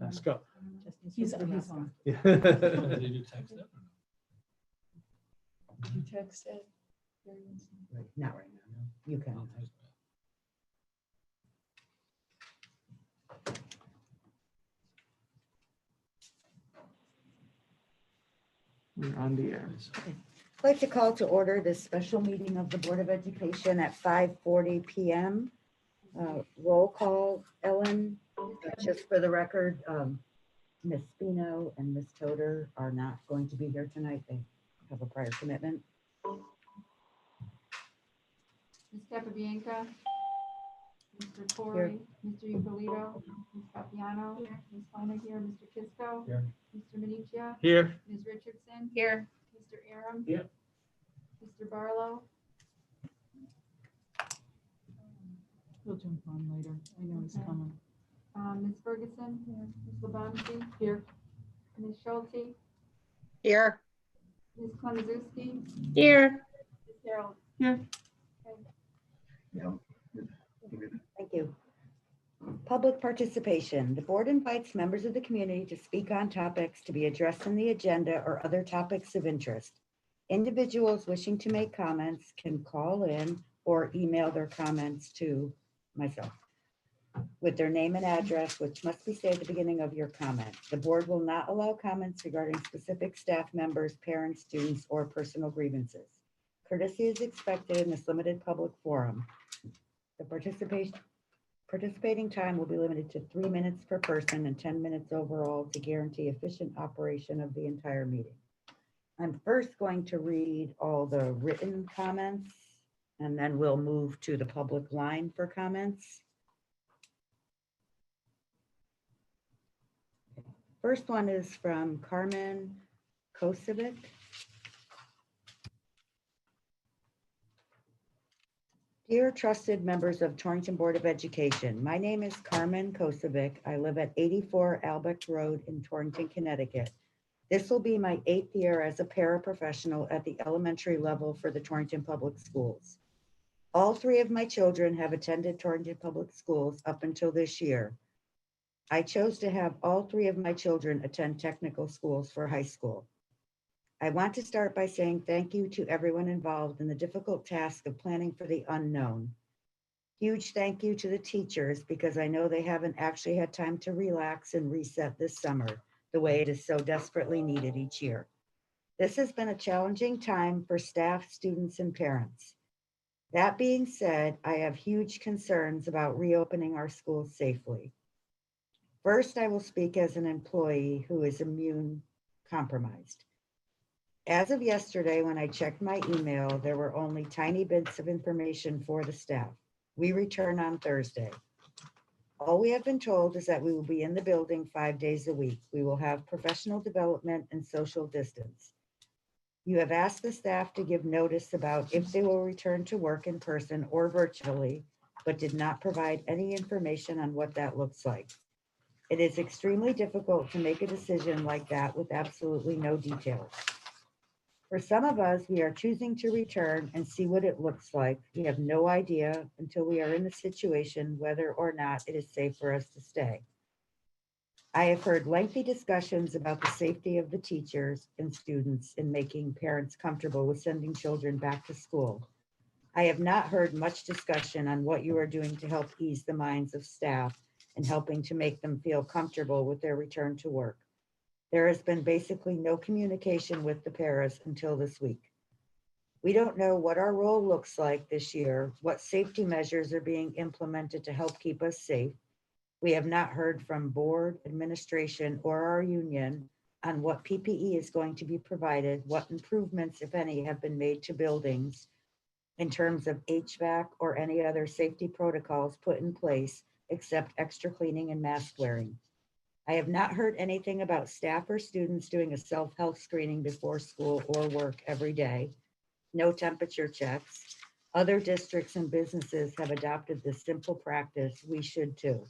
Let's go. He's home. Yeah. Did you text it? You texted. Not right now, no. You can. We're on the air. I'd like to call to order this special meeting of the Board of Education at 5:40 PM. Roll call, Ellen, just for the record, Ms. Spino and Ms. Toder are not going to be here tonight. They have a prior commitment. Ms. Capabianca, Mr. Torrey, Mr. Ippolito, Ms. Papiano, Ms. Pliner here, Mr. Kisco. Here. Mr. Minichia, Here. Ms. Richardson. Here. Mr. Aram. Here. Mr. Barlow. He'll jump on later. I know he's Okay. coming. Ms. Ferguson. Ms. Labansi. Here. Ms. Schulte. Here. Ms. Klimaszewski. Here. Ms. Harold. Here. Thank you. Public participation. The board invites members of the community to speak on topics to be addressed in the agenda or other topics of interest. Individuals wishing to make comments can call in or email their comments to myself with their name and address, which must be said at the beginning of your comment. The board will not allow comments regarding specific staff members, parents, students, or personal grievances. Courtesy is expected in this limited public forum. The participating time will be limited to 3 minutes per person and 10 minutes overall to guarantee efficient operation of the entire meeting. I'm first going to read all the written comments, and then we'll move to the public line for comments. First one is from Carmen Kosovic. Dear trusted members of Torrington Board of Education, my name is Carmen Kosovic. I live at 84 Albrecht Road in Torrington, Connecticut. This will be my 8th year as a paraprofessional at the elementary level for the Torrington Public Schools. All 3 of my children have attended Torrington Public Schools up until this year. I chose to have all 3 of my children attend technical schools for high school. I want to start by saying thank you to everyone involved in the difficult task of planning for the unknown. Huge thank you to the teachers because I know they haven't actually had time to relax and reset this summer the way it is so desperately needed each year. This has been a challenging time for staff, students, and parents. That being said, I have huge concerns about reopening our schools safely. First, I will speak as an employee who is immune compromised. As of yesterday, when I checked my email, there were only tiny bits of information for the staff. We return on Thursday. All we have been told is that we will be in the building 5 days a week. We will have professional development and social distance. You have asked the staff to give notice about if they will return to work in person or virtually, but did not provide any information on what that looks like. It is extremely difficult to make a decision like that with absolutely no details. For some of us, we are choosing to return and see what it looks like. We have no idea until we are in the situation whether or not it is safe for us to stay. I have heard lengthy discussions about the safety of the teachers and students in making parents comfortable with sending children back to school. I have not heard much discussion on what you are doing to help ease the minds of staff and helping to make them feel comfortable with their return to work. There has been basically no communication with the paras until this week. We don't know what our role looks like this year, what safety measures are being implemented to help keep us safe. We have not heard from board, administration, or our union on what PPE is going to be provided, what improvements, if any, have been made to buildings in terms of HVAC or any other safety protocols put in place, except extra cleaning and mask wearing. I have not heard anything about staff or students doing a self-health screening before school or work every day. No temperature checks. Other districts and businesses have adopted this simple practice. We should too.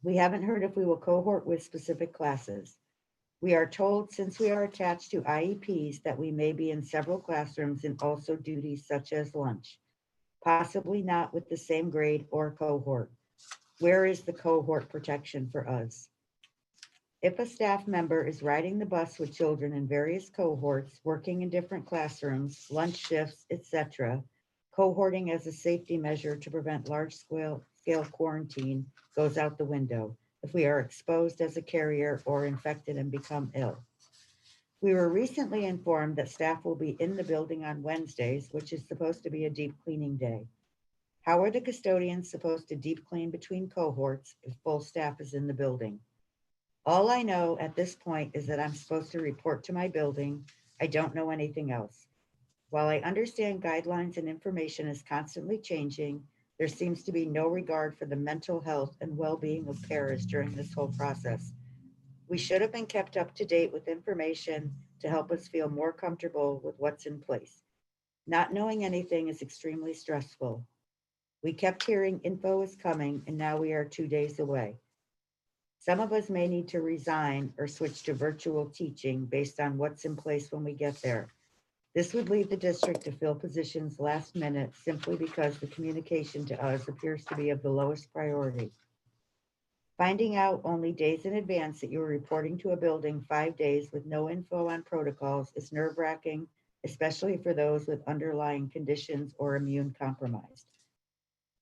We haven't heard if we will cohort with specific classes. We are told since we are attached to IEPs that we may be in several classrooms and also duties such as lunch, possibly not with the same grade or cohort. Where is the cohort protection for us? If a staff member is riding the bus with children in various cohorts, working in different classrooms, lunch shifts, etc., cohorting as a safety measure to prevent large-scale quarantine goes out the window if we are exposed as a carrier or infected and become ill. We were recently informed that staff will be in the building on Wednesdays, which is supposed to be a deep cleaning day. How are the custodians supposed to deep clean between cohorts if full staff is in the building? All I know at this point is that I'm supposed to report to my building. I don't know anything else. While I understand guidelines and information is constantly changing, there seems to be no regard for the mental health and well-being of paras during this whole process. We should have been kept up to date with information to help us feel more comfortable with what's in place. Not knowing anything is extremely stressful. We kept hearing info is coming, and now we are 2 days away. Some of us may need to resign or switch to virtual teaching based on what's in place when we get there. This would leave the district to fill positions last minute simply because the communication to us appears to be of the lowest priority. Finding out only days in advance that you are reporting to a building 5 days with no info on protocols is nerve-wracking, especially for those with underlying conditions or immune compromised.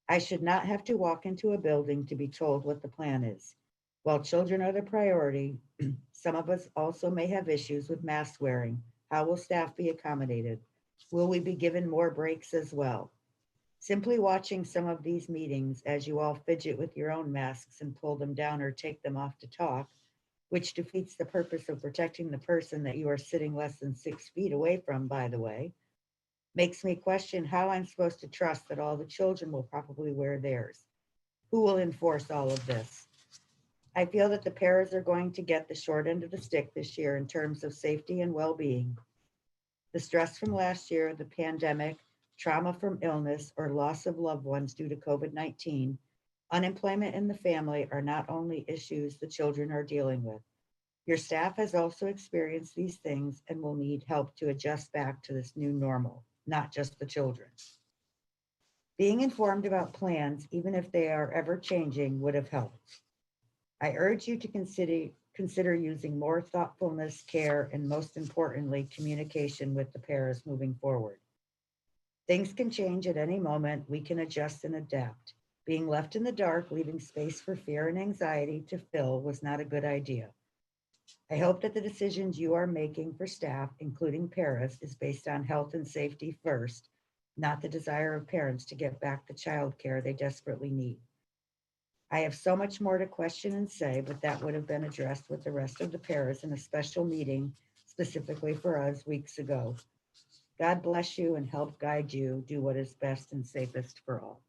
I should not have to walk into a building to be told what the plan is. While children are the priority, some of us also may have issues with mask wearing. How will staff be accommodated? Will we be given more breaks as well? Simply watching some of these meetings as you all fidget with your own masks and pull them down or take them off to talk, which defeats the purpose of protecting the person that you are sitting less than 6 feet away from, by the way, makes me question how I'm supposed to trust that all the children will probably wear theirs. Who will enforce all of this? I feel that the paras are going to get the short end of the stick this year in terms of safety and well-being. The stress from last year, the pandemic, trauma from illness or loss of loved ones due to COVID-19, unemployment in the family are not only issues the children are dealing with. Your staff has also experienced these things and will need help to adjust back to this new normal, not just the children. Being informed about plans, even if they are ever changing, would have helped. I urge you to consider using more thoughtfulness, care, and most importantly, communication with the paras moving forward. Things can change at any moment. We can adjust and adapt. Being left in the dark, leaving space for fear and anxiety to fill was not a good idea. I hope that the decisions you are making for staff, including paras, is based on health and safety first, not the desire of parents to get back the childcare they desperately need. I have so much more to question and say, but that would have been addressed with the rest of the paras in a special meeting specifically for us weeks ago. God bless you and help guide you do what is best and safest for all.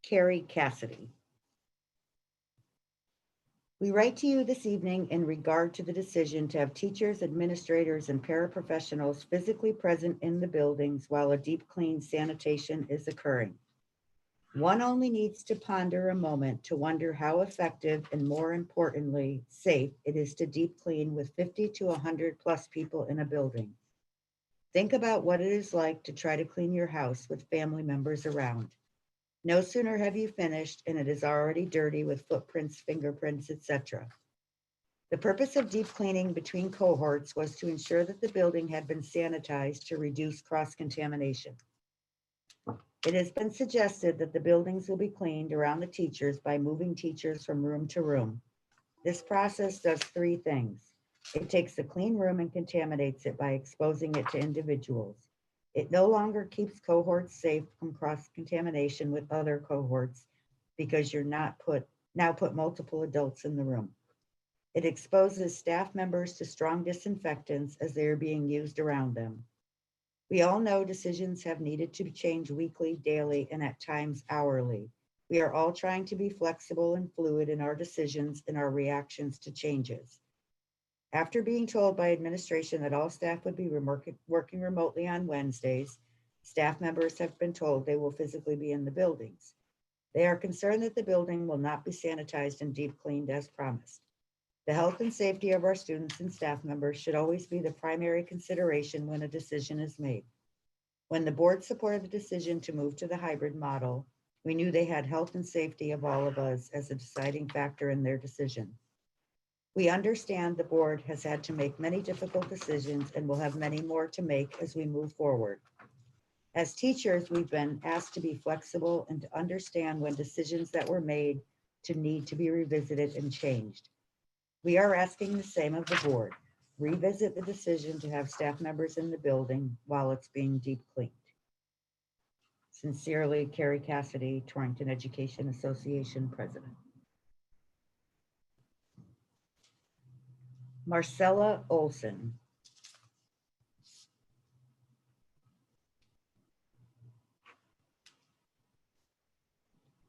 Carrie Cassidy. We write to you this evening in regard to the decision to have teachers, administrators, and paraprofessionals physically present in the buildings while a deep clean sanitation is occurring. One only needs to ponder a moment to wonder how effective and, more importantly, safe it is to deep clean with 50 to 100 plus people in a building. Think about what it is like to try to clean your house with family members around. No sooner have you finished and it is already dirty with footprints, fingerprints, etc. The purpose of deep cleaning between cohorts was to ensure that the building had been sanitized to reduce cross-contamination. It has been suggested that the buildings will be cleaned around the teachers by moving teachers from room to room. This process does 3 things. It takes a clean room and contaminates it by exposing it to individuals. It no longer keeps cohorts safe from cross-contamination with other cohorts because you're now put multiple adults in the room. It exposes staff members to strong disinfectants as they are being used around them. We all know decisions have needed to change weekly, daily, and at times hourly. We are all trying to be flexible and fluid in our decisions and our reactions to changes. After being told by administration that all staff would be working remotely on Wednesdays, staff members have been told they will physically be in the buildings. They are concerned that the building will not be sanitized and deep cleaned as promised. The health and safety of our students and staff members should always be the primary consideration when a decision is made. When the board supported the decision to move to the hybrid model, we knew they had health and safety of all of us as a deciding factor in their decision. We understand the board has had to make many difficult decisions and will have many more to make as we move forward. As teachers, we've been asked to be flexible and to understand when decisions that were made to need to be revisited and changed. We are asking the same of the board. Revisit the decision to have staff members in the building while it's being deep cleaned. Sincerely, Carrie Cassidy, Torrington Education Association President. Marcella Olson.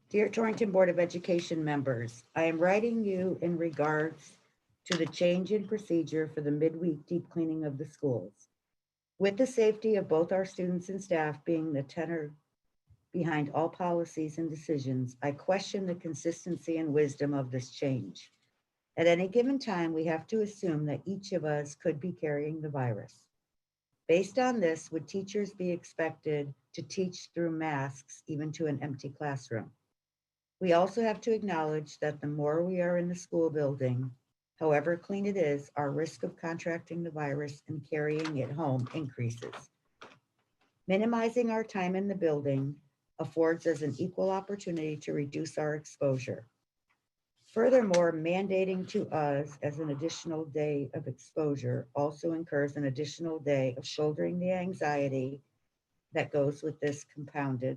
Dear Torrington Board of Education members, I am writing you in regards to the change in procedure for the midweek deep cleaning of the schools. With the safety of both our students and staff being the tenor behind all policies and decisions, I question the consistency and wisdom of this change. At any given time, we have to assume that each of us could be carrying the virus. Based on this, would teachers be expected to teach through masks even to an empty classroom? We also have to acknowledge that the more we are in the school building, however clean it is, our risk of contracting the virus and carrying it home increases. Minimizing our time in the building affords us an equal opportunity to reduce our exposure. Furthermore, mandating to us as an additional day of exposure also incurs an additional day of shouldering the anxiety that goes with this, compounded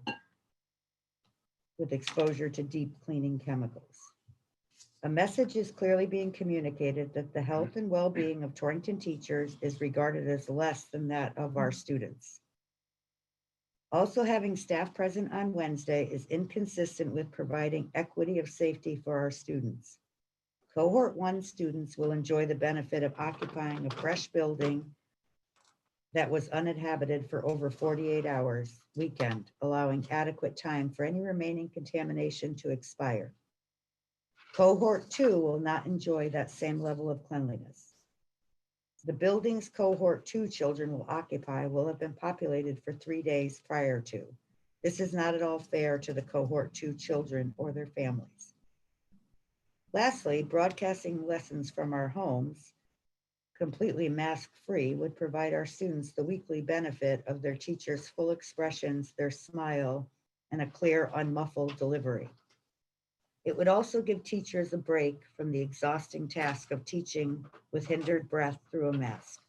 with exposure to deep cleaning chemicals. A message is clearly being communicated that the health and well-being of Torrington teachers is regarded as less than that of our students. Also, having staff present on Wednesday is inconsistent with providing equity of safety for our students. Cohort 1 students will enjoy the benefit of occupying a fresh building that was uninhabited for over 48 hours weekend, allowing adequate time for any remaining contamination to expire. Cohort 2 will not enjoy that same level of cleanliness. The buildings Cohort 2 children will occupy will have been populated for 3 days prior to. This is not at all fair to the Cohort 2 children or their families. Lastly, broadcasting lessons from our homes, completely mask-free, would provide our students the weekly benefit of their teachers' full expressions, their smile, and a clear, unmuffled delivery. It would also give teachers a break from the exhausting task of teaching with hindered breath through a mask.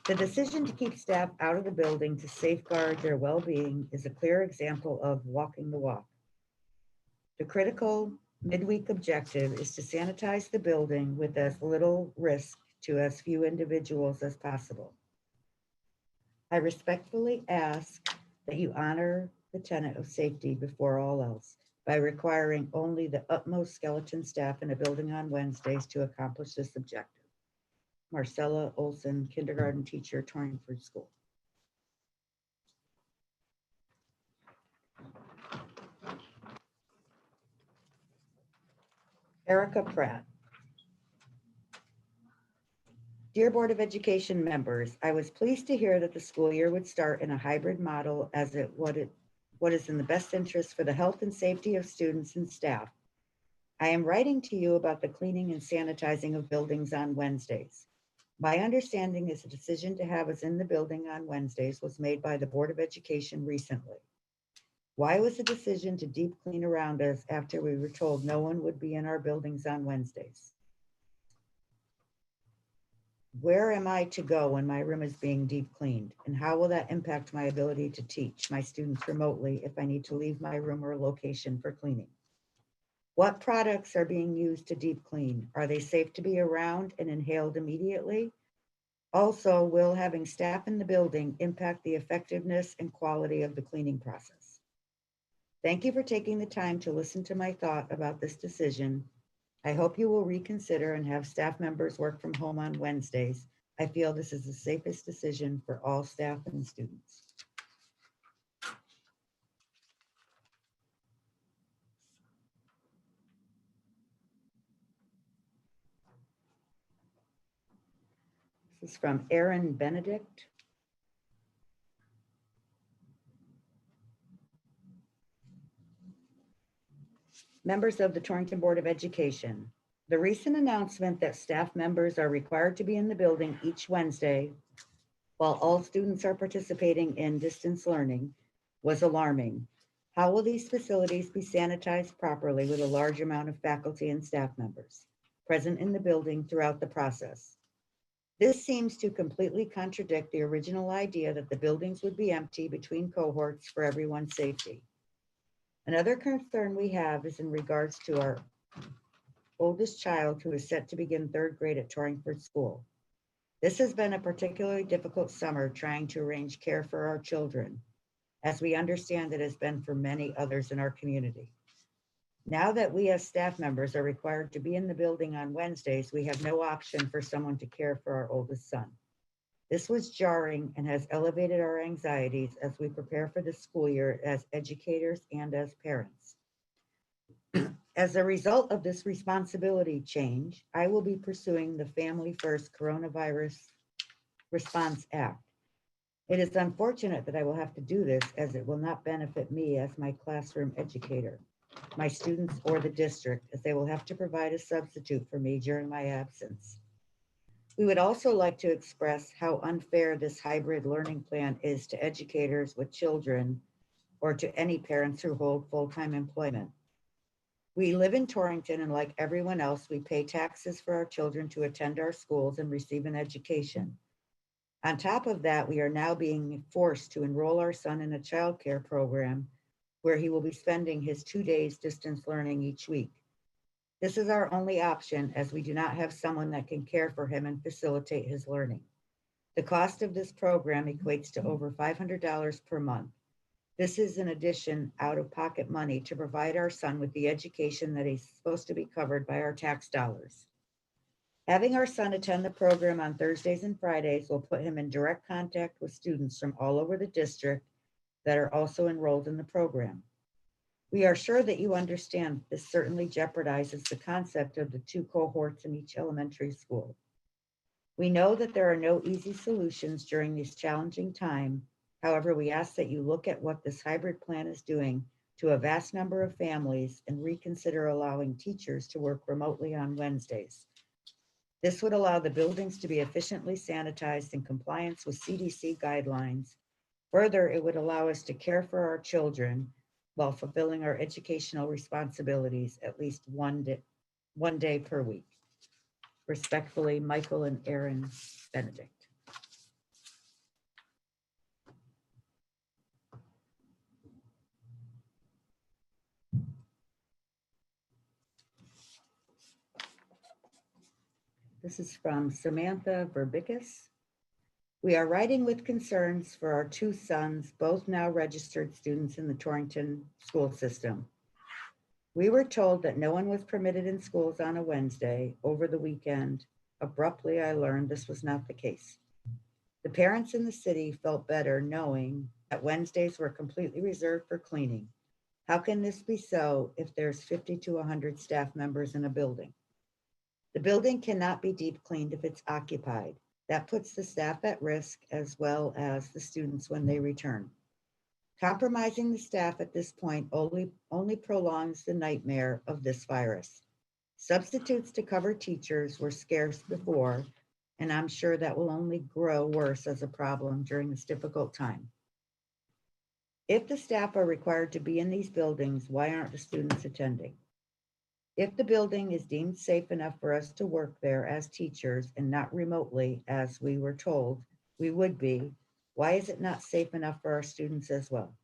The decision to keep staff out of the building to safeguard their well-being is a clear example of walking the walk. The critical midweek objective is to sanitize the building with as little risk to as few individuals as possible. I respectfully ask that you honor the tenet of safety before all else by requiring only the utmost skeleton staff in a building on Wednesdays to accomplish this objective. Marcella Olson, kindergarten teacher, Torrington School. Erica Pratt. Dear Board of Education members, I was pleased to hear that the school year would start in a hybrid model as what is in the best interest for the health and safety of students and staff. I am writing to you about the cleaning and sanitizing of buildings on Wednesdays. My understanding is the decision to have us in the building on Wednesdays was made by the Board of Education recently. Why was the decision to deep clean around us after we were told no one would be in our buildings on Wednesdays? Where am I to go when my room is being deep cleaned? And how will that impact my ability to teach my students remotely if I need to leave my room or location for cleaning? What products are being used to deep clean? Are they safe to be around and inhaled immediately? Also, will having staff in the building impact the effectiveness and quality of the cleaning process? Thank you for taking the time to listen to my thought about this decision. I hope you will reconsider and have staff members work from home on Wednesdays. I feel this is the safest decision for all staff and students. This is from Erin Benedict. Members of the Torrington Board of Education, the recent announcement that staff members are required to be in the building each Wednesday while all students are participating in distance learning was alarming. How will these facilities be sanitized properly with a large amount of faculty and staff members present in the building throughout the process? This seems to completely contradict the original idea that the buildings would be empty between cohorts for everyone's safety. Another concern we have is in regards to our oldest child who is set to begin third grade at Torrington School. This has been a particularly difficult summer trying to arrange care for our children, as we understand it has been for many others in our community. Now that we as staff members are required to be in the building on Wednesdays, we have no option for someone to care for our oldest son. This was jarring and has elevated our anxieties as we prepare for the school year as educators and as parents. As a result of this responsibility change, I will be pursuing the Family First Coronavirus Response Act. It is unfortunate that I will have to do this as it will not benefit me as my classroom educator, my students, or the district, as they will have to provide a substitute for me during my absence. We would also like to express how unfair this hybrid learning plan is to educators with children or to any parents who hold full-time employment. We live in Torrington, and like everyone else, we pay taxes for our children to attend our schools and receive an education. On top of that, we are now being forced to enroll our son in a childcare program where he will be spending his 2 days distance learning each week. This is our only option as we do not have someone that can care for him and facilitate his learning. The cost of this program equates to over $500 per month. This is in addition out-of-pocket money to provide our son with the education that he's supposed to be covered by our tax dollars. Having our son attend the program on Thursdays and Fridays will put him in direct contact with students from all over the district that are also enrolled in the program. We are sure that you understand this certainly jeopardizes the concept of the 2 cohorts in each elementary school. We know that there are no easy solutions during this challenging time. However, we ask that you look at what this hybrid plan is doing to a vast number of families and reconsider allowing teachers to work remotely on Wednesdays. This would allow the buildings to be efficiently sanitized in compliance with CDC guidelines. Further, it would allow us to care for our children while fulfilling our educational responsibilities at least one day per week. Respectfully, Michael and Erin Benedict. This is from Samantha Verbicus. We are writing with concerns for our 2 sons, both now registered students in the Torrington school system. We were told that no one was permitted in schools on a Wednesday over the weekend. Abruptly, I learned this was not the case. The parents in the city felt better knowing that Wednesdays were completely reserved for cleaning. How can this be so if there's 50 to 100 staff members in a building? The building cannot be deep cleaned if it's occupied. That puts the staff at risk as well as the students when they return. Compromising the staff at this point only prolongs the nightmare of this virus. Substitutes to cover teachers were scarce before, and I'm sure that will only grow worse as a problem during this difficult time. If the staff are required to be in these buildings, why aren't the students attending? If the building is deemed safe enough for us to work there as teachers and not remotely, as we were told we would be, why is it not safe enough for our students as well?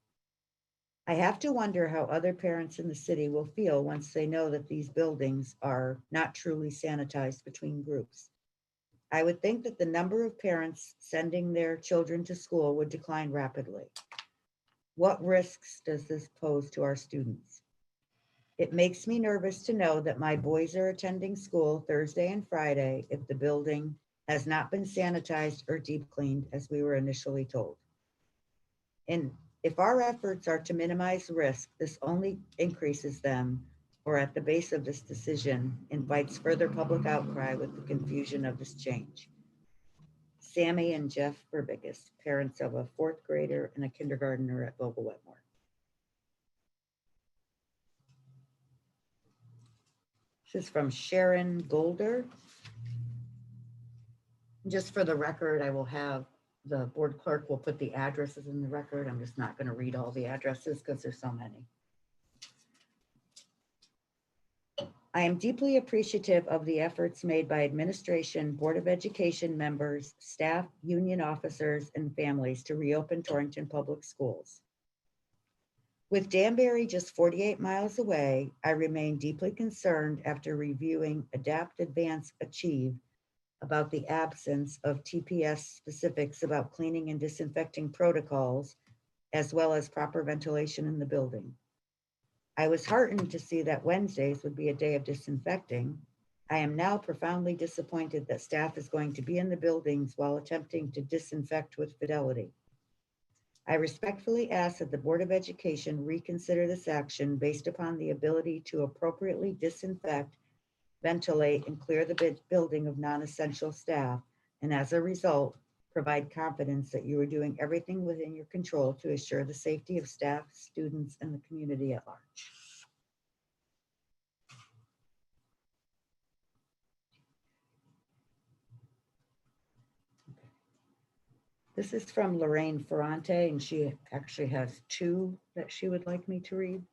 I have to wonder how other parents in the city will feel once they know that these buildings are not truly sanitized between groups. I would think that the number of parents sending their children to school would decline rapidly. What risks does this pose to our students? It makes me nervous to know that my boys are attending school Thursday and Friday if the building has not been sanitized or deep cleaned as we were initially told. And if our efforts are to minimize risk, this only increases them, or at the base of this decision, invites further public outcry with the confusion of this change. Sammy and Jeff Verbicus, parents of a 4th grader and a kindergartner at Vogel Wetmore. This is from Sharon Golder. Just for the record, I will have, the board clerk will put the addresses in the record. I'm just not going to read all the addresses because there's so many. I am deeply appreciative of the efforts made by administration, Board of Education members, staff, union officers, and families to reopen Torrington Public Schools. With Danbury just 48 miles away, I remain deeply concerned after reviewing Adapt, Advance, Achieve about the absence of TPS specifics about cleaning and disinfecting protocols, as well as proper ventilation in the building. I was heartened to see that Wednesdays would be a day of disinfecting. I am now profoundly disappointed that staff is going to be in the buildings while attempting to disinfect with fidelity. I respectfully ask that the Board of Education reconsider this action based upon the ability to appropriately disinfect, ventilate, and clear the building of non-essential staff, and as a result, provide confidence that you are doing everything within your control to assure the safety of staff, students, and the community at large. This is from Lorraine Ferrante, and she actually has two that she would like me to read.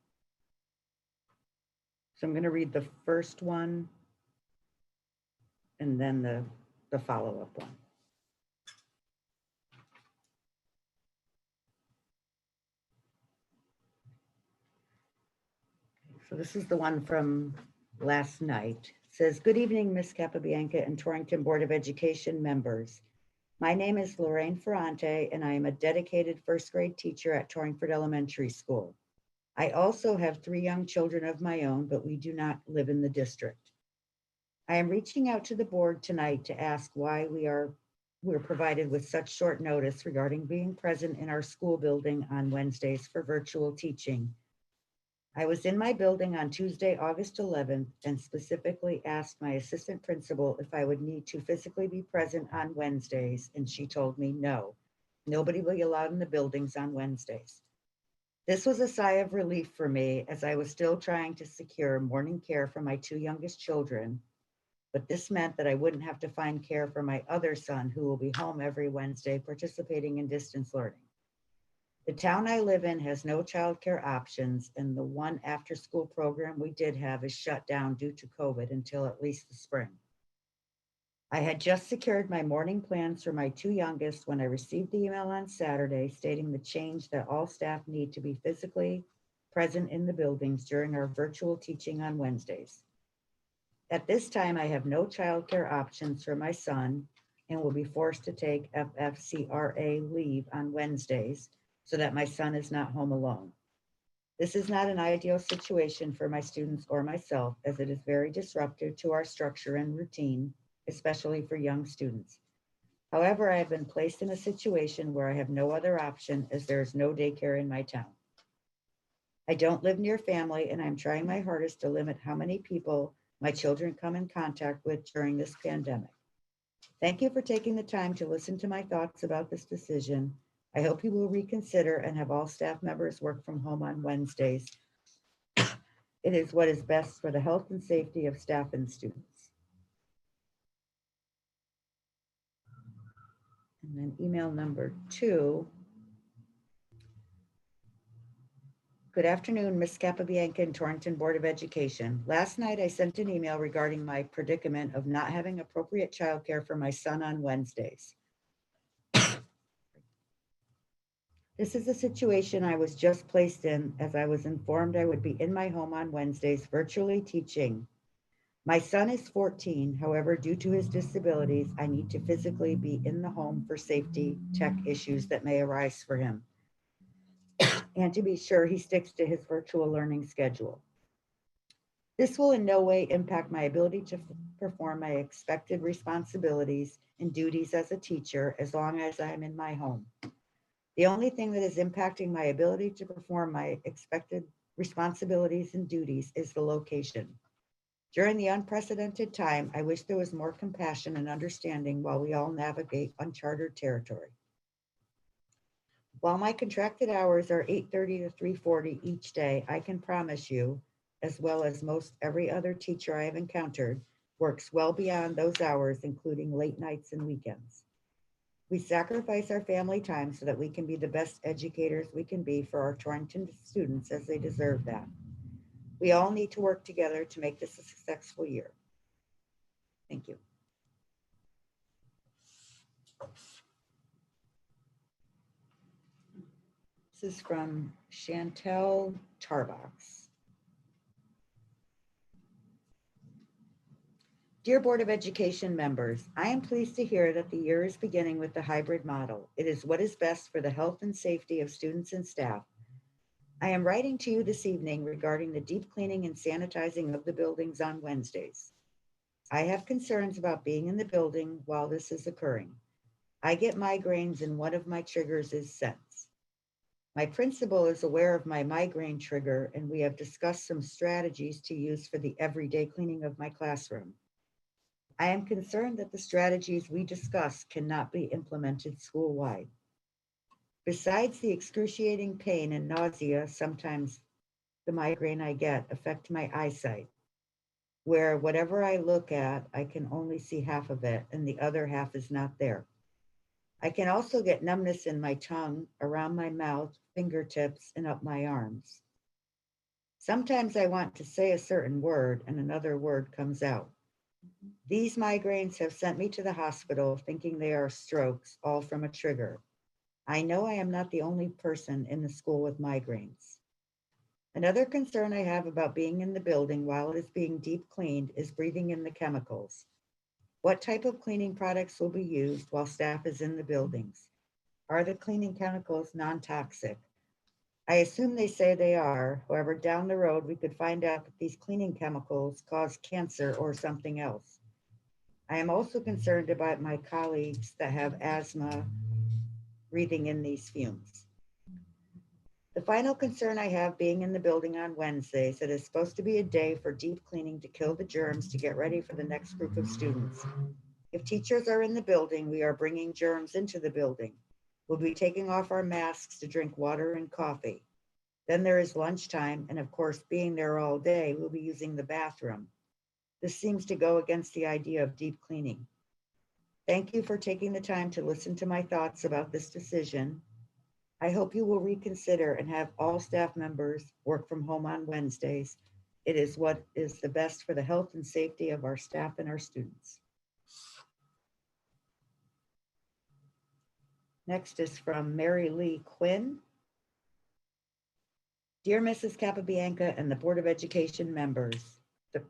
So I'm going to read the first one and then the follow-up one. So this is the one from last night. It says, "Good evening, Ms. Capabianca and Torrington Board of Education members. My name is Lorraine Ferrante, and I am a dedicated first grade teacher at Torringford Elementary School. I also have 3 young children of my own, but we do not live in the district. I am reaching out to the board tonight to ask why we're provided with such short notice regarding being present in our school building on Wednesdays for virtual teaching. I was in my building on Tuesday, August 11th, and specifically asked my assistant principal if I would need to physically be present on Wednesdays, and she told me no. Nobody will be allowed in the buildings on Wednesdays. This was a sigh of relief for me as I was still trying to secure morning care for my 2 youngest children, but this meant that I wouldn't have to find care for my other son, who will be home every Wednesday participating in distance learning. The town I live in has no childcare options, and the one after-school program we did have is shut down due to COVID until at least the spring. I had just secured my morning plans for my 2 youngest when I received the email on Saturday stating the change that all staff need to be physically present in the buildings during our virtual teaching on Wednesdays. At this time, I have no childcare options for my son and will be forced to take FFCRA leave on Wednesdays so that my son is not home alone. This is not an ideal situation for my students or myself, as it is very disruptive to our structure and routine, especially for young students. However, I have been placed in a situation where I have no other option as there is no daycare in my town. I don't live near family, and I'm trying my hardest to limit how many people my children come in contact with during this pandemic. Thank you for taking the time to listen to my thoughts about this decision. I hope you will reconsider and have all staff members work from home on Wednesdays. It is what is best for the health and safety of staff and students." And then email number 2. Good afternoon, Ms. Capabianca and Torrington Board of Education. Last night, I sent an email regarding my predicament of not having appropriate childcare for my son on Wednesdays. This is a situation I was just placed in, as I was informed I would be in my home on Wednesdays virtually teaching. My son is 14, however, due to his disabilities, I need to physically be in the home for safety tech issues that may arise for him, and to be sure he sticks to his virtual learning schedule. This will in no way impact my ability to perform my expected responsibilities and duties as a teacher as long as I am in my home. The only thing that is impacting my ability to perform my expected responsibilities and duties is the location. During the unprecedented time, I wish there was more compassion and understanding while we all navigate uncharted territory. While my contracted hours are 8:30 to 3:40 each day, I can promise you as well as most every other teacher I have encountered, works well beyond those hours, including late nights and weekends. We sacrifice our family time so that we can be the best educators we can be for our Torrington students as they deserve that. We all need to work together to make this a successful year. Thank you. This is from Chantel Tarbox. Dear Board of Education members, I am pleased to hear that the year is beginning with the hybrid model. It is what is best for the health and safety of students and staff. I am writing to you this evening regarding the deep cleaning and sanitizing of the buildings on Wednesdays. I have concerns about being in the building while this is occurring. I get migraines and one of my triggers is scents. My principal is aware of my migraine trigger and we have discussed some strategies to use for the everyday cleaning of my classroom. I am concerned that the strategies we discuss cannot be implemented school-wide. Besides the excruciating pain and nausea, sometimes the migraine I get affect my eyesight, where whatever I look at, I can only see half of it and the other half is not there. I can also get numbness in my tongue, around my mouth, fingertips, and up my arms. Sometimes I want to say a certain word and another word comes out. These migraines have sent me to the hospital thinking they are strokes, all from a trigger. I know I am not the only person in the school with migraines. Another concern I have about being in the building while it is being deep cleaned is breathing in the chemicals. What type of cleaning products will be used while staff is in the buildings? Are the cleaning chemicals non-toxic? I assume they say they are. However, down the road, we could find out that these cleaning chemicals cause cancer or something else. I am also concerned about my colleagues that have asthma breathing in these fumes. The final concern I have being in the building on Wednesdays, it is supposed to be a day for deep cleaning to kill the germs to get ready for the next group of students. If teachers are in the building, we are bringing germs into the building. We'll be taking off our masks to drink water and coffee. Then there is lunchtime, and of course, being there all day, we'll be using the bathroom. This seems to go against the idea of deep cleaning. Thank you for taking the time to listen to my thoughts about this decision. I hope you will reconsider and have all staff members work from home on Wednesdays. It is what is the best for the health and safety of our staff and our students. Next is from Mary Lee Quinn. Dear Mrs. Capabianca and the Board of Education members,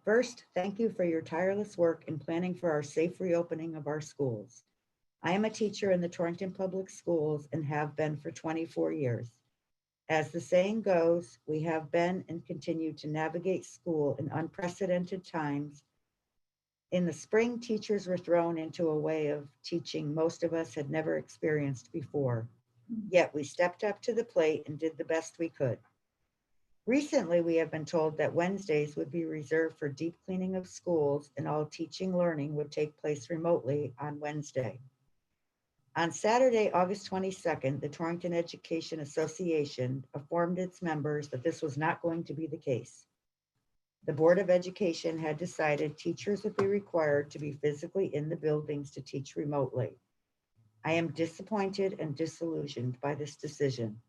first, thank you for your tireless work in planning for our safe reopening of our schools. I am a teacher in the Torrington Public Schools and have been for 24 years. As the saying goes, we have been and continue to navigate school in unprecedented times. In the spring, teachers were thrown into a way of teaching most of us had never experienced before. Yet we stepped up to the plate and did the best we could. Recently, we have been told that Wednesdays would be reserved for deep cleaning of schools and all teaching learning would take place remotely on Wednesday. On Saturday, August 22nd, the Torrington Education Association informed its members that this was not going to be the case. The Board of Education had decided teachers would be required to be physically in the buildings to teach remotely. I am disappointed and disillusioned by this decision.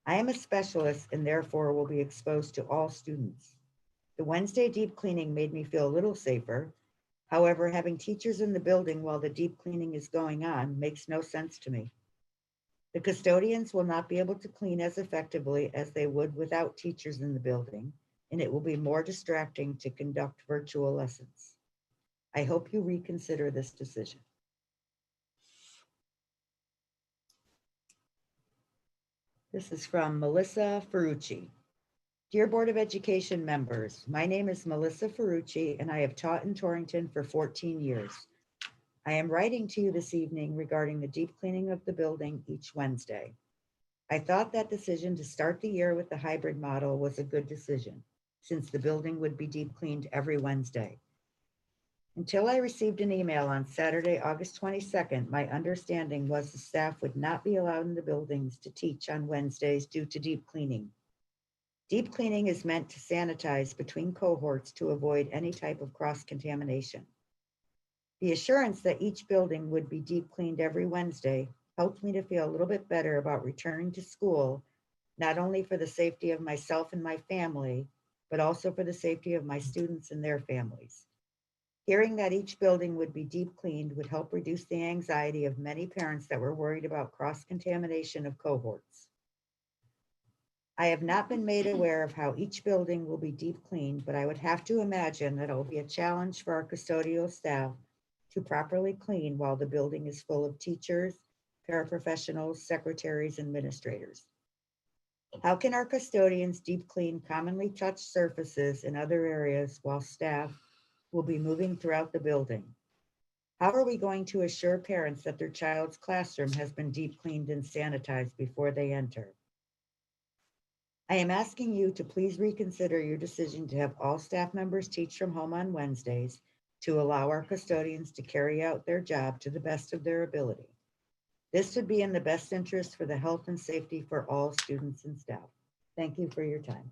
I am a specialist and therefore will be exposed to all students. The Wednesday deep cleaning made me feel a little safer. However, having teachers in the building while the deep cleaning is going on makes no sense to me. The custodians will not be able to clean as effectively as they would without teachers in the building, and it will be more distracting to conduct virtual lessons. I hope you reconsider this decision. This is from Melissa Ferrucci. Dear Board of Education members, my name is Melissa Ferrucci and I have taught in Torrington for 14 years. I am writing to you this evening regarding the deep cleaning of the building each Wednesday. I thought that decision to start the year with the hybrid model was a good decision, since the building would be deep cleaned every Wednesday. Until I received an email on Saturday, August 22nd, my understanding was the staff would not be allowed in the buildings to teach on Wednesdays due to deep cleaning. Deep cleaning is meant to sanitize between cohorts to avoid any type of cross-contamination. The assurance that each building would be deep cleaned every Wednesday helped me to feel a little bit better about returning to school, not only for the safety of myself and my family, but also for the safety of my students and their families. Hearing that each building would be deep cleaned would help reduce the anxiety of many parents that were worried about cross-contamination of cohorts. I have not been made aware of how each building will be deep cleaned, but I would have to imagine that it will be a challenge for our custodial staff to properly clean while the building is full of teachers, paraprofessionals, secretaries, and administrators. How can our custodians deep clean commonly touched surfaces in other areas while staff will be moving throughout the building? How are we going to assure parents that their child's classroom has been deep cleaned and sanitized before they enter? I am asking you to please reconsider your decision to have all staff members teach from home on Wednesdays to allow our custodians to carry out their job to the best of their ability. This would be in the best interest for the health and safety for all students and staff. Thank you for your time.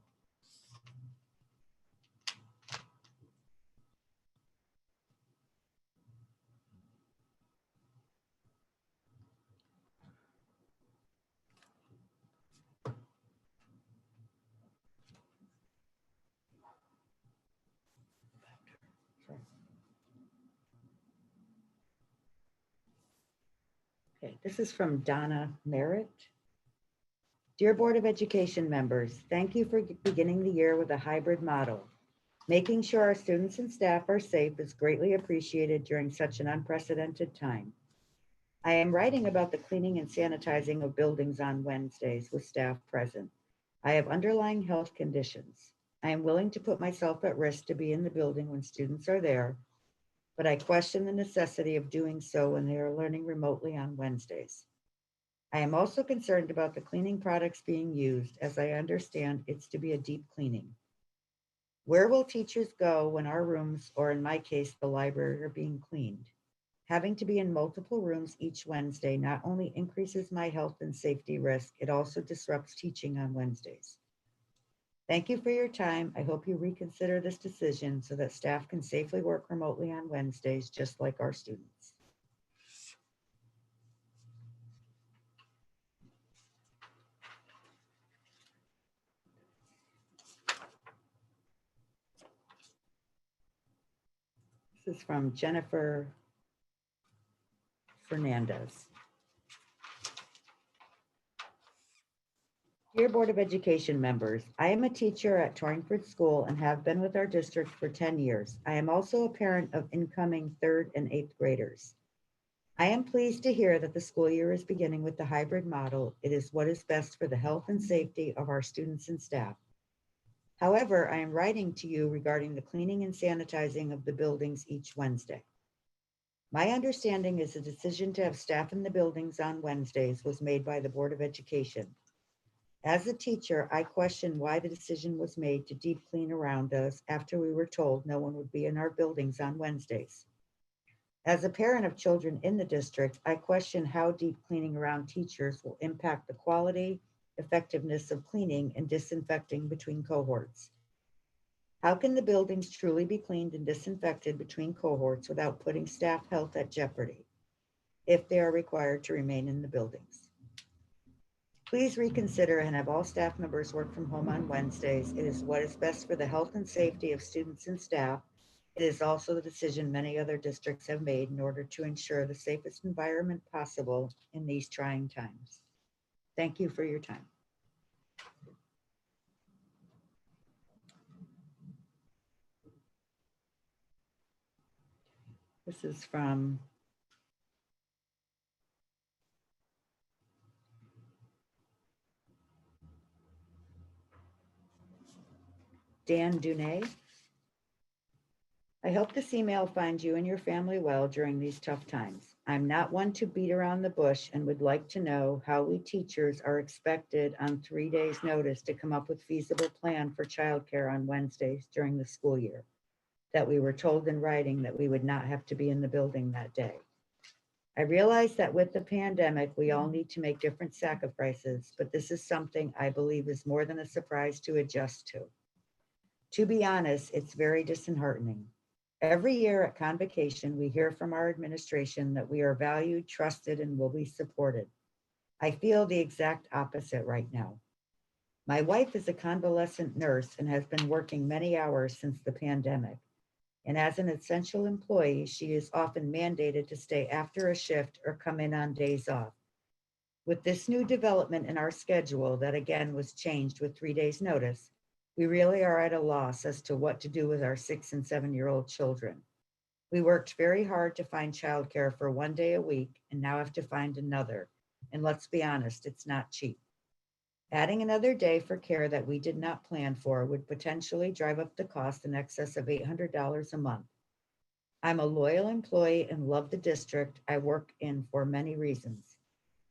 Okay, this is from Donna Merritt. Dear Board of Education members, thank you for beginning the year with a hybrid model. Making sure our students and staff are safe is greatly appreciated during such an unprecedented time. I am writing about the cleaning and sanitizing of buildings on Wednesdays with staff present. I have underlying health conditions. I am willing to put myself at risk to be in the building when students are there, but I question the necessity of doing so when they are learning remotely on Wednesdays. I am also concerned about the cleaning products being used, as I understand it's to be a deep cleaning. Where will teachers go when our rooms, or in my case, the library, are being cleaned? Having to be in multiple rooms each Wednesday not only increases my health and safety risk, it also disrupts teaching on Wednesdays. Thank you for your time. I hope you reconsider this decision so that staff can safely work remotely on Wednesdays, just like our students. This is from Jennifer Fernandez. Dear Board of Education members, I am a teacher at Torrington School and have been with our district for 10 years. I am also a parent of incoming 3rd and 8th graders. I am pleased to hear that the school year is beginning with the hybrid model. It is what is best for the health and safety of our students and staff. However, I am writing to you regarding the cleaning and sanitizing of the buildings each Wednesday. My understanding is the decision to have staff in the buildings on Wednesdays was made by the Board of Education. As a teacher, I question why the decision was made to deep clean around us after we were told no one would be in our buildings on Wednesdays. As a parent of children in the district, I question how deep cleaning around teachers will impact the quality, effectiveness of cleaning and disinfecting between cohorts. How can the buildings truly be cleaned and disinfected between cohorts without putting staff health at jeopardy if they are required to remain in the buildings? Please reconsider and have all staff members work from home on Wednesdays. It is what is best for the health and safety of students and staff. It is also the decision many other districts have made in order to ensure the safest environment possible in these trying times. Thank you for your time. This is from Dan Dunay. I hope this email finds you and your family well during these tough times. I'm not one to beat around the bush and would like to know how we teachers are expected on 3 days' notice to come up with feasible plan for childcare on Wednesdays during the school year, that we were told in writing that we would not have to be in the building that day. I realize that with the pandemic, we all need to make different sacrifices, but this is something I believe is more than a surprise to adjust to. To be honest, it's very disheartening. Every year at Convocation, we hear from our administration that we are valued, trusted, and will be supported. I feel the exact opposite right now. My wife is a convalescent nurse and has been working many hours since the pandemic. And as an essential employee, she is often mandated to stay after a shift or come in on days off. With this new development in our schedule that again was changed with 3 days notice, we really are at a loss as to what to do with our 6 and 7-year-old children. We worked very hard to find childcare for 1 day a week and now have to find another. And let's be honest, it's not cheap. Adding another day for care that we did not plan for would potentially drive up the cost in excess of $800 a month. I'm a loyal employee and love the district I work in for many reasons.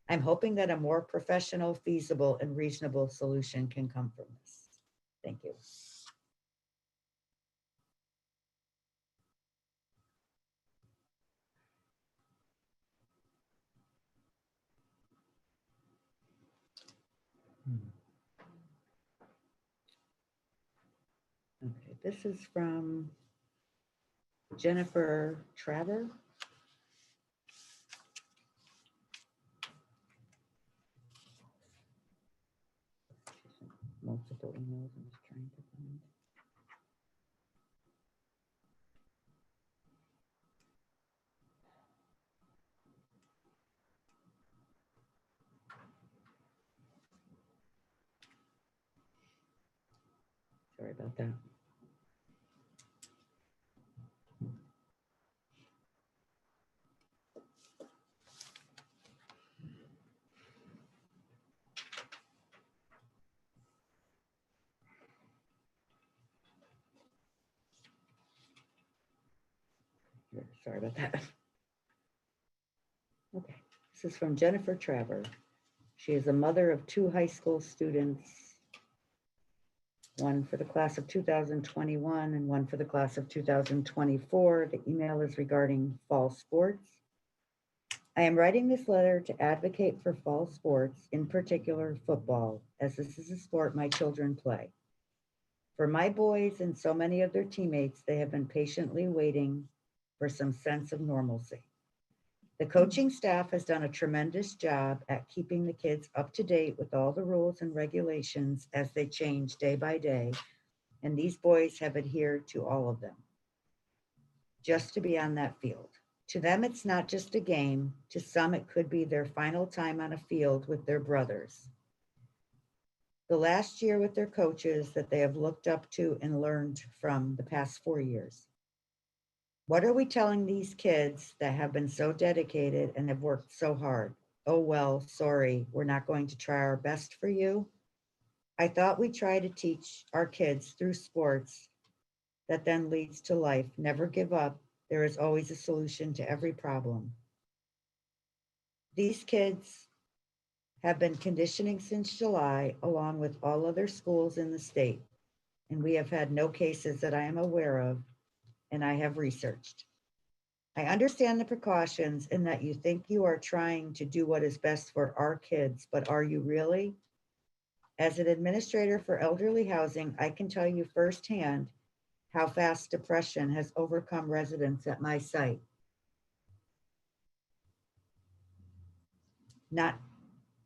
I'm hoping that a more professional, feasible, and reasonable solution can come from this. Thank you. Okay, this is from Jennifer Traver. Multiple emails I'm just trying to find. Sorry about that. Sorry about that. Okay, this is from Jennifer Traver. She is a mother of 2 high school students, one for the class of 2021 and one for the class of 2024. The email is regarding fall sports. I am writing this letter to advocate for fall sports, in particular football, as this is a sport my children play. For my boys and so many of their teammates, they have been patiently waiting for some sense of normalcy. The coaching staff has done a tremendous job at keeping the kids up to date with all the rules and regulations as they change day by day, and these boys have adhered to all of them just to be on that field. To them, it's not just a game. To some, it could be their final time on a field with their brothers. The last year with their coaches that they have looked up to and learned from the past 4 years. What are we telling these kids that have been so dedicated and have worked so hard? Oh, well, sorry, we're not going to try our best for you. I thought we try to teach our kids through sports that then leads to life. Never give up. There is always a solution to every problem. These kids have been conditioning since July, along with all other schools in the state. And we have had no cases that I am aware of, and I have researched. I understand the precautions in that you think you are trying to do what is best for our kids, but are you really? As an administrator for elderly housing, I can tell you firsthand how fast depression has overcome residents at my site. Not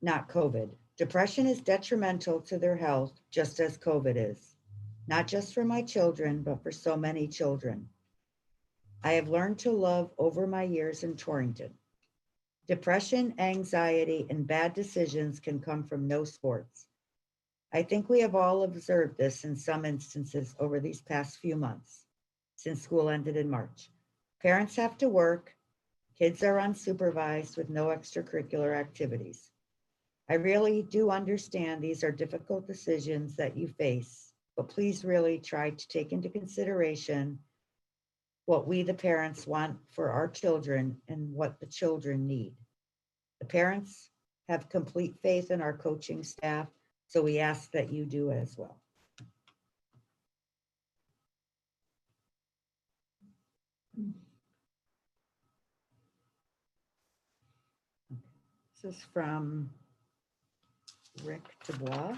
COVID. Depression is detrimental to their health, just as COVID is. Not just for my children, but for so many children. I have learned to love over my years in Torrington. Depression, anxiety, and bad decisions can come from no sports. I think we have all observed this in some instances over these past few months, since school ended in March. Parents have to work, kids are unsupervised with no extracurricular activities. I really do understand these are difficult decisions that you face, but please really try to take into consideration what we, the parents, want for our children and what the children need. The parents have complete faith in our coaching staff, so we ask that you do as well. This is from Rick Dubois.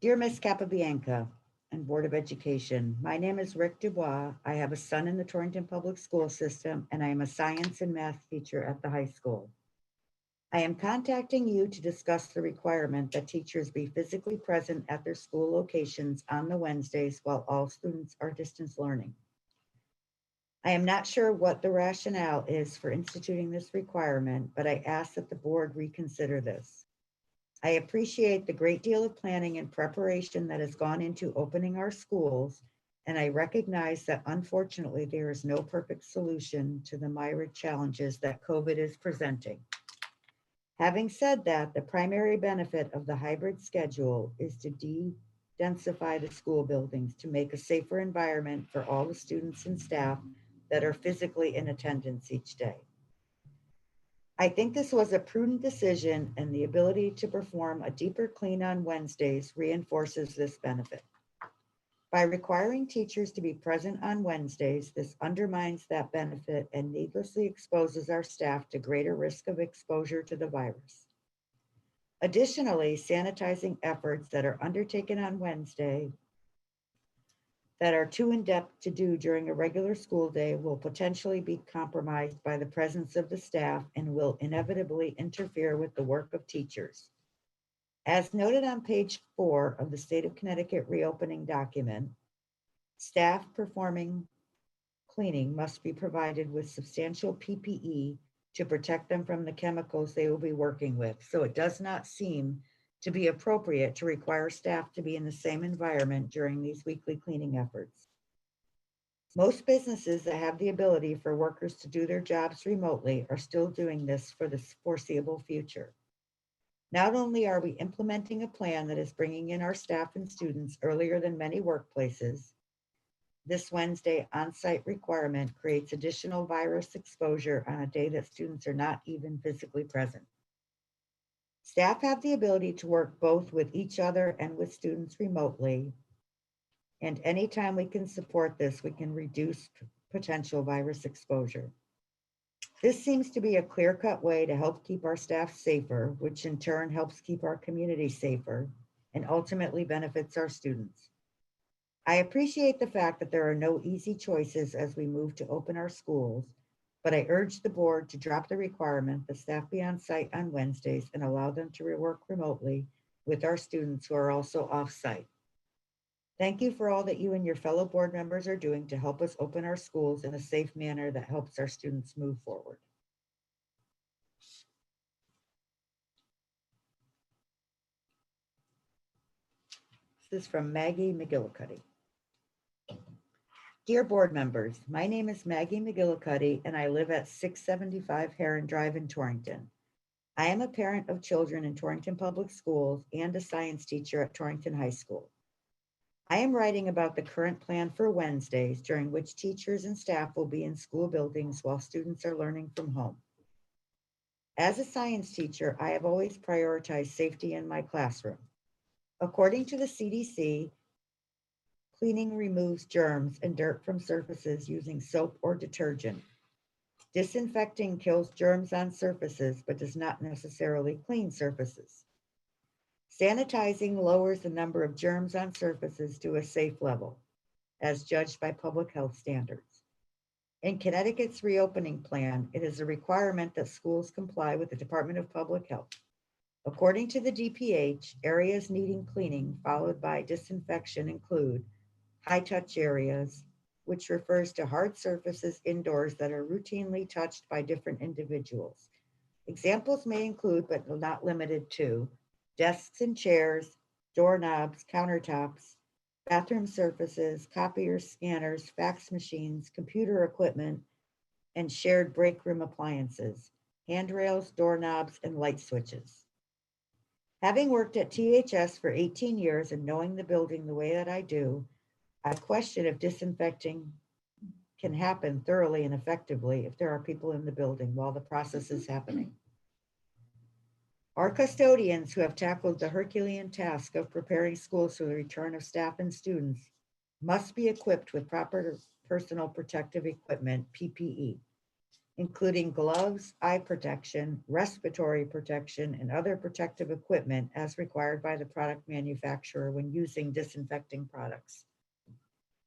Dear Miss Capabianca and Board of Education, my name is Rick Dubois. I have a son in the Torrington Public School System, and I am a science and math teacher at the high school. I am contacting you to discuss the requirement that teachers be physically present at their school locations on the Wednesdays while all students are distance learning. I am not sure what the rationale is for instituting this requirement, but I ask that the board reconsider this. I appreciate the great deal of planning and preparation that has gone into opening our schools, and I recognize that unfortunately there is no perfect solution to the myriad challenges that COVID is presenting. Having said that, the primary benefit of the hybrid schedule is to de-densify the school buildings to make a safer environment for all the students and staff that are physically in attendance each day. I think this was a prudent decision, and the ability to perform a deeper clean on Wednesdays reinforces this benefit. By requiring teachers to be present on Wednesdays, this undermines that benefit and needlessly exposes our staff to greater risk of exposure to the virus. Additionally, sanitizing efforts that are undertaken on Wednesday that are too in-depth to do during a regular school day will potentially be compromised by the presence of the staff and will inevitably interfere with the work of teachers. As noted on page 4 of the State of Connecticut reopening document, staff performing cleaning must be provided with substantial PPE to protect them from the chemicals they will be working with. So it does not seem to be appropriate to require staff to be in the same environment during these weekly cleaning efforts. Most businesses that have the ability for workers to do their jobs remotely are still doing this for the foreseeable future. Not only are we implementing a plan that is bringing in our staff and students earlier than many workplaces, this Wednesday on-site requirement creates additional virus exposure on a day that students are not even physically present. Staff have the ability to work both with each other and with students remotely. And anytime we can support this, we can reduce potential virus exposure. This seems to be a clear-cut way to help keep our staff safer, which in turn helps keep our community safer and ultimately benefits our students. I appreciate the fact that there are no easy choices as we move to open our schools, but I urge the board to drop the requirement that staff be on site on Wednesdays and allow them to work remotely with our students who are also off-site. Thank you for all that you and your fellow board members are doing to help us open our schools in a safe manner that helps our students move forward. This is from Maggie McGillicuddy. Dear board members, my name is Maggie McGillicuddy and I live at 675 Heron Drive in Torrington. I am a parent of children in Torrington Public Schools and a science teacher at Torrington High School. I am writing about the current plan for Wednesdays during which teachers and staff will be in school buildings while students are learning from home. As a science teacher, I have always prioritized safety in my classroom. According to the CDC, cleaning removes germs and dirt from surfaces using soap or detergent. Disinfecting kills germs on surfaces, but does not necessarily clean surfaces. Sanitizing lowers the number of germs on surfaces to a safe level, as judged by public health standards. In Connecticut's reopening plan, it is a requirement that schools comply with the Department of Public Health. According to the DPH, areas needing cleaning followed by disinfection include high-touch areas, which refers to hard surfaces indoors that are routinely touched by different individuals. Examples may include, but not limited to, desks and chairs, doorknobs, countertops, bathroom surfaces, copiers, scanners, fax machines, computer equipment, and shared break room appliances, handrails, doorknobs, and light switches. Having worked at THS for 18 years and knowing the building the way that I do, I question if disinfecting can happen thoroughly and effectively if there are people in the building while the process is happening. Our custodians who have tackled the Herculean task of preparing schools for the return of staff and students must be equipped with proper personal protective equipment, PPE. including gloves, eye protection, respiratory protection, and other protective equipment as required by the product manufacturer when using disinfecting products.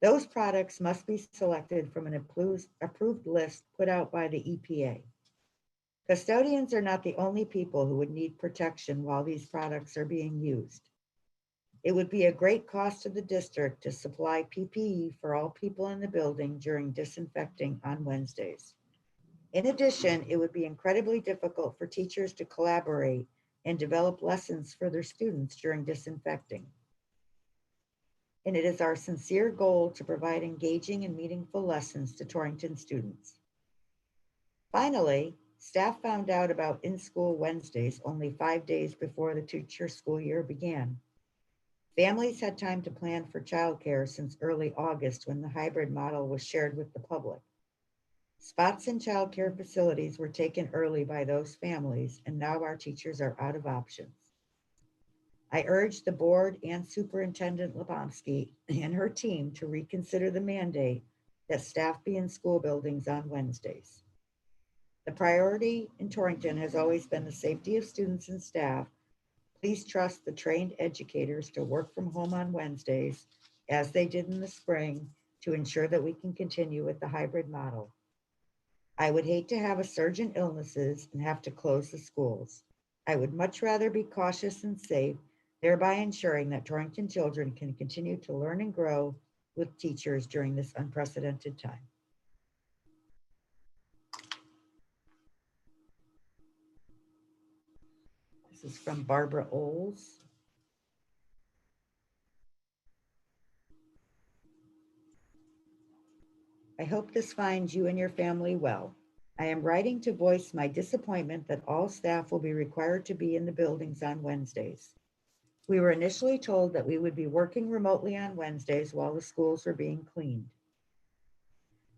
Those products must be selected from an approved list put out by the EPA. Custodians are not the only people who would need protection while these products are being used. It would be a great cost to the district to supply PPE for all people in the building during disinfecting on Wednesdays. In addition, it would be incredibly difficult for teachers to collaborate and develop lessons for their students during disinfecting. And it is our sincere goal to provide engaging and meaningful lessons to Torrington students. Finally, staff found out about in-school Wednesdays only 5 days before the teacher school year began. Families had time to plan for childcare since early August when the hybrid model was shared with the public. Spots in childcare facilities were taken early by those families, and now our teachers are out of options. I urge the board and Superintendent Lebomsky and her team to reconsider the mandate that staff be in school buildings on Wednesdays. The priority in Torrington has always been the safety of students and staff. Please trust the trained educators to work from home on Wednesdays, as they did in the spring, to ensure that we can continue with the hybrid model. I would hate to have a surge in illnesses and have to close the schools. I would much rather be cautious and safe, thereby ensuring that Torrington children can continue to learn and grow with teachers during this unprecedented time. This is from Barbara Oles. I hope this finds you and your family well. I am writing to voice my disappointment that all staff will be required to be in the buildings on Wednesdays. We were initially told that we would be working remotely on Wednesdays while the schools were being cleaned.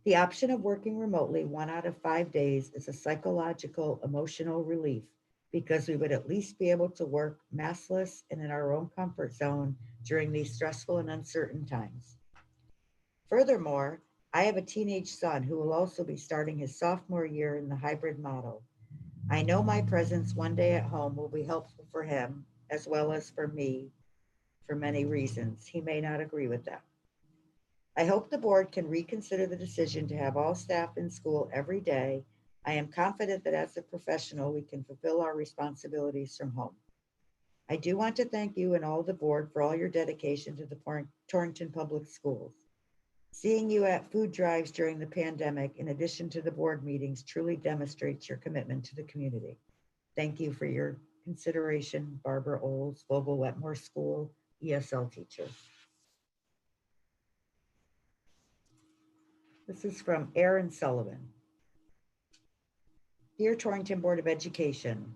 The option of working remotely 1 out of 5 days is a psychological, emotional relief because we would at least be able to work maskless and in our own comfort zone during these stressful and uncertain times. Furthermore, I have a teenage son who will also be starting his sophomore year in the hybrid model. I know my presence one day at home will be helpful for him as well as for me for many reasons. He may not agree with that. I hope the board can reconsider the decision to have all staff in school every day. I am confident that as a professional, we can fulfill our responsibilities from home. I do want to thank you and all the board for all your dedication to the Torrington Public Schools. Seeing you at food drives during the pandemic, in addition to the board meetings, truly demonstrates your commitment to the community. Thank you for your consideration, Barbara Oles, Vogel Wetmore School ESL teacher. This is from Aaron Sullivan. Dear Torrington Board of Education,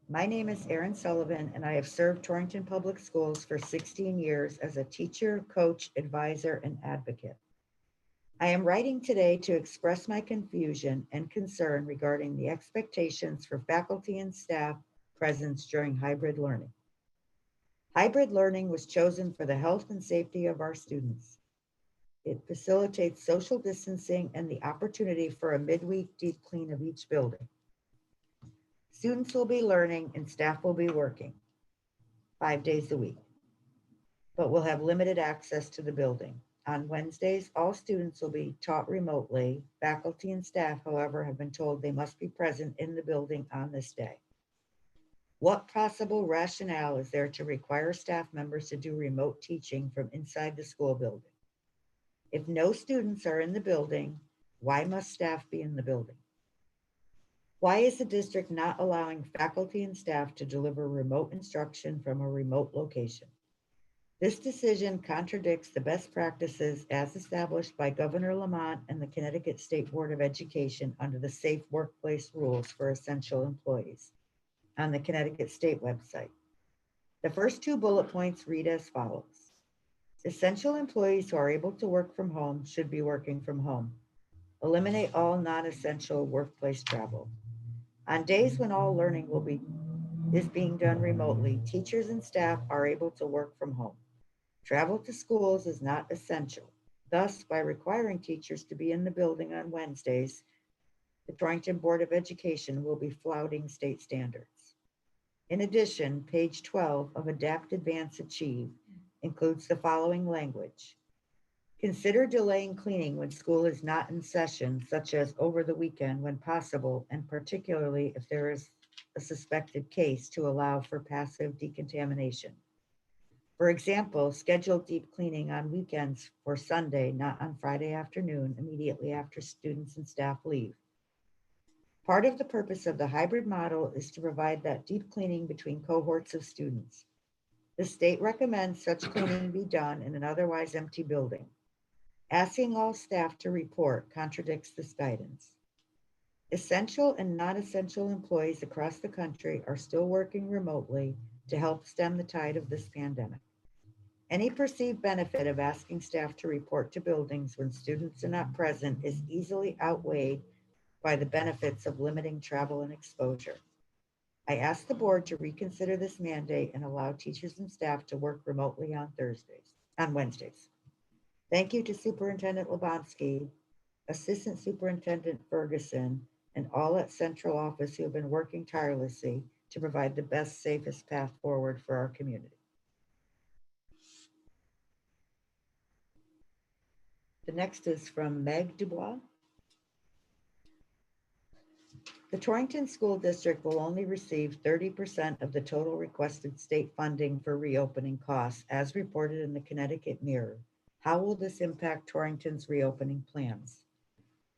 my name is Aaron Sullivan, and I have served Torrington Public Schools for 16 years as a teacher, coach, advisor, and advocate. I am writing today to express my confusion and concern regarding the expectations for faculty and staff presence during hybrid learning. Hybrid learning was chosen for the health and safety of our students. It facilitates social distancing and the opportunity for a midweek deep clean of each building. Students will be learning and staff will be working 5 days a week, but will have limited access to the building. On Wednesdays, all students will be taught remotely. Faculty and staff, however, have been told they must be present in the building on this day. What possible rationale is there to require staff members to do remote teaching from inside the school building? If no students are in the building, why must staff be in the building? Why is the district not allowing faculty and staff to deliver remote instruction from a remote location? This decision contradicts the best practices as established by Governor Lamont and the Connecticut State Board of Education under the Safe Workplace Rules for Essential Employees on the Connecticut State website. The first 2 bullet points read as follows. Essential employees who are able to work from home should be working from home. Eliminate all non-essential workplace travel. On days when all learning is being done remotely, teachers and staff are able to work from home. Travel to schools is not essential. Thus, by requiring teachers to be in the building on Wednesdays, the Torrington Board of Education will be flouting state standards. In addition, page 12 of Adapt, Advance, Achieve includes the following language. Consider delaying cleaning when school is not in session, such as over the weekend when possible, and particularly if there is a suspected case to allow for passive decontamination. For example, schedule deep cleaning on weekends for Sunday, not on Friday afternoon, immediately after students and staff leave. Part of the purpose of the hybrid model is to provide that deep cleaning between cohorts of students. The state recommends such cleaning be done in an otherwise empty building. Asking all staff to report contradicts this guidance. Essential and non-essential employees across the country are still working remotely to help stem the tide of this pandemic. Any perceived benefit of asking staff to report to buildings when students are not present is easily outweighed by the benefits of limiting travel and exposure. I ask the board to reconsider this mandate and allow teachers and staff to work remotely on Wednesdays. Thank you to Superintendent Lebonsky, Assistant Superintendent Ferguson, and all at Central Office who have been working tirelessly to provide the best, safest path forward for our community. The next is from Meg Dubois. The Torrington School District will only receive 30% of the total requested state funding for reopening costs, as reported in the Connecticut Mirror. How will this impact Torrington's reopening plans?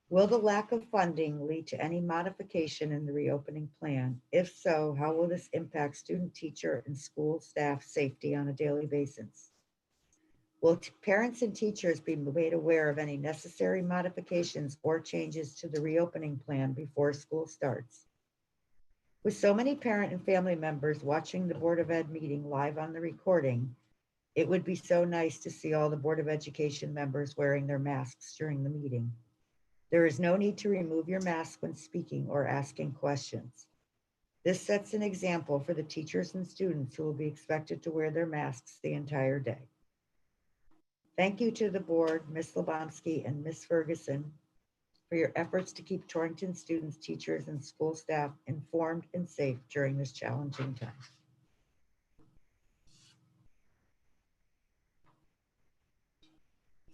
Will the lack of funding lead to any modification in the reopening plan? If so, how will this impact student, teacher, and school staff safety on a daily basis? Will parents and teachers be made aware of any necessary modifications or changes to the reopening plan before school starts? With so many parent and family members watching the Board of Ed meeting live on the recording, it would be so nice to see all the Board of Education members wearing their masks during the meeting. There is no need to remove your mask when speaking or asking questions. This sets an example for the teachers and students who will be expected to wear their masks the entire day. Thank you to the board, Ms. Lebonsky and Ms. Ferguson, for your efforts to keep Torrington students, teachers, and school staff informed and safe during this challenging time.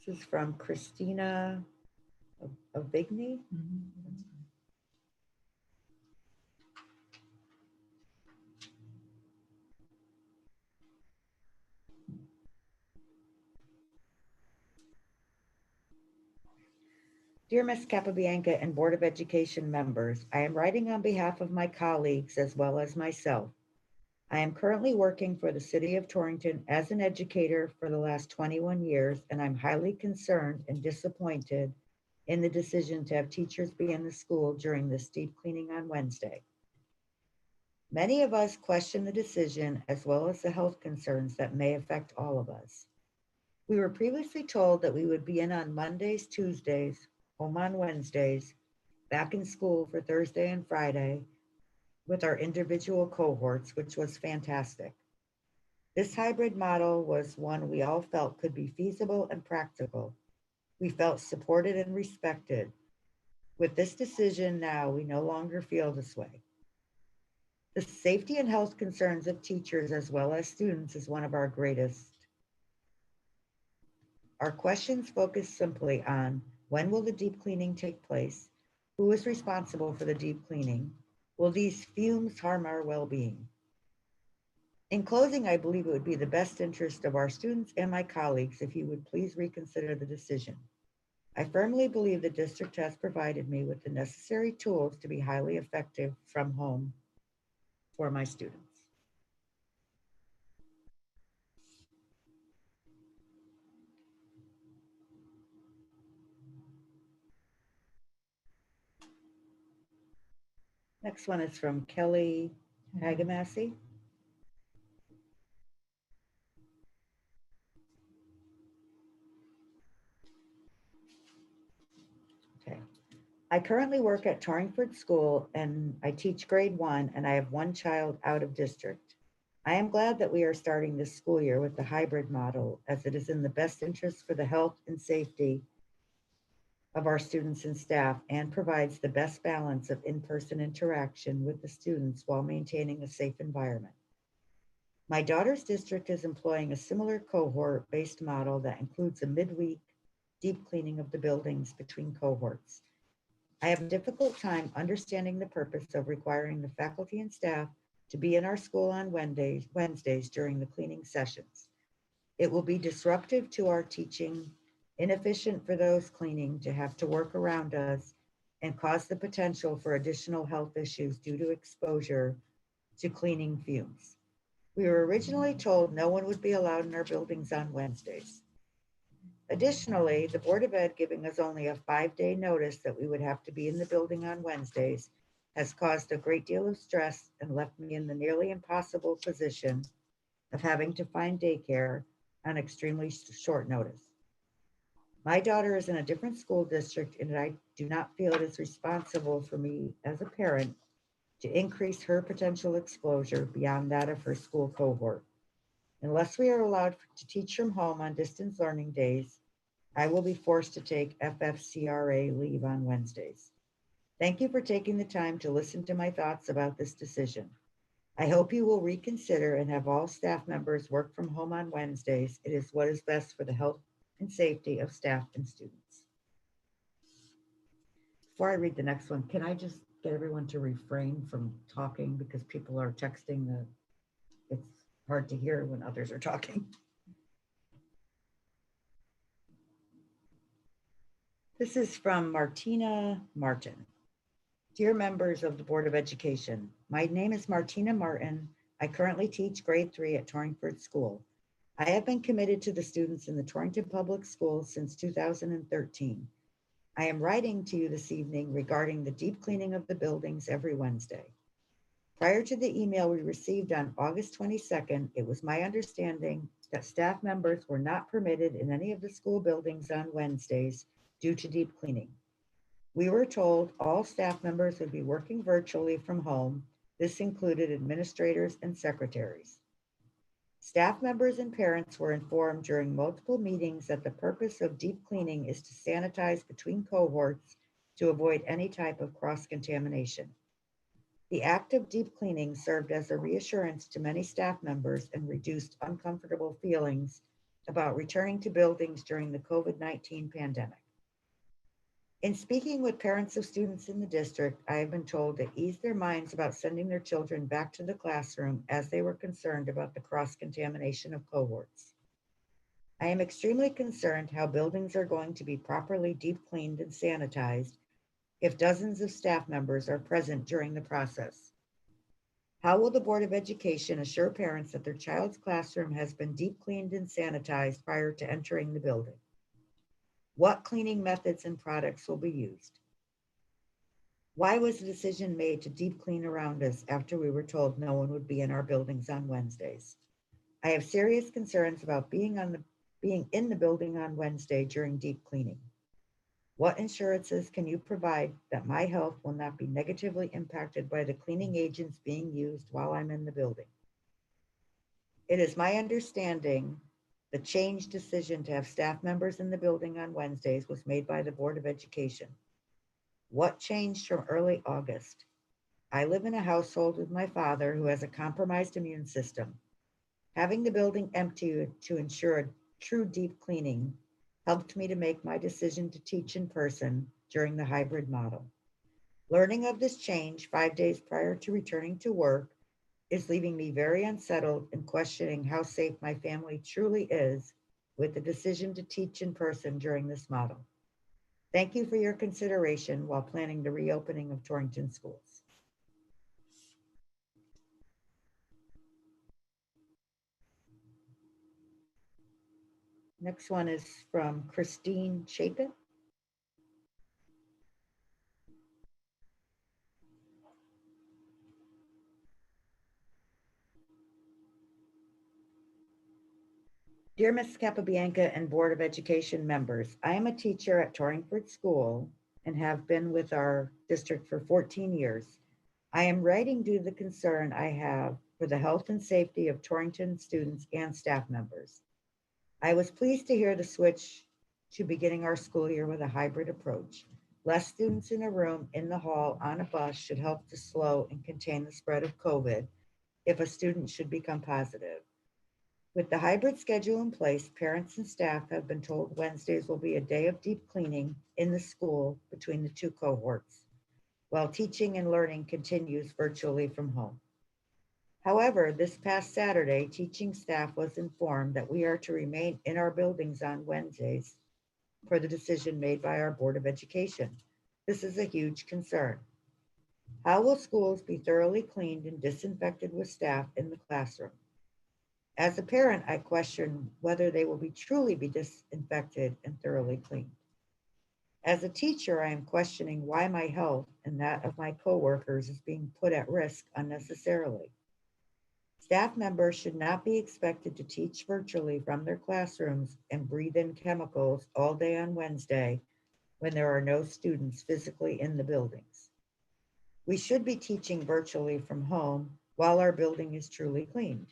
This is from Christina Avigny. Dear Ms. Capabianca and Board of Education members, I am writing on behalf of my colleagues as well as myself. I am currently working for the City of Torrington as an educator for the last 21 years, and I'm highly concerned and disappointed in the decision to have teachers be in the school during this deep cleaning on Wednesday. Many of us question the decision as well as the health concerns that may affect all of us. We were previously told that we would be in on Mondays, Tuesdays, home on Wednesdays, back in school for Thursday and Friday with our individual cohorts, which was fantastic. This hybrid model was one we all felt could be feasible and practical. We felt supported and respected. With this decision now, we no longer feel this way. The safety and health concerns of teachers as well as students is one of our greatest. Our questions focus simply on when will the deep cleaning take place? Who is responsible for the deep cleaning? Will these fumes harm our well-being? In closing, I believe it would be the best interest of our students and my colleagues if you would please reconsider the decision. I firmly believe the district has provided me with the necessary tools to be highly effective from home for my students. Next one is from Kelly Hagamassi. Okay. I currently work at Torringford School and I teach grade 1 and I have one child out of district. I am glad that we are starting this school year with the hybrid model as it is in the best interest for the health and safety of our students and staff and provides the best balance of in-person interaction with the students while maintaining a safe environment. My daughter's district is employing a similar cohort-based model that includes a midweek deep cleaning of the buildings between cohorts. I have a difficult time understanding the purpose of requiring the faculty and staff to be in our school on Wednesdays during the cleaning sessions. It will be disruptive to our teaching, inefficient for those cleaning to have to work around us, and cause the potential for additional health issues due to exposure to cleaning fumes. We were originally told no one would be allowed in our buildings on Wednesdays. Additionally, the Board of Ed giving us only a 5-day notice that we would have to be in the building on Wednesdays has caused a great deal of stress and left me in the nearly impossible position of having to find daycare on extremely short notice. My daughter is in a different school district and I do not feel it is responsible for me as a parent to increase her potential exposure beyond that of her school cohort. Unless we are allowed to teach from home on distance learning days, I will be forced to take FFCRA leave on Wednesdays. Thank you for taking the time to listen to my thoughts about this decision. I hope you will reconsider and have all staff members work from home on Wednesdays. It is what is best for the health and safety of staff and students. Before I read the next one, can I just get everyone to refrain from talking because people are texting that it's hard to hear when others are talking. This is from Martina Martin. Dear members of the Board of Education, my name is Martina Martin. I currently teach grade 3 at Torrington School. I have been committed to the students in the Torrington Public Schools since 2013. I am writing to you this evening regarding the deep cleaning of the buildings every Wednesday. Prior to the email we received on August 22nd, it was my understanding that staff members were not permitted in any of the school buildings on Wednesdays due to deep cleaning. We were told all staff members would be working virtually from home. This included administrators and secretaries. Staff members and parents were informed during multiple meetings that the purpose of deep cleaning is to sanitize between cohorts to avoid any type of cross-contamination. The act of deep cleaning served as a reassurance to many staff members and reduced uncomfortable feelings about returning to buildings during the COVID-19 pandemic. In speaking with parents of students in the district, I have been told to ease their minds about sending their children back to the classroom as they were concerned about the cross-contamination of cohorts. I am extremely concerned how buildings are going to be properly deep cleaned and sanitized if dozens of staff members are present during the process. How will the Board of Education assure parents that their child's classroom has been deep cleaned and sanitized prior to entering the building? What cleaning methods and products will be used? Why was the decision made to deep clean around us after we were told no one would be in our buildings on Wednesdays? I have serious concerns about being in the building on Wednesday during deep cleaning. What assurances can you provide that my health will not be negatively impacted by the cleaning agents being used while I'm in the building? It is my understanding the change decision to have staff members in the building on Wednesdays was made by the Board of Education. What changed from early August? I live in a household with my father who has a compromised immune system. Having the building empty to ensure a true deep cleaning helped me to make my decision to teach in person during the hybrid model. Learning of this change 5 days prior to returning to work is leaving me very unsettled and questioning how safe my family truly is with the decision to teach in person during this model. Thank you for your consideration while planning the reopening of Torrington schools. Next one is from Christine Chapin. Dear Ms. Capabianca and Board of Education members, I am a teacher at Torrington School and have been with our district for 14 years. I am writing due to the concern I have for the health and safety of Torrington students and staff members. I was pleased to hear the switch to beginning our school year with a hybrid approach. Less students in a room, in the hall, on a bus should help to slow and contain the spread of COVID if a student should become positive. With the hybrid schedule in place, parents and staff have been told Wednesdays will be a day of deep cleaning in the school between the two cohorts, while teaching and learning continues virtually from home. However, this past Saturday, teaching staff was informed that we are to remain in our buildings on Wednesdays per the decision made by our Board of Education. This is a huge concern. How will schools be thoroughly cleaned and disinfected with staff in the classroom? As a parent, I question whether they will truly be disinfected and thoroughly cleaned. As a teacher, I am questioning why my health and that of my coworkers is being put at risk unnecessarily. Staff members should not be expected to teach virtually from their classrooms and breathe in chemicals all day on Wednesday when there are no students physically in the buildings. We should be teaching virtually from home while our building is truly cleaned.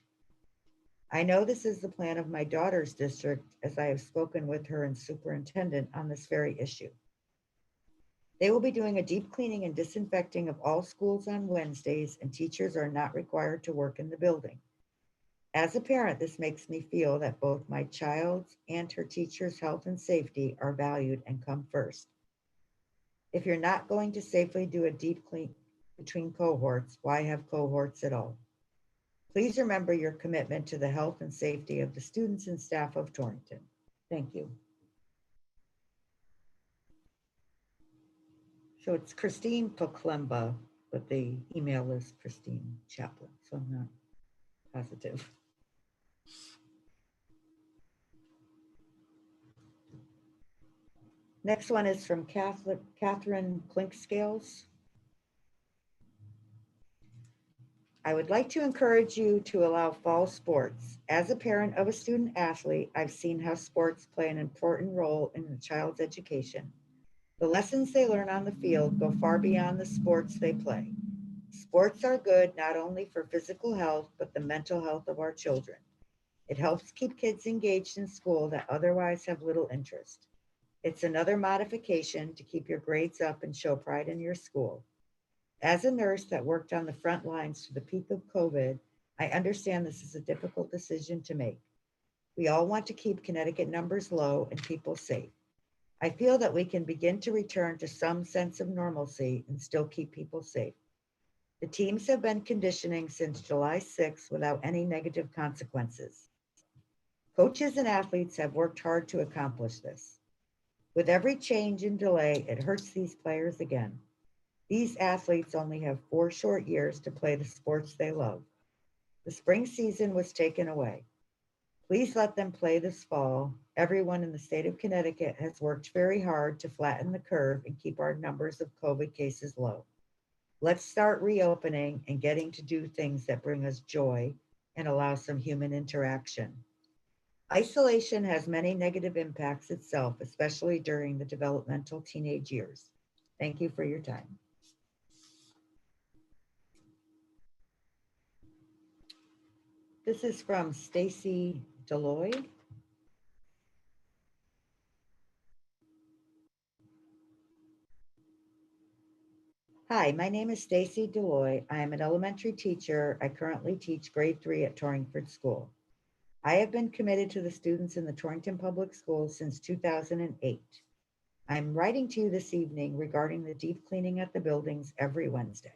I know this is the plan of my daughter's district, as I have spoken with her and superintendent on this very issue. They will be doing a deep cleaning and disinfecting of all schools on Wednesdays, and teachers are not required to work in the building. As a parent, this makes me feel that both my child's and her teacher's health and safety are valued and come first. If you're not going to safely do a deep clean between cohorts, why have cohorts at all? Please remember your commitment to the health and safety of the students and staff of Torrington. Thank you. So it's Christine Poklemba, but the email is Christine Chaplin, so I'm not positive. Next one is from Catherine Clinkscales. I would like to encourage you to allow fall sports. As a parent of a student athlete, I've seen how sports play an important role in a child's education. The lessons they learn on the field go far beyond the sports they play. Sports are good not only for physical health, but the mental health of our children. It helps keep kids engaged in school that otherwise have little interest. It's another modification to keep your grades up and show pride in your school. As a nurse that worked on the front lines to the peak of COVID, I understand this is a difficult decision to make. We all want to keep Connecticut numbers low and people safe. I feel that we can begin to return to some sense of normalcy and still keep people safe. The teams have been conditioning since July 6th without any negative consequences. Coaches and athletes have worked hard to accomplish this. With every change and delay, it hurts these players again. These athletes only have 4 short years to play the sports they love. The spring season was taken away. Please let them play this fall. Everyone in the state of Connecticut has worked very hard to flatten the curve and keep our numbers of COVID cases low. Let's start reopening and getting to do things that bring us joy and allow some human interaction. Isolation has many negative impacts itself, especially during the developmental teenage years. Thank you for your time. This is from Stacy Deloy. Hi, my name is Stacy Deloy. I am an elementary teacher. I currently teach grade 3 at Torrington School. I have been committed to the students in the Torrington Public Schools since 2008. I'm writing to you this evening regarding the deep cleaning at the buildings every Wednesday.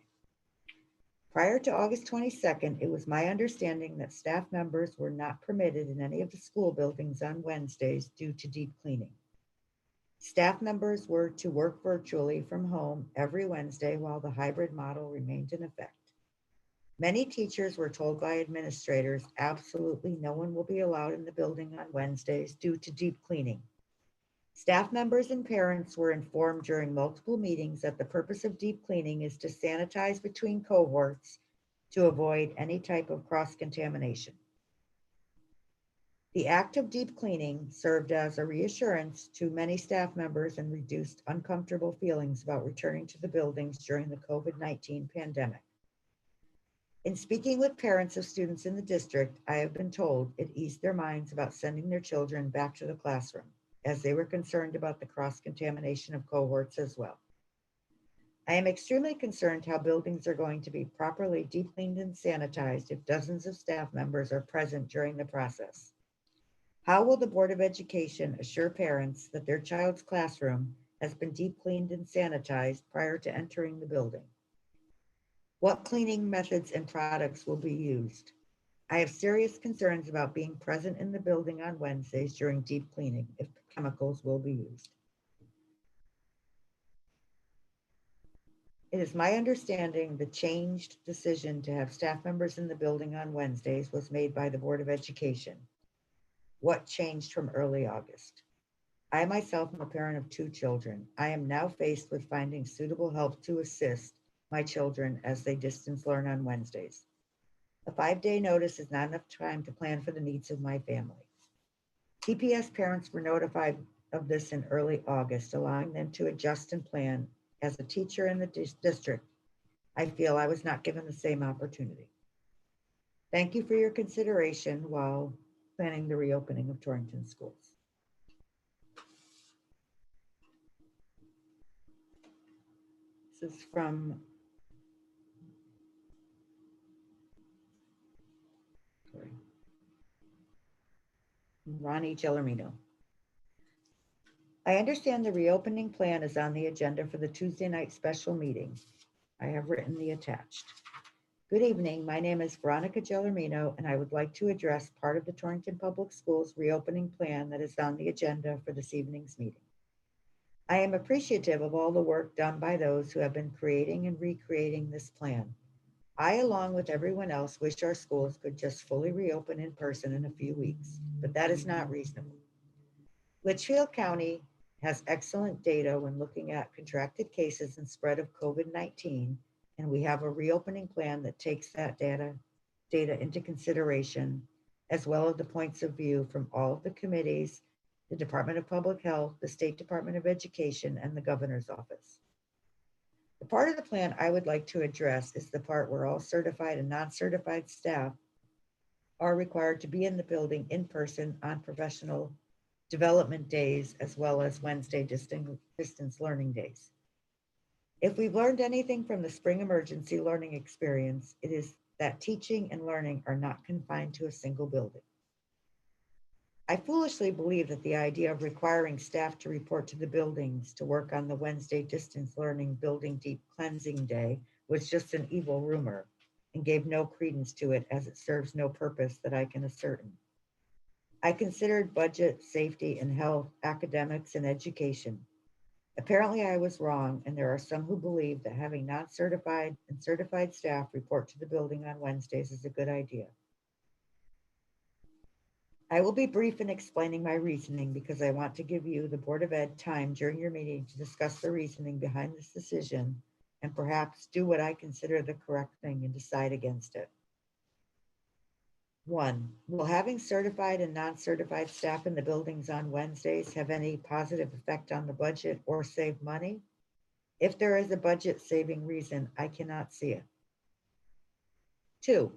Prior to August 22nd, it was my understanding that staff members were not permitted in any of the school buildings on Wednesdays due to deep cleaning. Staff members were to work virtually from home every Wednesday while the hybrid model remained in effect. Many teachers were told by administrators absolutely no one will be allowed in the building on Wednesdays due to deep cleaning. Staff members and parents were informed during multiple meetings that the purpose of deep cleaning is to sanitize between cohorts to avoid any type of cross-contamination. The act of deep cleaning served as a reassurance to many staff members and reduced uncomfortable feelings about returning to the buildings during the COVID-19 pandemic. In speaking with parents of students in the district, I have been told it eased their minds about sending their children back to the classroom. as they were concerned about the cross-contamination of cohorts as well. I am extremely concerned how buildings are going to be properly deep cleaned and sanitized if dozens of staff members are present during the process. How will the Board of Education assure parents that their child's classroom has been deep cleaned and sanitized prior to entering the building? What cleaning methods and products will be used? I have serious concerns about being present in the building on Wednesdays during deep cleaning if chemicals will be used. It is my understanding the changed decision to have staff members in the building on Wednesdays was made by the Board of Education. What changed from early August? I myself am a parent of 2 children. I am now faced with finding suitable help to assist my children as they distance learn on Wednesdays. A 5-day notice is not enough time to plan for the needs of my family. TPS parents were notified of this in early August, allowing them to adjust and plan. As a teacher in the district, I feel I was not given the same opportunity. Thank you for your consideration while planning the reopening of Torrington schools. This is from Ronnie Gellermino. I understand the reopening plan is on the agenda for the Tuesday night special meeting. I have written the attached. Good evening, my name is Veronica Gellermino, and I would like to address part of the Torrington Public Schools reopening plan that is on the agenda for this evening's meeting. I am appreciative of all the work done by those who have been creating and recreating this plan. I, along with everyone else, wish our schools could just fully reopen in person in a few weeks, but that is not reasonable. Litchfield County has excellent data when looking at contracted cases and spread of COVID-19, and we have a reopening plan that takes that data into consideration, as well as the points of view from all of the committees, the Department of Public Health, the State Department of Education, and the Governor's Office. The part of the plan I would like to address is the part where all certified and non-certified staff are required to be in the building in person on professional development days, as well as Wednesday distance learning days. If we've learned anything from the spring emergency learning experience, it is that teaching and learning are not confined to a single building. I foolishly believe that the idea of requiring staff to report to the buildings to work on the Wednesday distance learning building deep cleansing day was just an evil rumor and gave no credence to it, as it serves no purpose that I can ascertain. I considered budget, safety, and health, academics, and education. Apparently I was wrong, and there are some who believe that having non-certified and certified staff report to the building on Wednesdays is a good idea. I will be brief in explaining my reasoning because I want to give you, the Board of Ed, time during your meeting to discuss the reasoning behind this decision and perhaps do what I consider the correct thing and decide against it. 1, will having certified and non-certified staff in the buildings on Wednesdays have any positive effect on the budget or save money? If there is a budget saving reason, I cannot see it. 2,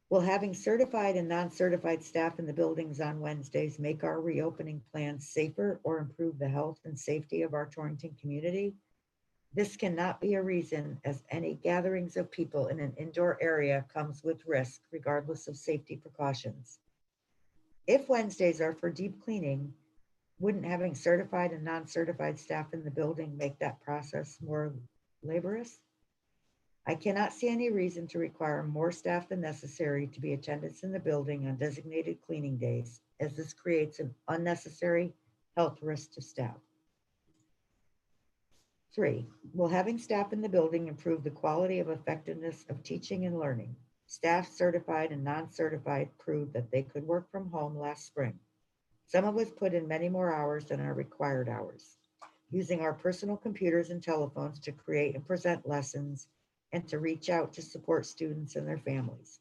will having certified and non-certified staff in the buildings on Wednesdays make our reopening plans safer or improve the health and safety of our Torrington community? This cannot be a reason, as any gatherings of people in an indoor area comes with risk, regardless of safety precautions. If Wednesdays are for deep cleaning, wouldn't having certified and non-certified staff in the building make that process more laborious? I cannot see any reason to require more staff than necessary to be attendance in the building on designated cleaning days, as this creates an unnecessary health risk to staff. 3, will having staff in the building improve the quality of effectiveness of teaching and learning? Staff certified and non-certified proved that they could work from home last spring. Some of us put in many more hours than our required hours, using our personal computers and telephones to create and present lessons and to reach out to support students and their families.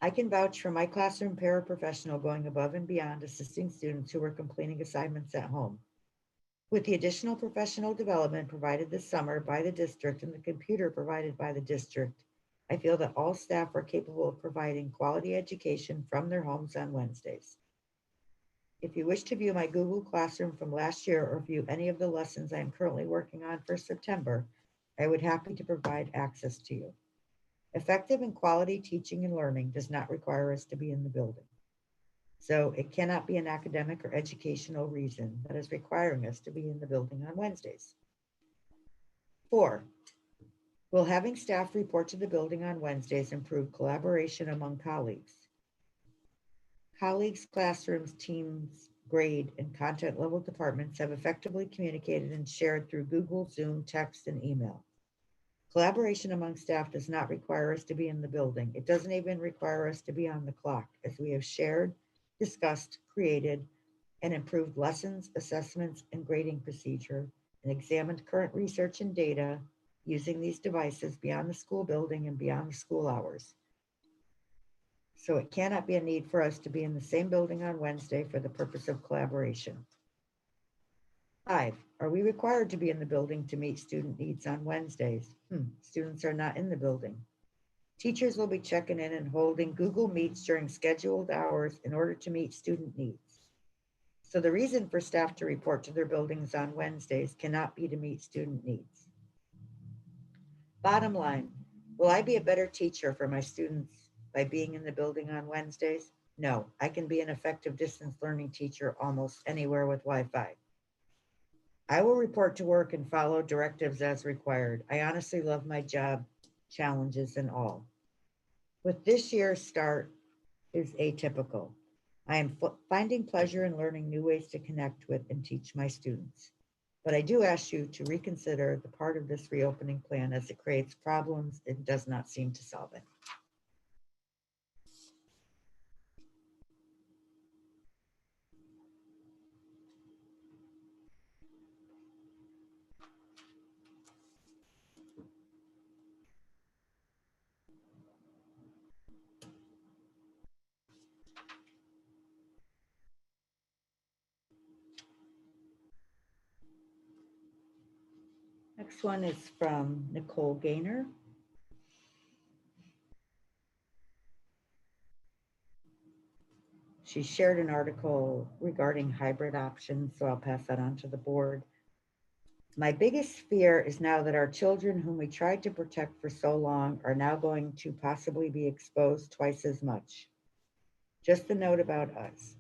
I can vouch for my classroom paraprofessional going above and beyond assisting students who were completing assignments at home. With the additional professional development provided this summer by the district and the computer provided by the district, I feel that all staff are capable of providing quality education from their homes on Wednesdays. If you wish to view my Google Classroom from last year or view any of the lessons I am currently working on for September, I would happy to provide access to you. Effective and quality teaching and learning does not require us to be in the building. So it cannot be an academic or educational reason that is requiring us to be in the building on Wednesdays. 4, will having staff report to the building on Wednesdays improve collaboration among colleagues? Colleagues, classrooms, teams, grade, and content level departments have effectively communicated and shared through Google, Zoom, text, and email. Collaboration among staff does not require us to be in the building. It doesn't even require us to be on the clock, as we have shared, discussed, created, and improved lessons, assessments, and grading procedure, and examined current research and data using these devices beyond the school building and beyond the school hours. So it cannot be a need for us to be in the same building on Wednesday for the purpose of collaboration. 5, are we required to be in the building to meet student needs on Wednesdays? Students are not in the building. Teachers will be checking in and holding Google Meets during scheduled hours in order to meet student needs. So the reason for staff to report to their buildings on Wednesdays cannot be to meet student needs. Bottom line, will I be a better teacher for my students by being in the building on Wednesdays? No, I can be an effective distance learning teacher almost anywhere with Wi-Fi. I will report to work and follow directives as required. I honestly love my job, challenges and all. With this year's start is atypical. I am finding pleasure in learning new ways to connect with and teach my students. But I do ask you to reconsider the part of this reopening plan as it creates problems and does not seem to solve it. Next one is from Nicole Gaynor. She shared an article regarding hybrid options, so I'll pass that on to the board. My biggest fear is now that our children whom we tried to protect for so long are now going to possibly be exposed twice as much. Just a note about us.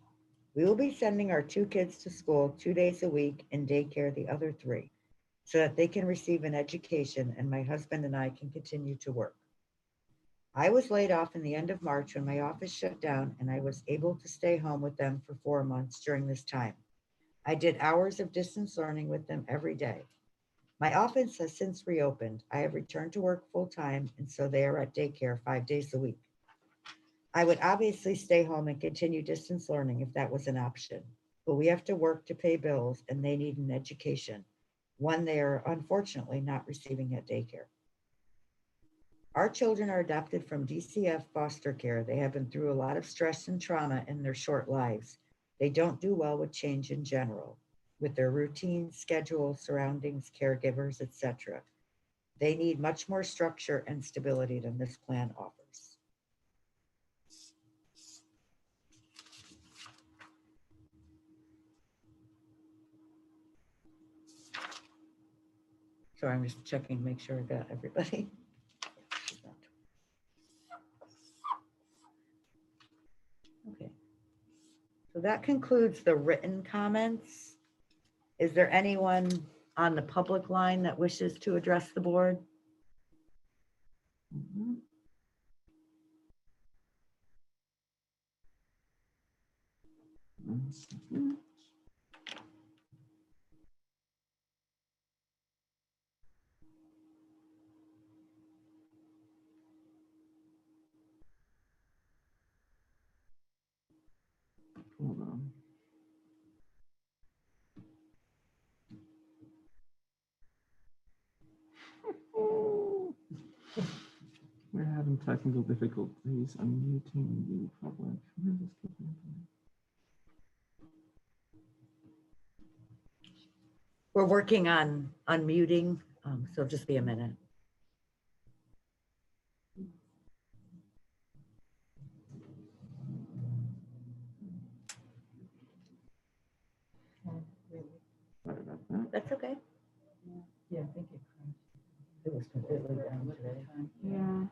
We will be sending our 2 kids to school 2 days a week and daycare the other 3, so that they can receive an education and my husband and I can continue to work. I was laid off in the end of March when my office shut down and I was able to stay home with them for 4 months during this time. I did hours of distance learning with them every day. My office has since reopened. I have returned to work full time, and so they are at daycare 5 days a week. I would obviously stay home and continue distance learning if that was an option, but we have to work to pay bills and they need an education, one they are unfortunately not receiving at daycare. Our children are adopted from DCF foster care. They have been through a lot of stress and trauma in their short lives. They don't do well with change in general, with their routine, schedule, surroundings, caregivers, etc. They need much more structure and stability than this plan offers. So I'm just checking to make sure I got everybody. Okay. So that concludes the written comments. Is there anyone on the public line that wishes to address the board? Mhm. One second. Hold on. We're having technical difficulties unmuting the public. Where is this coming from? We're working on unmuting, so just be a minute. time. Yeah.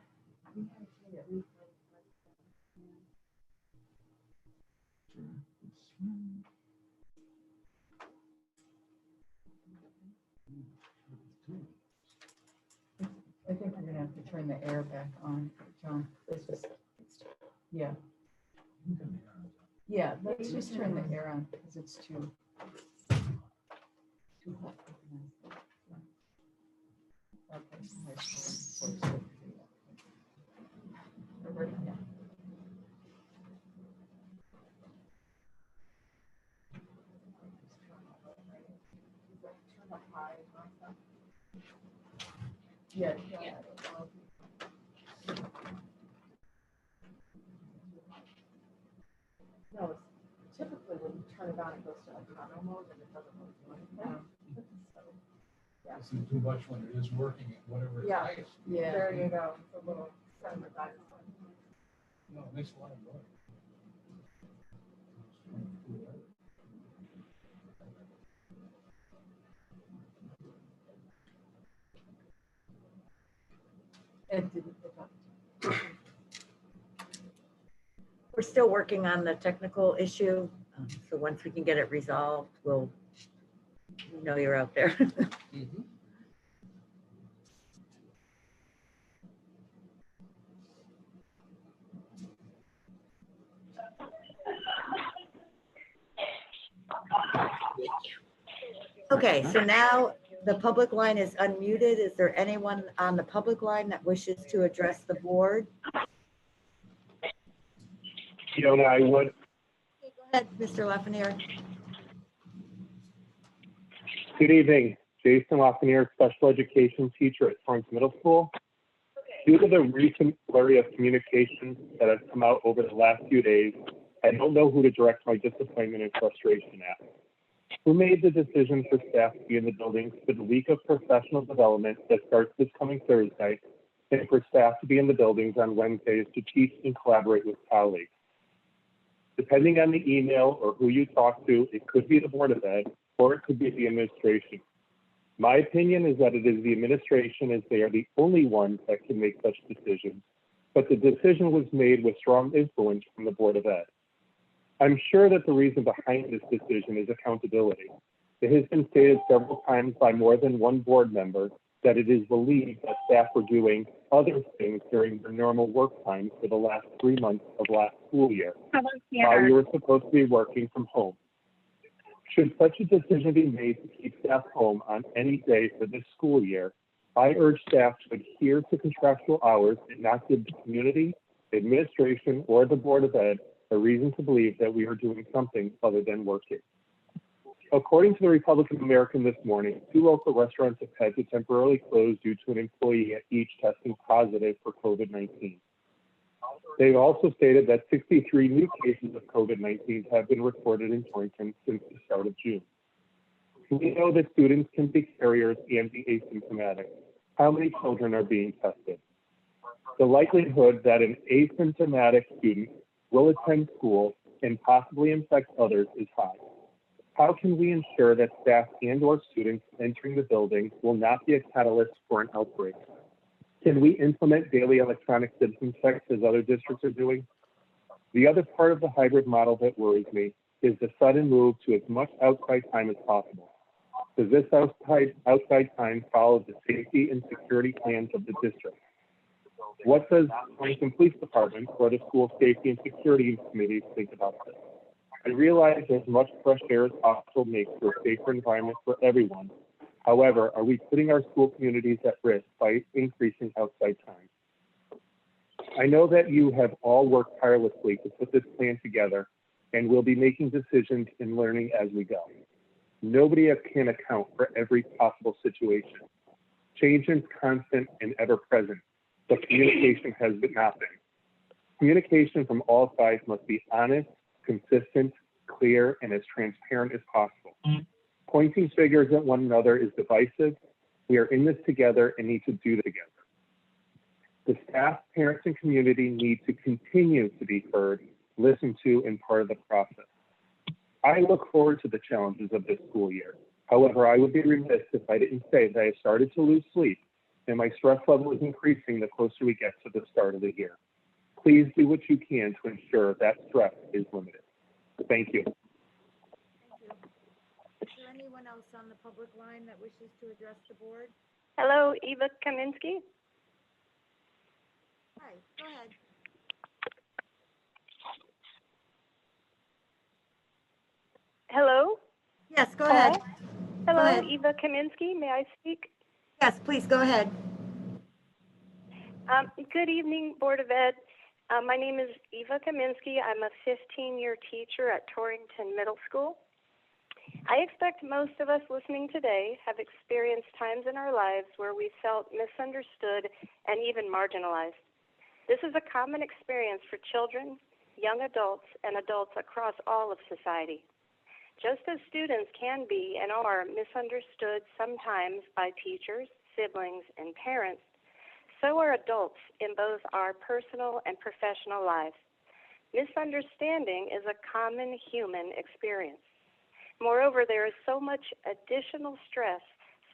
I think we're gonna have to turn the air back on, John. Let's just, yeah. Yeah, let's just turn the air on because it's too hot. Okay. Yeah. Yeah. No, it's typically when you turn it on, it goes to like auto mode and it doesn't work. This is too much when it is working at whatever it's Yeah. highest. Yeah. There you go, it's a little center dinosaur. No, it makes a lot of noise. Ed didn't pick up. We're still working on the technical issue. So once we can get it resolved, we'll know you're out there. Okay, so now the public line is unmuted. Is there anyone on the public line that wishes to address the board? Fiona, I would. Okay, go ahead, Mr. Lafreniere. Good evening. Jason Lafreniere, special education teacher at Torrington Middle School. Due to the recent flurry of communications that have come out over the last few days, I don't know who to direct my disappointment and frustration at. Who made the decision for staff to be in the buildings for the week of professional development that starts this coming Thursday, and for staff to be in the buildings on Wednesdays to teach and collaborate with colleagues? Depending on the email or who you talk to, it could be the Board of Ed or it could be the administration. My opinion is that it is the administration, as they are the only ones that can make such decisions, but the decision was made with strong influence from the Board of Ed. I'm sure that the reason behind this decision is accountability. It has been stated several times by more than one board member that it is believed that staff were doing other things during their normal work times for the last 3 months of last school year, while we were supposed to be working from home. Should such a decision be made to keep staff home on any day for this school year, I urge staff to adhere to contractual hours and not give the community, administration, or the Board of Ed a reason to believe that we are doing something other than working. According to the Republican American this morning, 2 local restaurants have had to temporarily close due to an employee at each testing positive for COVID-19. They've also stated that 63 new cases of COVID-19 have been reported in Torrington since the start of June. We know that students can be carriers and be asymptomatic. How many children are being tested? The likelihood that an asymptomatic student will attend school and possibly infect others is high. How can we ensure that staff and/or students entering the building will not be a catalyst for an outbreak? Can we implement daily electronic symptom checks as other districts are doing? The other part of the hybrid model that worries me is the sudden move to as much outside time as possible. Does this outside time follow the safety and security plans of the district? What does Torrington Police Department or the School Safety and Security Committee think about this? I realize as much fresh air as possible makes for a safer environment for everyone. However, are we putting our school communities at risk by increasing outside time? I know that you have all worked tirelessly to put this plan together and will be making decisions and learning as we go. Nobody can account for every possible situation. Change is constant and ever present, but communication has not been. Communication from all sides must be honest, consistent, clear, and as transparent as possible. Pointing fingers at one another is divisive. We are in this together and need to do it together. The staff, parents, and community need to continue to be heard, listened to, and part of the process. I look forward to the challenges of this school year. However, I would be remiss if I didn't say that I started to lose sleep and my stress level is increasing the closer we get to the start of the year. Please do what you can to ensure that stress is limited. Thank you. Thank you. Is there anyone else on the public line that wishes to address the board? Hello, Eva Kaminsky. Hi, go ahead. Hello. Yes, go ahead. Hello, ahead. Eva Kaminsky. May I speak? Yes, please, go ahead. Good evening, Board of Ed. My name is Eva Kaminsky. I'm a 15-year teacher at Torrington Middle School. I expect most of us listening today have experienced times in our lives where we felt misunderstood and even marginalized. This is a common experience for children, young adults, and adults across all of society. Just as students can be and are misunderstood sometimes by teachers, siblings, and parents, so are adults in both our personal and professional lives. Misunderstanding is a common human experience. Moreover, there is so much additional stress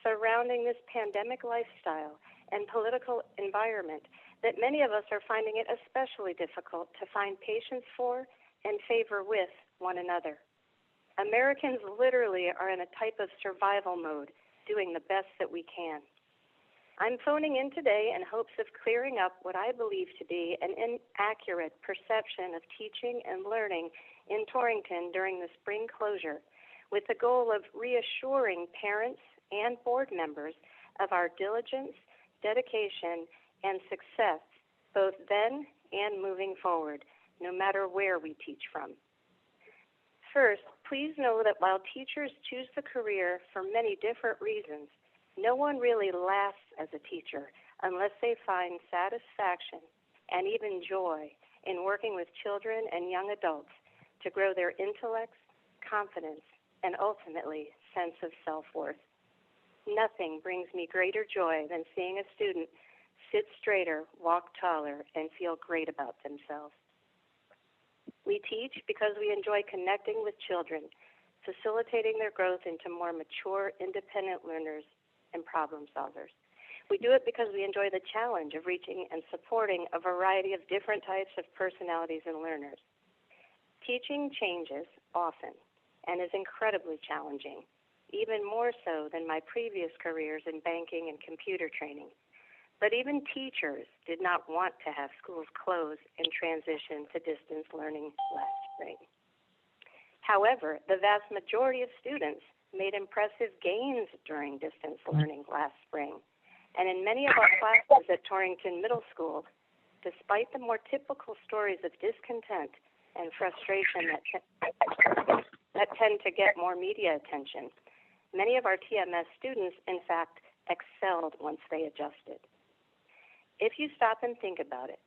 surrounding this pandemic lifestyle and political environment that many of us are finding it especially difficult to find patience for and favor with one another. Americans literally are in a type of survival mode, doing the best that we can. I'm phoning in today in hopes of clearing up what I believe to be an inaccurate perception of teaching and learning in Torrington during the spring closure, with the goal of reassuring parents and board members of our diligence, dedication, and success, both then and moving forward, no matter where we teach from. First, please know that while teachers choose the career for many different reasons, no one really lasts as a teacher unless they find satisfaction and even joy in working with children and young adults to grow their intellects, confidence, and ultimately sense of self-worth. Nothing brings me greater joy than seeing a student sit straighter, walk taller, and feel great about themselves. We teach because we enjoy connecting with children, facilitating their growth into more mature, independent learners and problem solvers. We do it because we enjoy the challenge of reaching and supporting a variety of different types of personalities and learners. Teaching changes often and is incredibly challenging, even more so than my previous careers in banking and computer training. But even teachers did not want to have schools close and transition to distance learning last spring. However, the vast majority of students made impressive gains during distance learning last spring. And in many of our classes at Torrington Middle School, despite the more typical stories of discontent and frustration that tend to get more media attention, many of our TMS students, in fact, excelled once they adjusted. If you stop and think about it,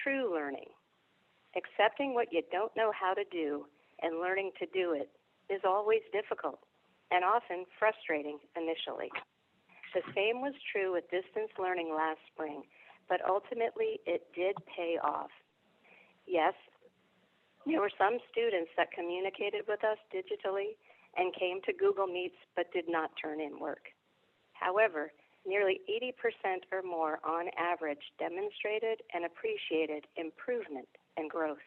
true learning, accepting what you don't know how to do and learning to do it, is always difficult and often frustrating initially. The same was true with distance learning last spring, but ultimately it did pay off. Yes, there were some students that communicated with us digitally and came to Google Meets but did not turn in work. However, nearly 80% or more on average demonstrated and appreciated improvement and growth.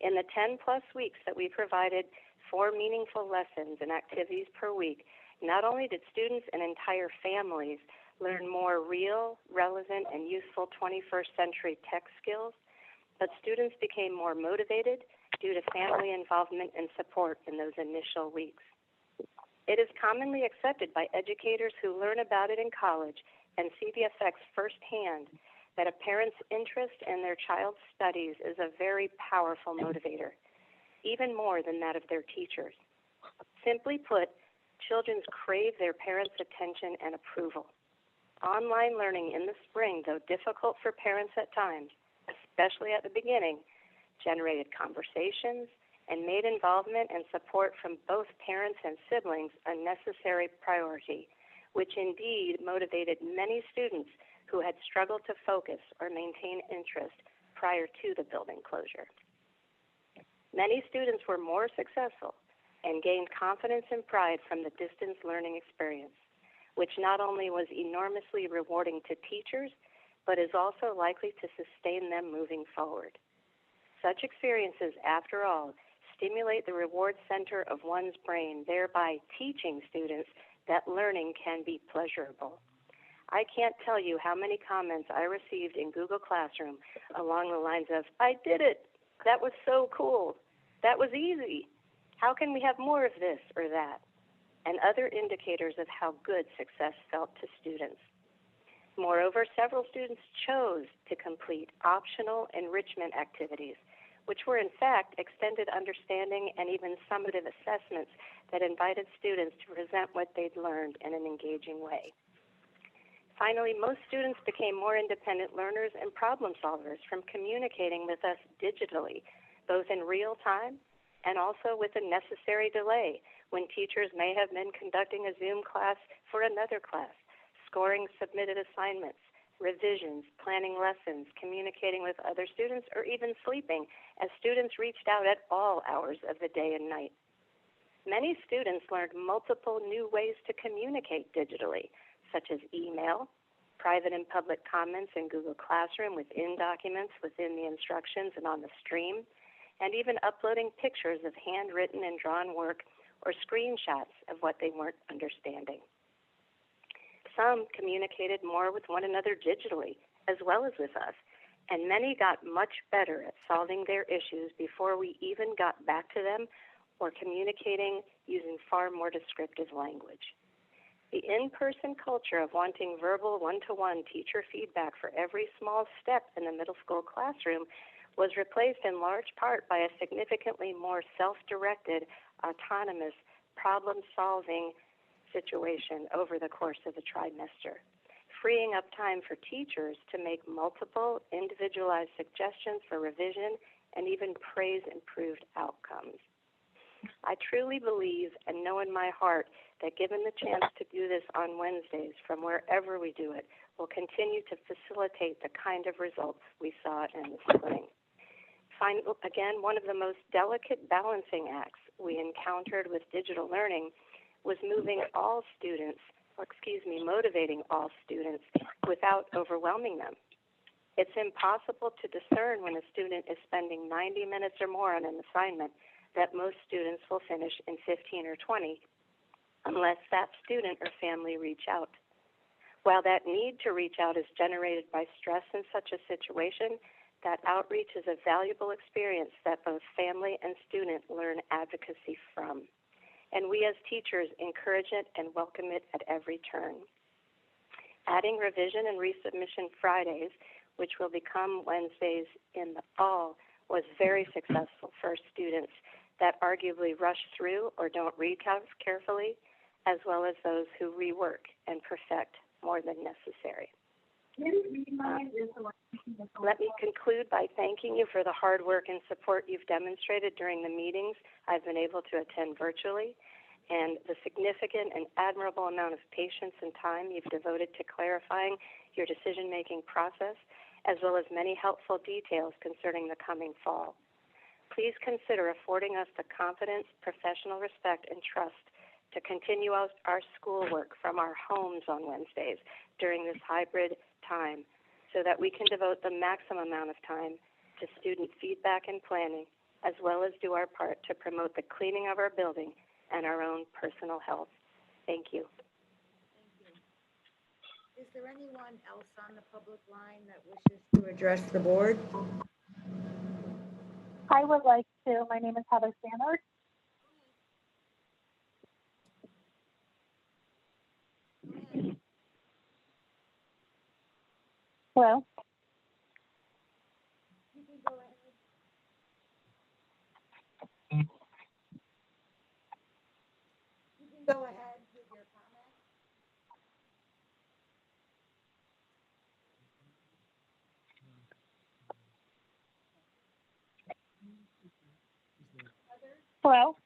In the 10+ weeks that we provided 4 meaningful lessons and activities per week, not only did students and entire families learn more real, relevant, and useful 21st century tech skills, but students became more motivated due to family involvement and support in those initial weeks. It is commonly accepted by educators who learn about it in college and see the effects firsthand that a parent's interest in their child's studies is a very powerful motivator, even more than that of their teachers. Simply put, children crave their parents' attention and approval. Online learning in the spring, though difficult for parents at times, especially at the beginning, generated conversations and made involvement and support from both parents and siblings a necessary priority, which indeed motivated many students who had struggled to focus or maintain interest prior to the building closure. Many students were more successful and gained confidence and pride from the distance learning experience. which not only was enormously rewarding to teachers, but is also likely to sustain them moving forward. Such experiences, after all, stimulate the reward center of one's brain, thereby teaching students that learning can be pleasurable. I can't tell you how many comments I received in Google Classroom along the lines of, "I did it. That was so cool. That was easy. How can we have more of this or that?" and other indicators of how good success felt to students. Moreover, several students chose to complete optional enrichment activities, which were in fact extended understanding and even summative assessments that invited students to present what they'd learned in an engaging way. Finally, most students became more independent learners and problem solvers from communicating with us digitally, both in real time and also with a necessary delay when teachers may have been conducting a Zoom class for another class, scoring submitted assignments, revisions, planning lessons, communicating with other students, or even sleeping, as students reached out at all hours of the day and night. Many students learned multiple new ways to communicate digitally, such as email, private and public comments in Google Classroom within documents, within the instructions and on the stream, and even uploading pictures of handwritten and drawn work or screenshots of what they weren't understanding. Some communicated more with one another digitally, as well as with us, and many got much better at solving their issues before we even got back to them or communicating using far more descriptive language. The in-person culture of wanting verbal one-to-one teacher feedback for every small step in the middle school classroom was replaced in large part by a significantly more self-directed, autonomous, problem-solving situation over the course of the trimester, freeing up time for teachers to make multiple individualized suggestions for revision and even praise improved outcomes. I truly believe and know in my heart that given the chance to do this on Wednesdays from wherever we do it, will continue to facilitate the kind of results we saw in the spring. Again, one of the most delicate balancing acts we encountered with digital learning was motivating all students without overwhelming them. It's impossible to discern when a student is spending 90 minutes or more on an assignment that most students will finish in 15 or 20 unless that student or family reach out. While that need to reach out is generated by stress in such a situation, that outreach is a valuable experience that both family and student learn advocacy from. And we as teachers encourage it and welcome it at every turn. Adding revision and resubmission Fridays, which will become Wednesdays in the fall, was very successful for students that arguably rush through or don't read carefully, as well as those who rework and perfect more than necessary. Let me conclude by thanking you for the hard work and support you've demonstrated during the meetings I've been able to attend virtually, and the significant and admirable amount of patience and time you've devoted to clarifying your decision-making process, as well as many helpful details concerning the coming fall. Please consider affording us the confidence, professional respect, and trust to continue our schoolwork from our homes on Wednesdays during this hybrid time so that we can devote the maximum amount of time to student feedback and planning, as well as do our part to promote the cleaning of our building and our own personal health. Thank you. Is there anyone else on the public line that wishes to address the board? I would like to. My name is Heather Sanders. Hello. You can go ahead. You can go ahead with your comment. Hello.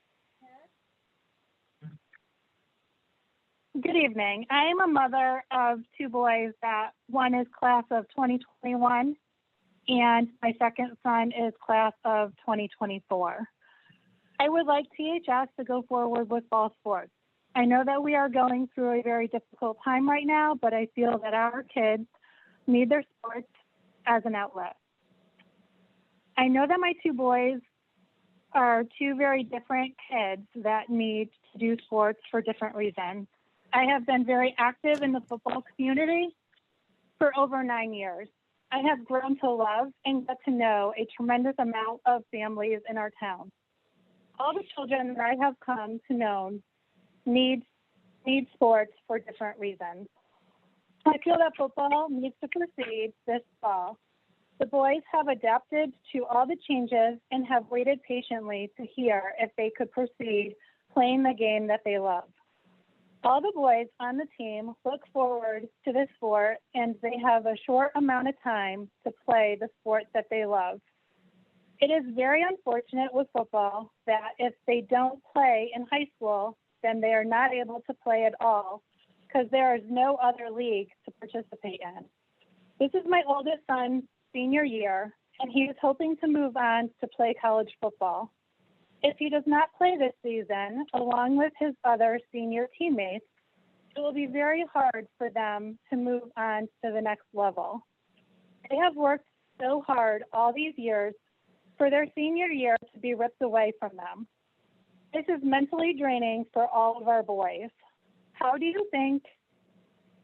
Good evening. I am a mother of two boys that one is class of 2021 and my second son is class of 2024. I would like THS to go forward with fall sports. I know that we are going through a very difficult time right now, but I feel that our kids need their sports as an outlet. I know that my two boys are two very different kids that need to do sports for different reasons. I have been very active in the football community for over 9 years. I have grown to love and get to know a tremendous amount of families in our town. All the children that I have come to know need sports for different reasons. I feel that football needs to proceed this fall. The boys have adapted to all the changes and have waited patiently to hear if they could proceed playing the game that they love. All the boys on the team look forward to this sport, and they have a short amount of time to play the sport that they love. It is very unfortunate with football that if they don't play in high school, then they are not able to play at all because there is no other league to participate in. This is my oldest son's senior year, and he is hoping to move on to play college football. If he does not play this season, along with his other senior teammates, it will be very hard for them to move on to the next level. They have worked so hard all these years for their senior year to be ripped away from them. This is mentally draining for all of our boys. How do you think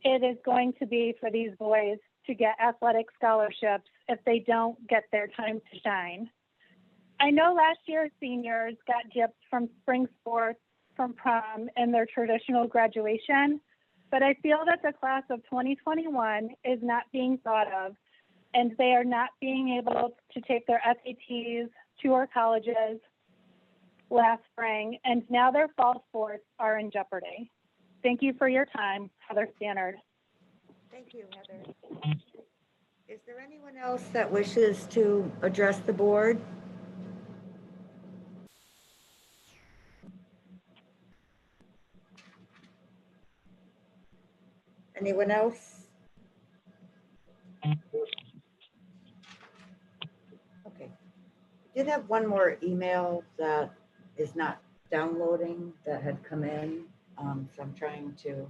it is going to be for these boys to get athletic scholarships if they don't get their time to shine? I know last year's seniors got gypped from spring sports, from prom, and their traditional graduation, but I feel that the class of 2021 is not being thought of, and they are not being able to take their SATs to our colleges last spring, and now their fall sports are in jeopardy. Thank you for your time, Heather Stannard. Thank you, Heather. Is there anyone else that wishes to address the board? Anyone else? Okay. I did have one more email that is not downloading that had come in. So I'm trying to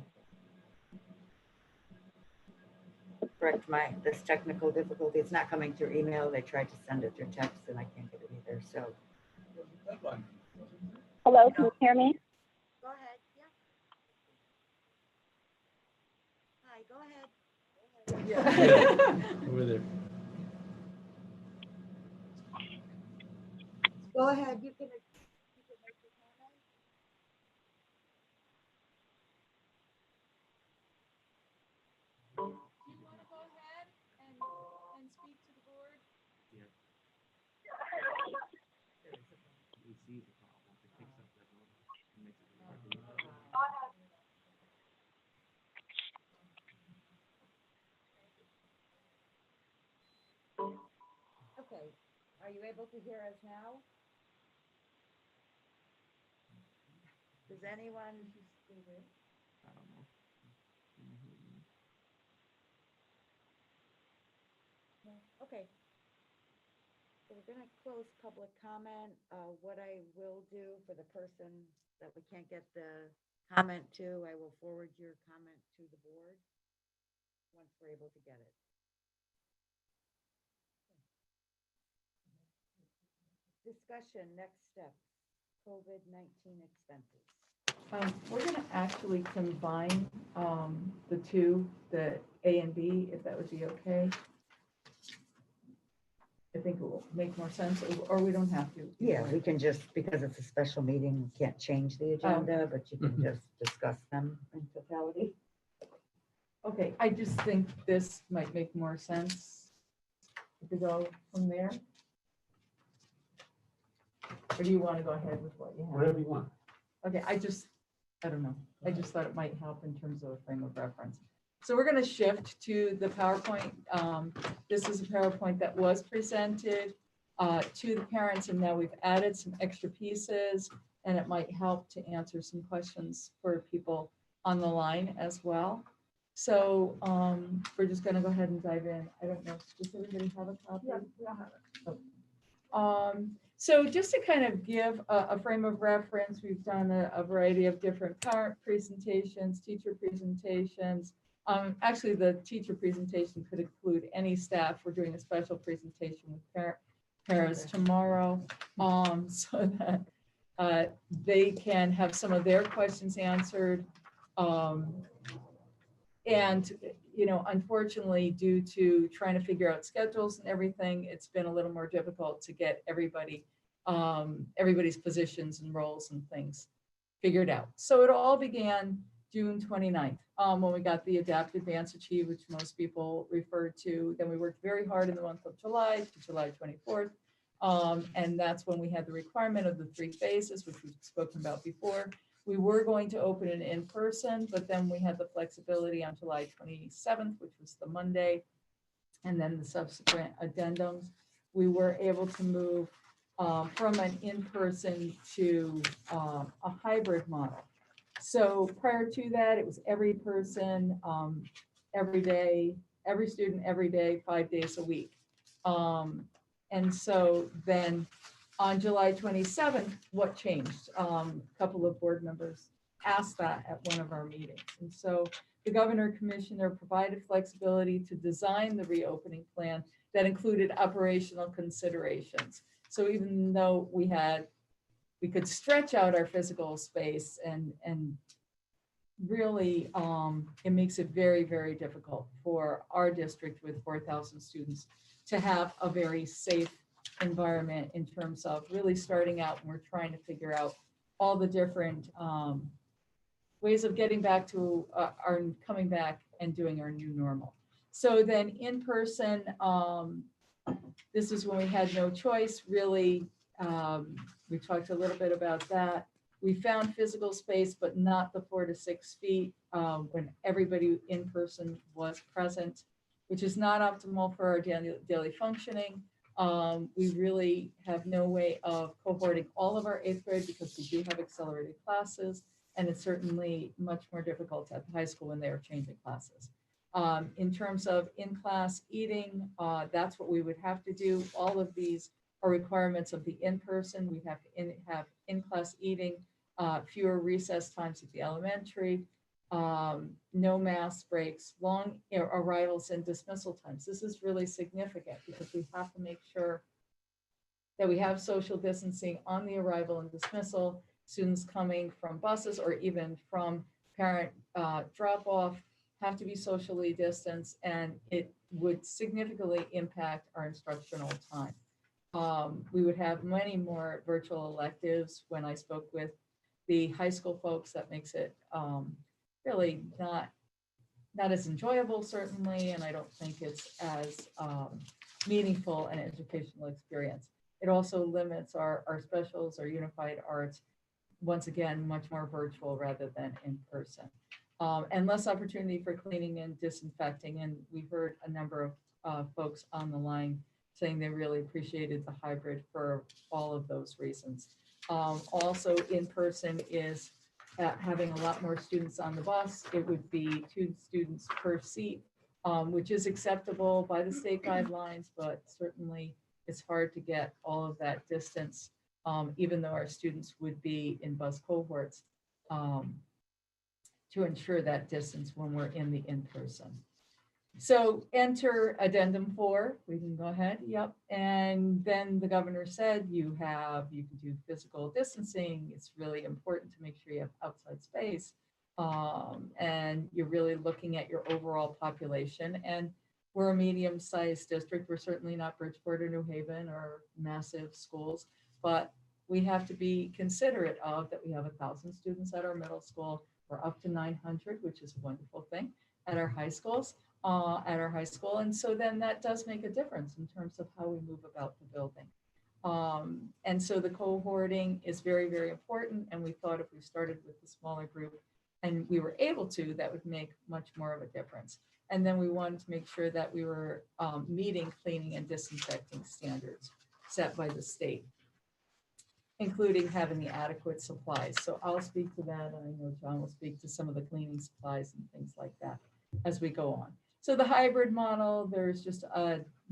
correct this technical difficulty. It's not coming through email. They tried to send it through text and I can't get it either. So Hello, can you hear me? go ahead. Yeah. Hi, go ahead. Over there. Go ahead. You can make your comment. Do you want to go ahead and speak to the board? Okay. Are you able to hear us now? Does anyone? I don't know. Can you hear me? No. Okay. So we're gonna close public comment. What I will do for the person that we can't get the comment to, I will forward your comment to the board once we're able to get it. Discussion, next steps, COVID-19 expenses. We're going to actually combine the two, the A and B, if that would be okay. I think it will make more sense, or we don't have to. Yeah, we can just, because it's a special meeting, we can't change the agenda, but you can just discuss them in totality. Okay, I just think this might make more sense to go from there. Or do you want to go ahead with what you have? Whatever you want. Okay, I don't know. I just thought it might help in terms of a frame of reference. So we're going to shift to the PowerPoint. This is a PowerPoint that was presented to the parents, and now we've added some extra pieces, and it might help to answer some questions for people on the line as well. So we're just going to go ahead and dive in. I don't know, does everybody have a copy? Yeah, we all have it. So just to kind of give a frame of reference, we've done a variety of different parent presentations, teacher presentations. Actually, the teacher presentation could include any staff. We're doing a special presentation with parents tomorrow, so that they can have some of their questions answered. And, you know, unfortunately, due to trying to figure out schedules and everything, it's been a little more difficult to get everybody's positions and roles and things figured out. So it all began June 29th, when we got the Adapt, Advance, Achieve, which most people refer to. Then we worked very hard in the month of July to July 24th. And that's when we had the requirement of the 3 phases, which we've spoken about before. We were going to open it in person, but then we had the flexibility on July 27th, which was the Monday, and then the subsequent addendums. We were able to move from an in-person to a hybrid model. So prior to that, it was every person, every day, every student, every day, 5 days a week. And so then on July 27th, what changed? A couple of board members asked that at one of our meetings. And so the governor commissioner provided flexibility to design the reopening plan that included operational considerations. So even though we could stretch out our physical space and really it makes it very, very difficult for our district with 4,000 students to have a very safe environment in terms of really starting out when we're trying to figure out all the different ways of getting back to our coming back and doing our new normal. So then in person, this is when we had no choice, really. We talked a little bit about that. We found physical space, but not the 4 to 6 feet when everybody in person was present, which is not optimal for our daily functioning. We really have no way of cohorting all of our 8th grade because we do have accelerated classes, and it's certainly much more difficult at the high school when they are changing classes. In terms of in-class eating, that's what we would have to do. All of these are requirements of the in-person. We have to have in-class eating, fewer recess times at the elementary, no mass breaks, long arrivals and dismissal times. This is really significant because we have to make sure that we have social distancing on the arrival and dismissal. Students coming from buses or even from parent drop-off have to be socially distanced, and it would significantly impact our instructional time. We would have many more virtual electives. When I spoke with the high school folks, that makes it really not as enjoyable, certainly, and I don't think it's as meaningful an educational experience. It also limits our specials, our unified arts, once again, much more virtual rather than in person. And less opportunity for cleaning and disinfecting. And we heard a number of folks on the line saying they really appreciated the hybrid for all of those reasons. Also in person is having a lot more students on the bus. It would be 2 students per seat, which is acceptable by the state guidelines, but certainly it's hard to get all of that distance, even though our students would be in bus cohorts, to ensure that distance when we're in the in-person. So enter addendum 4. We can go ahead. Yep. And then the governor said you can do physical distancing. It's really important to make sure you have outside space. And you're really looking at your overall population. And we're a medium-sized district. We're certainly not Bridgeport or New Haven or massive schools, but we have to be considerate of that we have 1,000 students at our middle school. We're up to 900, which is a wonderful thing at our high schools. And so then that does make a difference in terms of how we move about the building. And so the cohorting is very, very important. And we thought if we started with a smaller group and we were able to, that would make much more of a difference. And then we wanted to make sure that we were meeting cleaning and disinfecting standards set by the state, including having the adequate supplies. So I'll speak to that. And I know John will speak to some of the cleaning supplies and things like that as we go on. So the hybrid model, there's just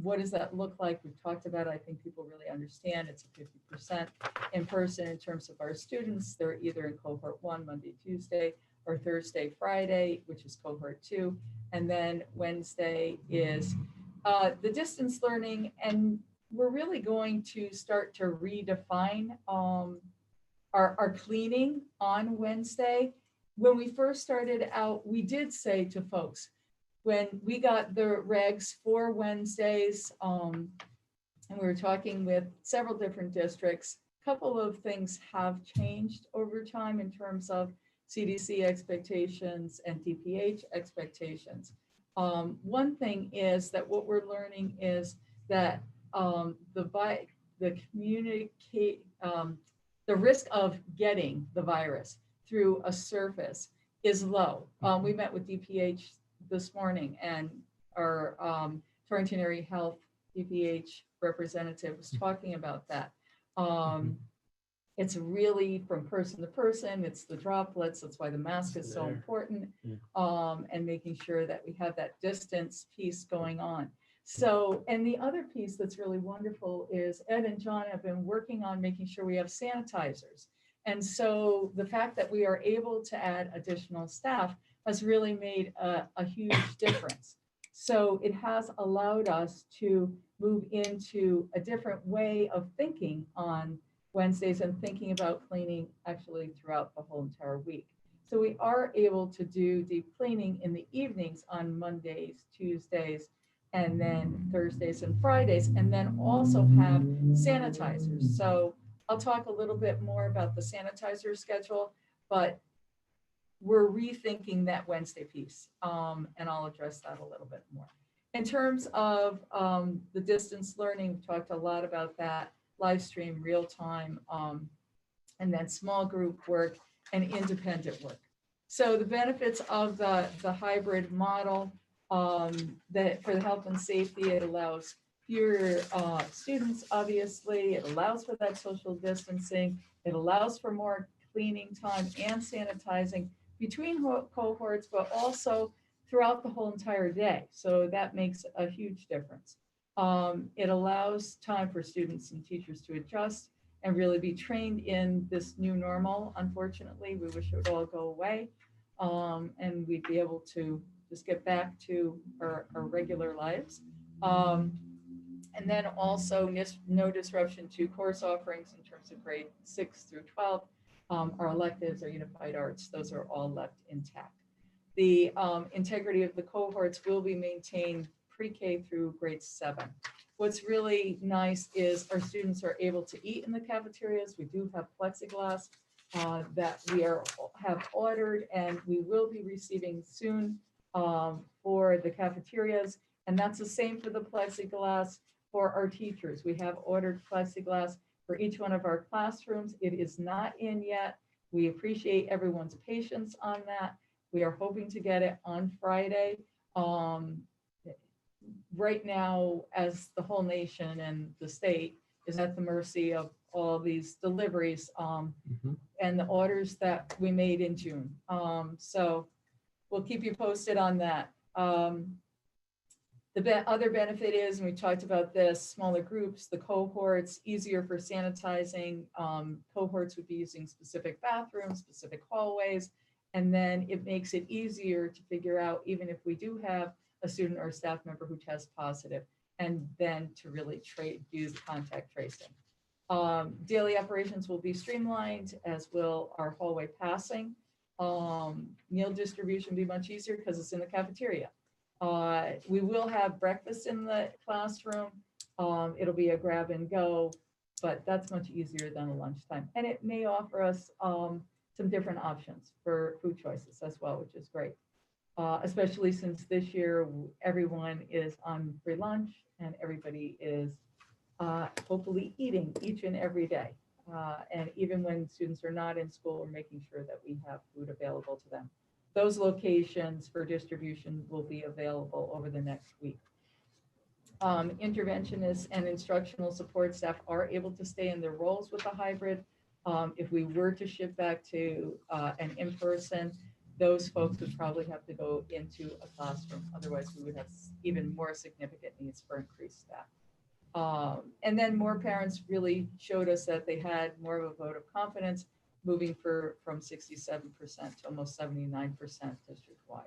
what does that look like? We've talked about it. I think people really understand it's a 50% in person in terms of our students. They're either in cohort 1, Monday, Tuesday, or Thursday, Friday, which is cohort 2. And then Wednesday is the distance learning. And we're really going to start to redefine our cleaning on Wednesday. When we first started out, we did say to folks, when we got the regs for Wednesdays, and we were talking with several different districts, a couple of things have changed over time in terms of CDC expectations and DPH expectations. One thing is that what we're learning is that the risk of getting the virus through a surface is low. We met with DPH this morning, and our Torrington Area Health DPH representative was talking about that. It's really from person to person, it's the droplets, that's why the mask is so important, and making sure that we have that distance piece going on. So, and the other piece that's really wonderful is Ed and John have been working on making sure we have sanitizers. And so the fact that we are able to add additional staff has really made a huge difference. So it has allowed us to move into a different way of thinking on Wednesdays and thinking about cleaning actually throughout the whole entire week. So we are able to do deep cleaning in the evenings on Mondays, Tuesdays, and then Thursdays and Fridays, and then also have sanitizers. So I'll talk a little bit more about the sanitizer schedule, but we're rethinking that Wednesday piece, and I'll address that a little bit more. In terms of the distance learning, we talked a lot about that, live stream, real time, and then small group work and independent work. So the benefits of the hybrid model, that for the health and safety, it allows fewer students, obviously, it allows for that social distancing, it allows for more cleaning time and sanitizing between cohorts, but also throughout the whole entire day. So that makes a huge difference. It allows time for students and teachers to adjust and really be trained in this new normal. Unfortunately, we wish it would all go away, and we'd be able to just get back to our regular lives. And then also no disruption to course offerings in terms of grade 6 through 12. Our electives, our unified arts, those are all left intact. The integrity of the cohorts will be maintained pre-K through grade 7. What's really nice is our students are able to eat in the cafeterias. We do have plexiglass that we have ordered, and we will be receiving soon for the cafeterias. And that's the same for the plexiglass for our teachers. We have ordered plexiglass for each one of our classrooms. It is not in yet. We appreciate everyone's patience on that. We are hoping to get it on Friday. Right now, as the whole nation and the state is at the mercy of all these deliveries and the orders that we made in June. So we'll keep you posted on that. The other benefit is, and we talked about this, smaller groups, the cohorts, easier for sanitizing. Cohorts would be using specific bathrooms, specific hallways, and then it makes it easier to figure out, even if we do have a student or a staff member who tests positive, and then to really do contact tracing. Daily operations will be streamlined, as will our hallway passing. Meal distribution will be much easier because it's in the cafeteria. We will have breakfast in the classroom. It'll be a grab and go, but that's much easier than a lunchtime. And it may offer us some different options for food choices as well, which is great. Especially since this year, everyone is on free lunch and everybody is hopefully eating each and every day. And even when students are not in school, we're making sure that we have food available to them. Those locations for distribution will be available over the next week. Interventionists and instructional support staff are able to stay in their roles with the hybrid. If we were to shift back to an in-person, those folks would probably have to go into a classroom. Otherwise, we would have even more significant needs for increased staff. And then more parents really showed us that they had more of a vote of confidence moving from 67% to almost 79% district-wide.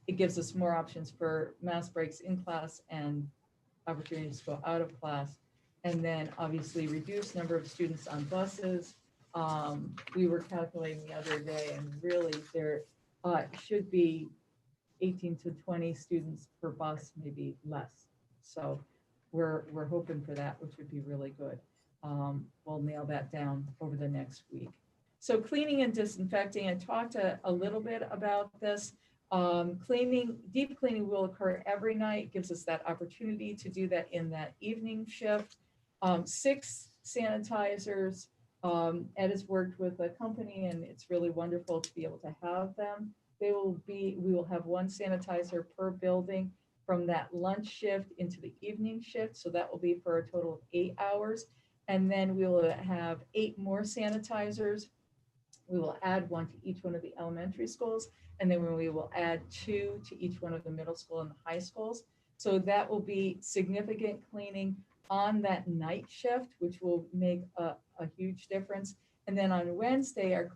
It gives us more options for mass breaks in class and opportunities to go out of class. And then obviously reduced number of students on buses. We were calculating the other day and really there should be 18 to 20 students per bus, maybe less. So we're hoping for that, which would be really good. We'll nail that down over the next week. So cleaning and disinfecting, I talked a little bit about this. Deep cleaning will occur every night, gives us that opportunity to do that in that evening shift. 6 sanitizers. Ed has worked with a company and it's really wonderful to be able to have them. We will have 1 sanitizer per building from that lunch shift into the evening shift. So that will be for a total of 8 hours. And then we will have 8 more sanitizers. We will add 1 to each one of the elementary schools. And then we will add 2 to each one of the middle school and the high schools. So that will be significant cleaning on that night shift, which will make a huge difference. And then on Wednesday, our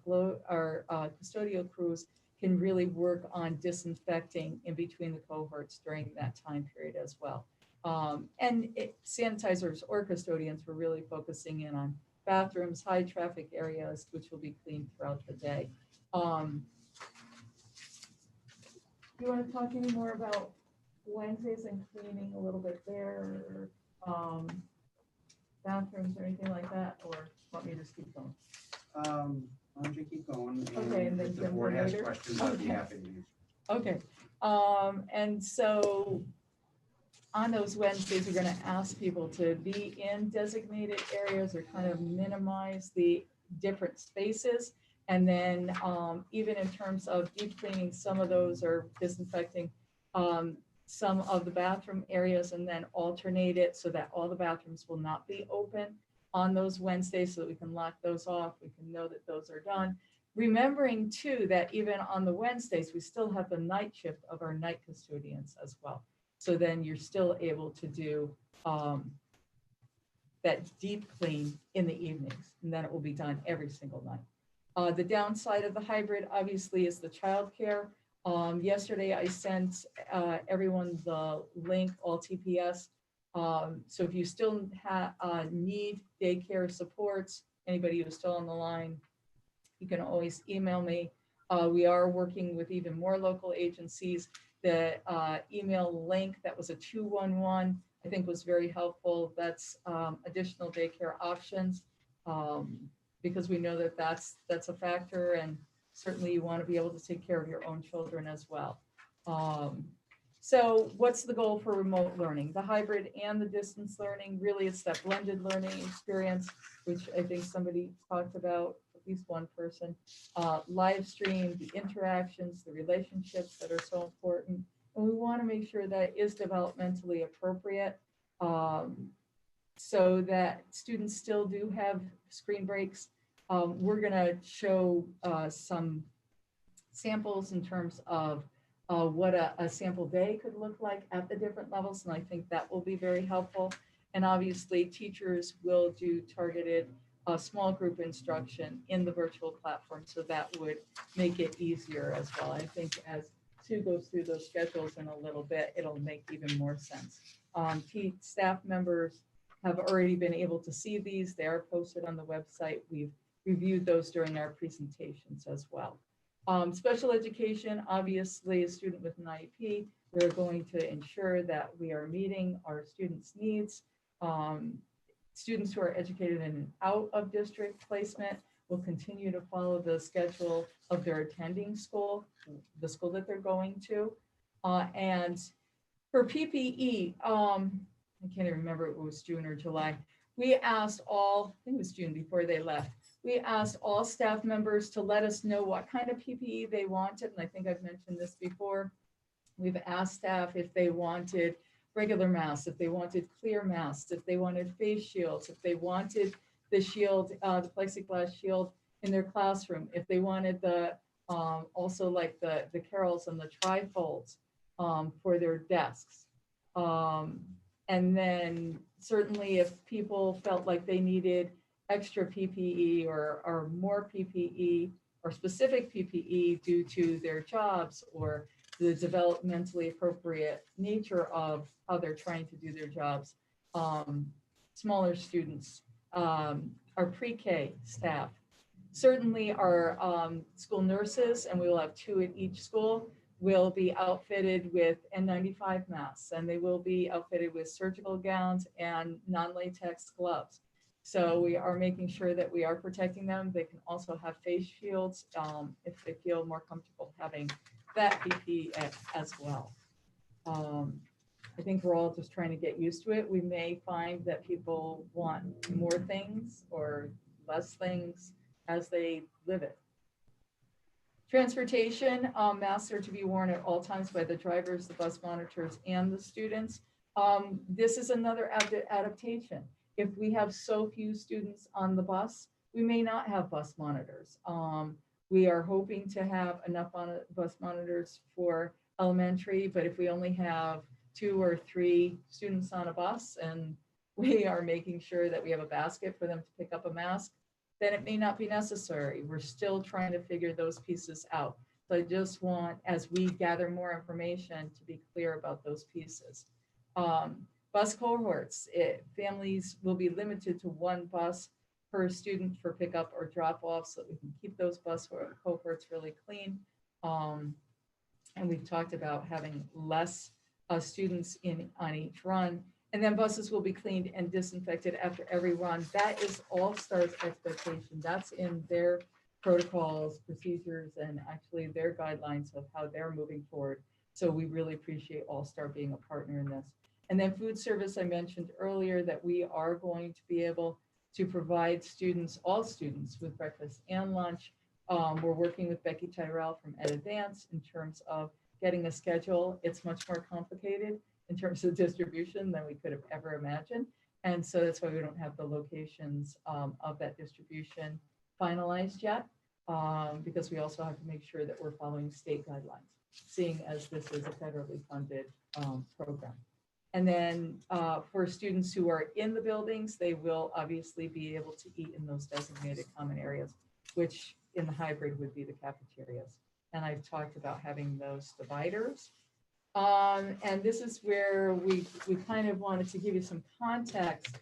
custodial crews can really work on disinfecting in between the cohorts during that time period as well. Sanitizers or custodians were really focusing in on bathrooms, high traffic areas, which will be cleaned throughout the day. Do you want to talk any more about Wednesdays and cleaning a little bit there? Bathrooms or anything like that, or want me to just keep going? Why don't you keep going? Okay, and then if the jump board in has later? questions, I'd be Okay. happy to answer. Okay, and so on those Wednesdays, we're gonna ask people to be in designated areas or kind of minimize the different spaces. And then even in terms of deep cleaning, some of those are disinfecting some of the bathroom areas and then alternate it so that all the bathrooms will not be open on those Wednesdays so that we can lock those off. We can know that those are done. Remembering too, that even on the Wednesdays, we still have the night shift of our night custodians as well. So then you're still able to do that deep clean in the evenings, and then it will be done every single night. The downside of the hybrid obviously is the childcare. Yesterday I sent everyone the link, all TPS. So if you still need daycare supports, anybody who's still on the line, you can always email me. We are working with even more local agencies. The email link that was a 211, I think was very helpful. That's additional daycare options because we know that that's a factor, and certainly you want to be able to take care of your own children as well. So what's the goal for remote learning? The hybrid and the distance learning, really it's that blended learning experience, which I think somebody talked about, at least one person. Live stream, the interactions, the relationships that are so important. And we want to make sure that it is developmentally appropriate so that students still do have screen breaks. We're going to show some samples in terms of what a sample day could look like at the different levels, and I think that will be very helpful. And obviously, teachers will do targeted small group instruction in the virtual platform, so that would make it easier as well. I think as Sue goes through those schedules in a little bit, it'll make even more sense. Staff members have already been able to see these. They are posted on the website. We've reviewed those during our presentations as well. Special education, obviously a student with an IEP, we're going to ensure that we are meeting our students' needs. Students who are educated in and out of district placement will continue to follow the schedule of their attending school, the school that they're going to. And for PPE, I can't even remember if it was June or July, we asked all, I think it was June before they left, we asked all staff members to let us know what kind of PPE they wanted. And I think I've mentioned this before. We've asked staff if they wanted regular masks, if they wanted clear masks, if they wanted face shields, if they wanted the shield, the plexiglass shield in their classroom, if they wanted the also like the carols and the trifolds for their desks. And then certainly if people felt like they needed extra PPE or more PPE or specific PPE due to their jobs or the developmentally appropriate nature of how they're trying to do their jobs, smaller students, our pre-K staff, certainly our school nurses, and we will have 2 at each school, will be outfitted with N95 masks, and they will be outfitted with surgical gowns and non-latex gloves. So we are making sure that we are protecting them. They can also have face shields if they feel more comfortable having that PPE as well. I think we're all just trying to get used to it. We may find that people want more things or less things as they live it. Transportation, masks are to be worn at all times by the drivers, the bus monitors, and the students. This is another adaptation. If we have so few students on the bus, we may not have bus monitors. We are hoping to have enough bus monitors for elementary, but if we only have 2 or 3 students on a bus and we are making sure that we have a basket for them to pick up a mask, then it may not be necessary. We're still trying to figure those pieces out. So I just want, as we gather more information, to be clear about those pieces. Bus cohorts, families will be limited to 1 bus per student for pickup or drop off, so we can keep those bus cohorts really clean. And we've talked about having less students on each run. And then buses will be cleaned and disinfected after every run. That is All-Star's expectation. That's in their protocols, procedures, and actually their guidelines of how they're moving forward. So we really appreciate All-Star being a partner in this. And then food service, I mentioned earlier that we are going to be able to provide students, all students, with breakfast and lunch. We're working with Becky Tyrell from Ed Advance in terms of getting a schedule. It's much more complicated in terms of distribution than we could have ever imagined. And so that's why we don't have the locations of that distribution finalized yet, because we also have to make sure that we're following state guidelines, seeing as this is a federally funded program. And then for students who are in the buildings, they will obviously be able to eat in those designated common areas, which in the hybrid would be the cafeterias. And I've talked about having those dividers. And this is where we kind of wanted to give you some context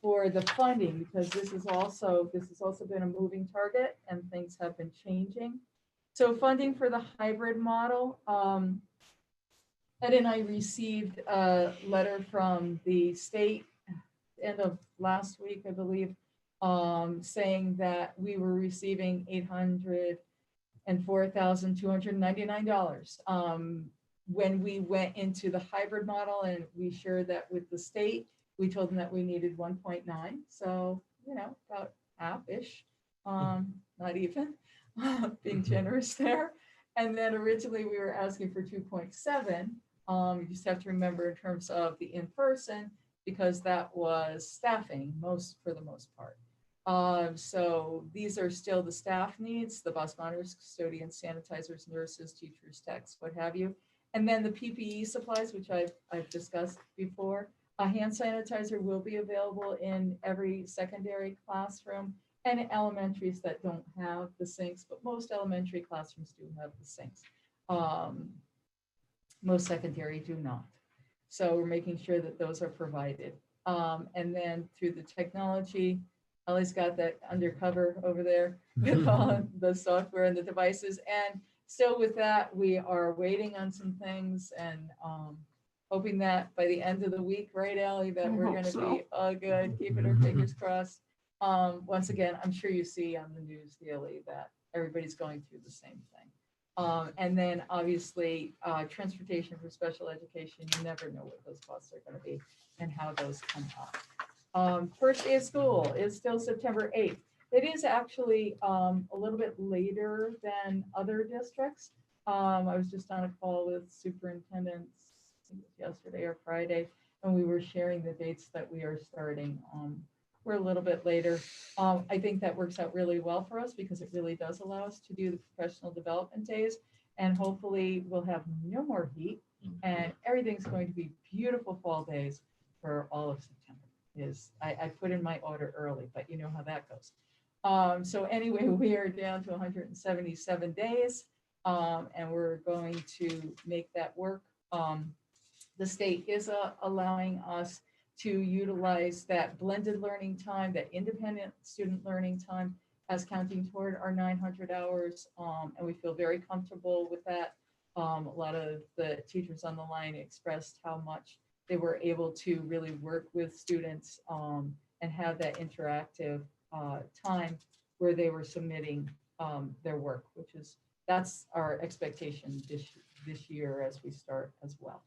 for the funding, because this has also been a moving target and things have been changing. So funding for the hybrid model, Ed and I received a letter from the state end of last week, I believe, saying that we were receiving $804,299. When we went into the hybrid model and we shared that with the state, we told them that we needed 1.9. So, about half-ish, not even, being generous there. And then originally we were asking for 2.7. You just have to remember in terms of the in-person, because that was staffing for the most part. So these are still the staff needs, the bus monitors, custodians, sanitizers, nurses, teachers, techs, what have you. And then the PPE supplies, which I've discussed before. A hand sanitizer will be available in every secondary classroom and elementaries that don't have the sinks, but most elementary classrooms do have the sinks. Most secondary do not. So we're making sure that those are provided. And then through the technology, Ellie's got that undercover over there with all the software and the devices. And still with that, we are waiting on some things and hoping that by the end of the week, right, Ellie, that we're going to be all good, keeping our fingers crossed. Once again, I'm sure you see on the news daily that everybody's going through the same thing. And then obviously transportation for special education, you never know what those costs are going to be and how those come up. First day of school is still September 8th. It is actually a little bit later than other districts. I was just on a call with superintendents, I think it was yesterday or Friday, and we were sharing the dates that we are starting. we're a little bit later. I think that works out really well for us because it really does allow us to do the professional development days. And hopefully we'll have no more heat and everything's going to be beautiful fall days for all of September. I put in my order early, but you know how that goes. So anyway, we are down to 177 days, and we're going to make that work. The state is allowing us to utilize that blended learning time, that independent student learning time as counting toward our 900 hours, and we feel very comfortable with that. A lot of the teachers on the line expressed how much they were able to really work with students and have that interactive time where they were submitting their work, that's our expectation this year as we start as well.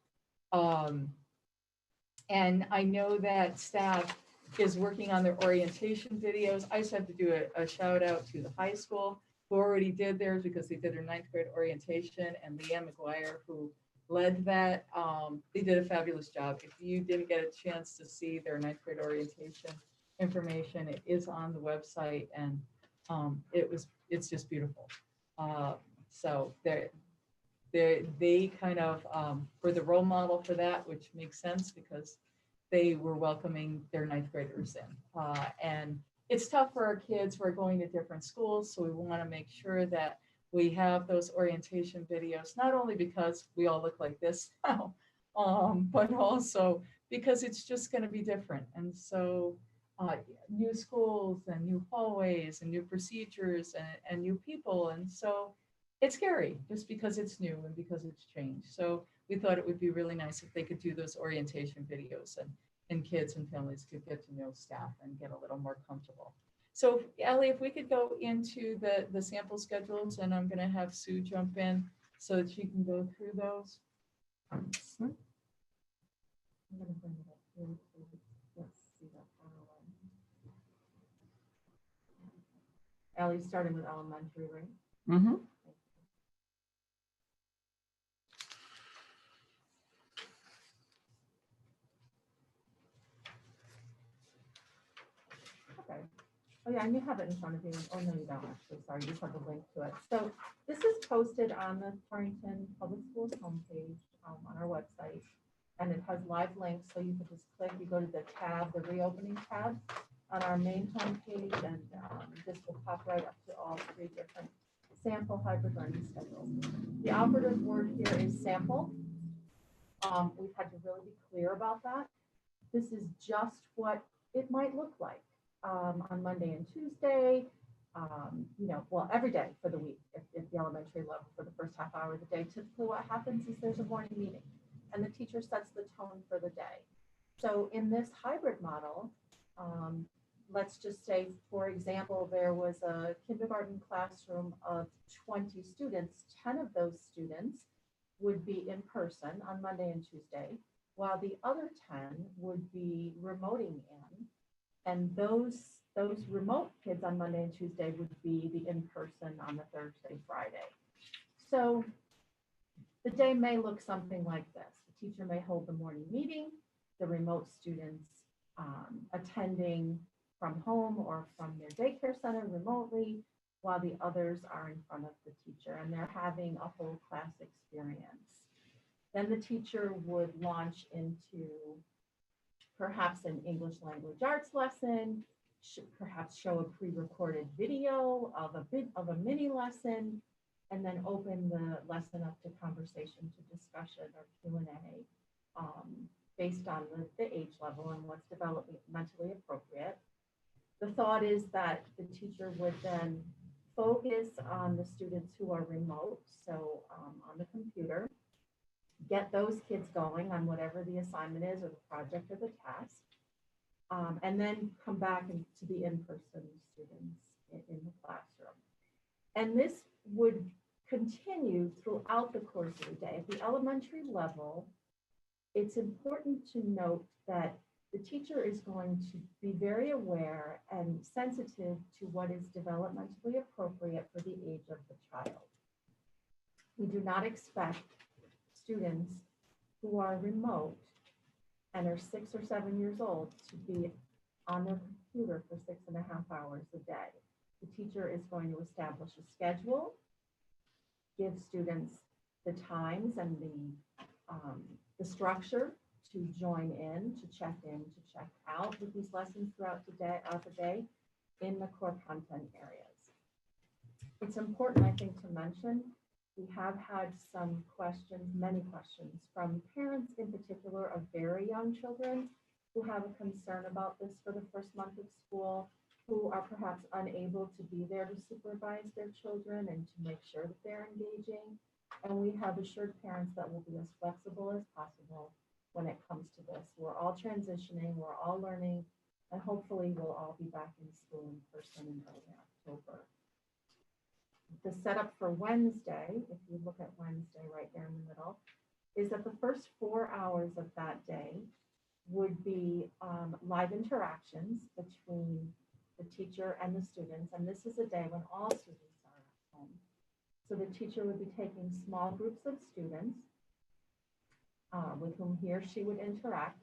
And I know that staff is working on their orientation videos. I just have to do a shout out to the high school who already did theirs because they did their 9th grade orientation, and Leanne McGuire, who led that. They did a fabulous job. If you didn't get a chance to see their 9th grade orientation information, it is on the website, and it's just beautiful. So they kind of were the role model for that, which makes sense because they were welcoming their 9th graders in. And it's tough for our kids who are going to different schools, so we want to make sure that we have those orientation videos, not only because we all look like this now, but also because it's just going to be different. And so new schools and new hallways and new procedures and new people. And so it's scary just because it's new and because it's changed. So we thought it would be really nice if they could do those orientation videos and kids and families could get to know staff and get a little more comfortable. So Ellie, if we could go into the sample schedules, and I'm going to have Sue jump in so that she can go through those. I'm going to bring it up here. Let's see that. Ellie's starting with elementary, right? Mm-hmm. Okay. Oh yeah, and you have it in front of you. Oh no, you don't actually. Sorry, you just have a link to it. So this is posted on the Torrington Public Schools homepage on our website, and it has live links. So you can just click. You go to the tab, the reopening tab, on our main homepage, and this will pop right up to all 3 different sample hybrid learning schedules. The operative word here is sample. We've had to really be clear about that. This is just what it might look like on Monday and Tuesday, well, every day for the week, if the elementary level for the first half hour of the day. Typically what happens is there's a morning meeting and the teacher sets the tone for the day. So in this hybrid model, let's just say, for example, there was a kindergarten classroom of 20 students. 10 of those students would be in person on Monday and Tuesday, while the other 10 would be remoting in. And those remote kids on Monday and Tuesday would be the in-person on the Thursday, Friday. So the day may look something like this. The teacher may hold the morning meeting, the remote students attending from home or from their daycare center remotely, while the others are in front of the teacher and they're having a whole class experience. Then the teacher would launch into perhaps an English language arts lesson, perhaps show a pre-recorded video of a mini lesson, and then open the lesson up to conversation, to discussion or Q&A based on the age level and what's developmentally appropriate. The thought is that the teacher would then focus on the students who are remote, so on the computer, get those kids going on whatever the assignment is or the project or the task, and then come back to the in-person students in the classroom. And this would continue throughout the course of the day. At the elementary level, it's important to note that the teacher is going to be very aware and sensitive to what is developmentally appropriate for the age of the child. We do not expect students who are remote and are 6 or 7 years old to be on their computer for 6.5 hours a day. The teacher is going to establish a schedule, give students the times and the structure to join in, to check out with these lessons throughout the day in the core content areas. It's important, I think, to mention, we have had some questions, many questions from parents in particular of very young children who have a concern about this for the first month of school, who are perhaps unable to be there to supervise their children and to make sure that they're engaging. And we have assured parents that we'll be as flexible as possible when it comes to this. We're all transitioning, we're all learning, and hopefully we'll all be back in school in person in early October. The setup for Wednesday, if you look at Wednesday right there in the middle, is that the first 4 hours of that day would be live interactions between the teacher and the students. And this is a day when all students are at home. So the teacher would be taking small groups of students with whom he or she would interact.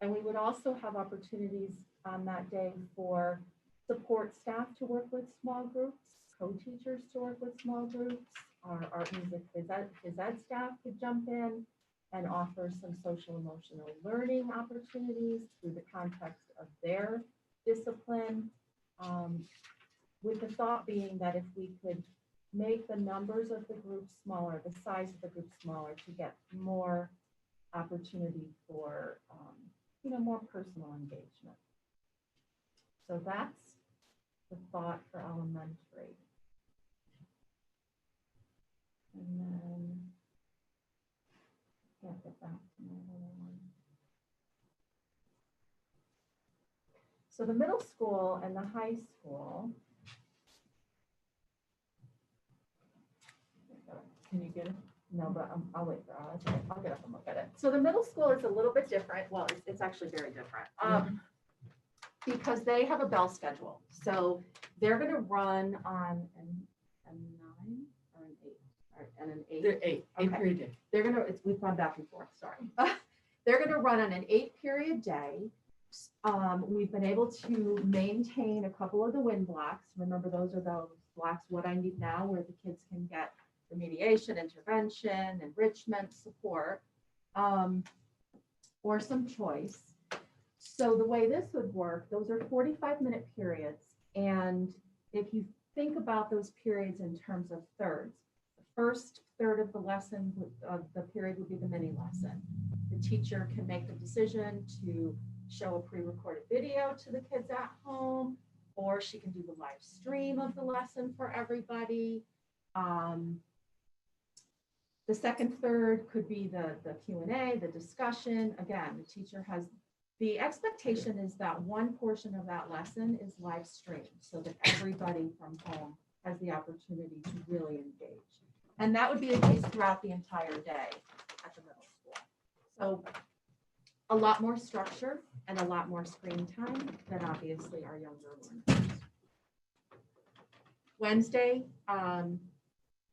And we would also have opportunities on that day for support staff to work with small groups, co-teachers to work with small groups. Our art, music, phys ed staff could jump in and offer some social emotional learning opportunities through the context of their discipline, with the thought being that if we could make the numbers of the groups smaller, the size of the group smaller, to get more opportunity for more personal engagement. So that's the thought for elementary. And then can't get back to my other one. So the middle school and the high school. Can you get it? No, but I'll wait for I'll get up and look at it. So the middle school is a little bit different. Well, it's actually very different. Because they have a bell schedule. So they're going to run on a 9 or an 8 and an 8. They're eight Okay. period day. They're going to, we've gone back and forth, sorry. They're going to run on an 8-period day. We've been able to maintain a couple of the win blocks. Remember, those are those blocks, what I need now, where the kids can get remediation, intervention, enrichment, support, or some choice. So the way this would work, those are 45-minute periods. And if you think about those periods in terms of thirds, the first third of the lesson, of the period would be the mini lesson. The teacher can make the decision to show a pre-recorded video to the kids at home, or she can do the live stream of the lesson for everybody. The second third could be the Q&A, the discussion. Again, the teacher has, the expectation is that one portion of that lesson is live streamed so that everybody from home has the opportunity to really engage. And that would be the case throughout the entire day at the middle school. So a lot more structure and a lot more screen time than obviously our younger learners. Wednesday,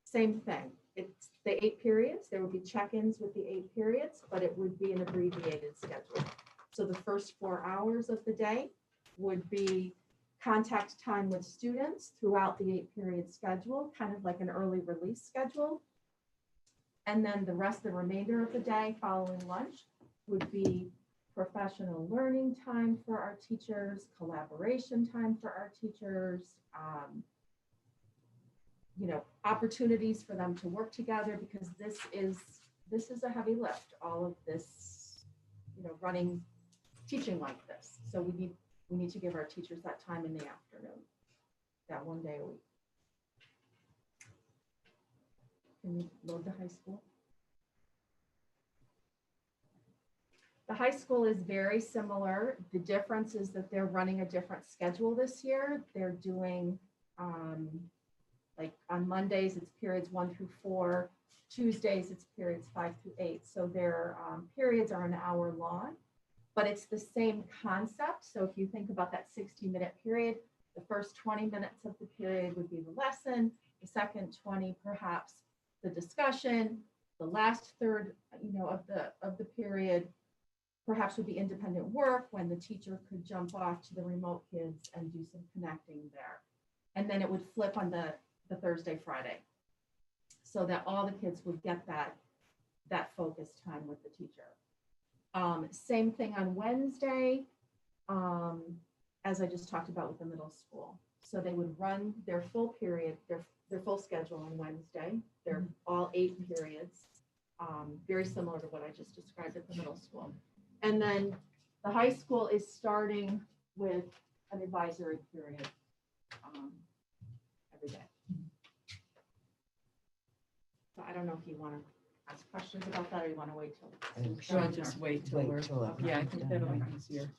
same thing. It's the 8 periods. There would be check-ins with the 8 periods, but it would be an abbreviated schedule. So the first 4 hours of the day would be contact time with students throughout the 8-period schedule, kind of like an early release schedule. And then the remainder of the day following lunch would be professional learning time for our teachers, collaboration time for our teachers, opportunities for them to work together, because this is a heavy lift, all of this, running, teaching like this. So we need to give our teachers that time in the afternoon, that one day a week. Can you load the high school? The high school is very similar. The difference is that they're running a different schedule this year. They're doing, like on Mondays, it's periods 1 through 4. Tuesdays, it's periods 5 through 8. So their periods are an hour long, but it's the same concept. So if you think about that 60-minute period, the first 20 minutes of the period would be the lesson. The second 20, perhaps the discussion. The last third, of the period perhaps would be independent work when the teacher could jump off to the remote kids and do some connecting there. And then it would flip on the Thursday, Friday, so that all the kids would get that focused time with the teacher. Same thing on Wednesday, as I just talked about with the middle school. So they would run their full period, their full schedule on Wednesday. They're all 8 periods, very similar to what I just described at the middle school. And then the high school is starting with an advisory period every day. So I don't know if you want to ask questions about that or you want to wait till. Should I just wait till we're, yeah, I think that'll be easier.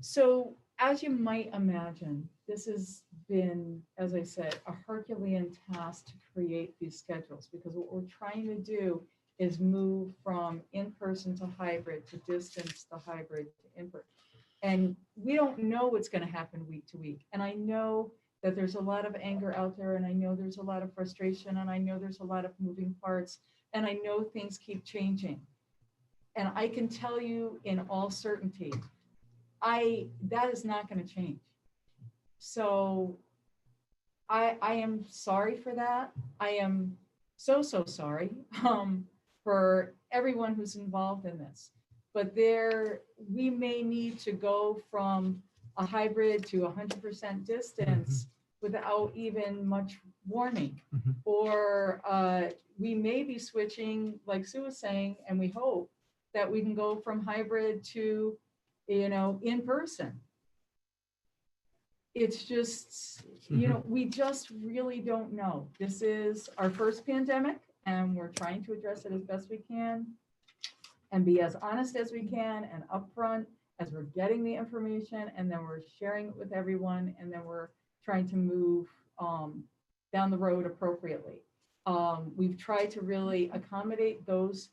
So as you might imagine, this has been, as I said, a Herculean task to create these schedules, because what we're trying to do is move from in-person to hybrid, to distance to hybrid to in-person. And we don't know what's going to happen week to week. And I know that there's a lot of anger out there, and I know there's a lot of frustration, and I know there's a lot of moving parts, and I know things keep changing. And I can tell you in all certainty, that is not going to change. So I am sorry for that. I am so sorry for everyone who's involved in this. But we may need to go from a hybrid to 100% distance without even much warning. Or we may be switching, like Sue was saying, and we hope that we can go from hybrid to, in person. It's just, we just really don't know. This is our first pandemic, and we're trying to address it as best we can and be as honest as we can and upfront as we're getting the information, and then we're sharing it with everyone, and then we're trying to move down the road appropriately. We've tried to really accommodate those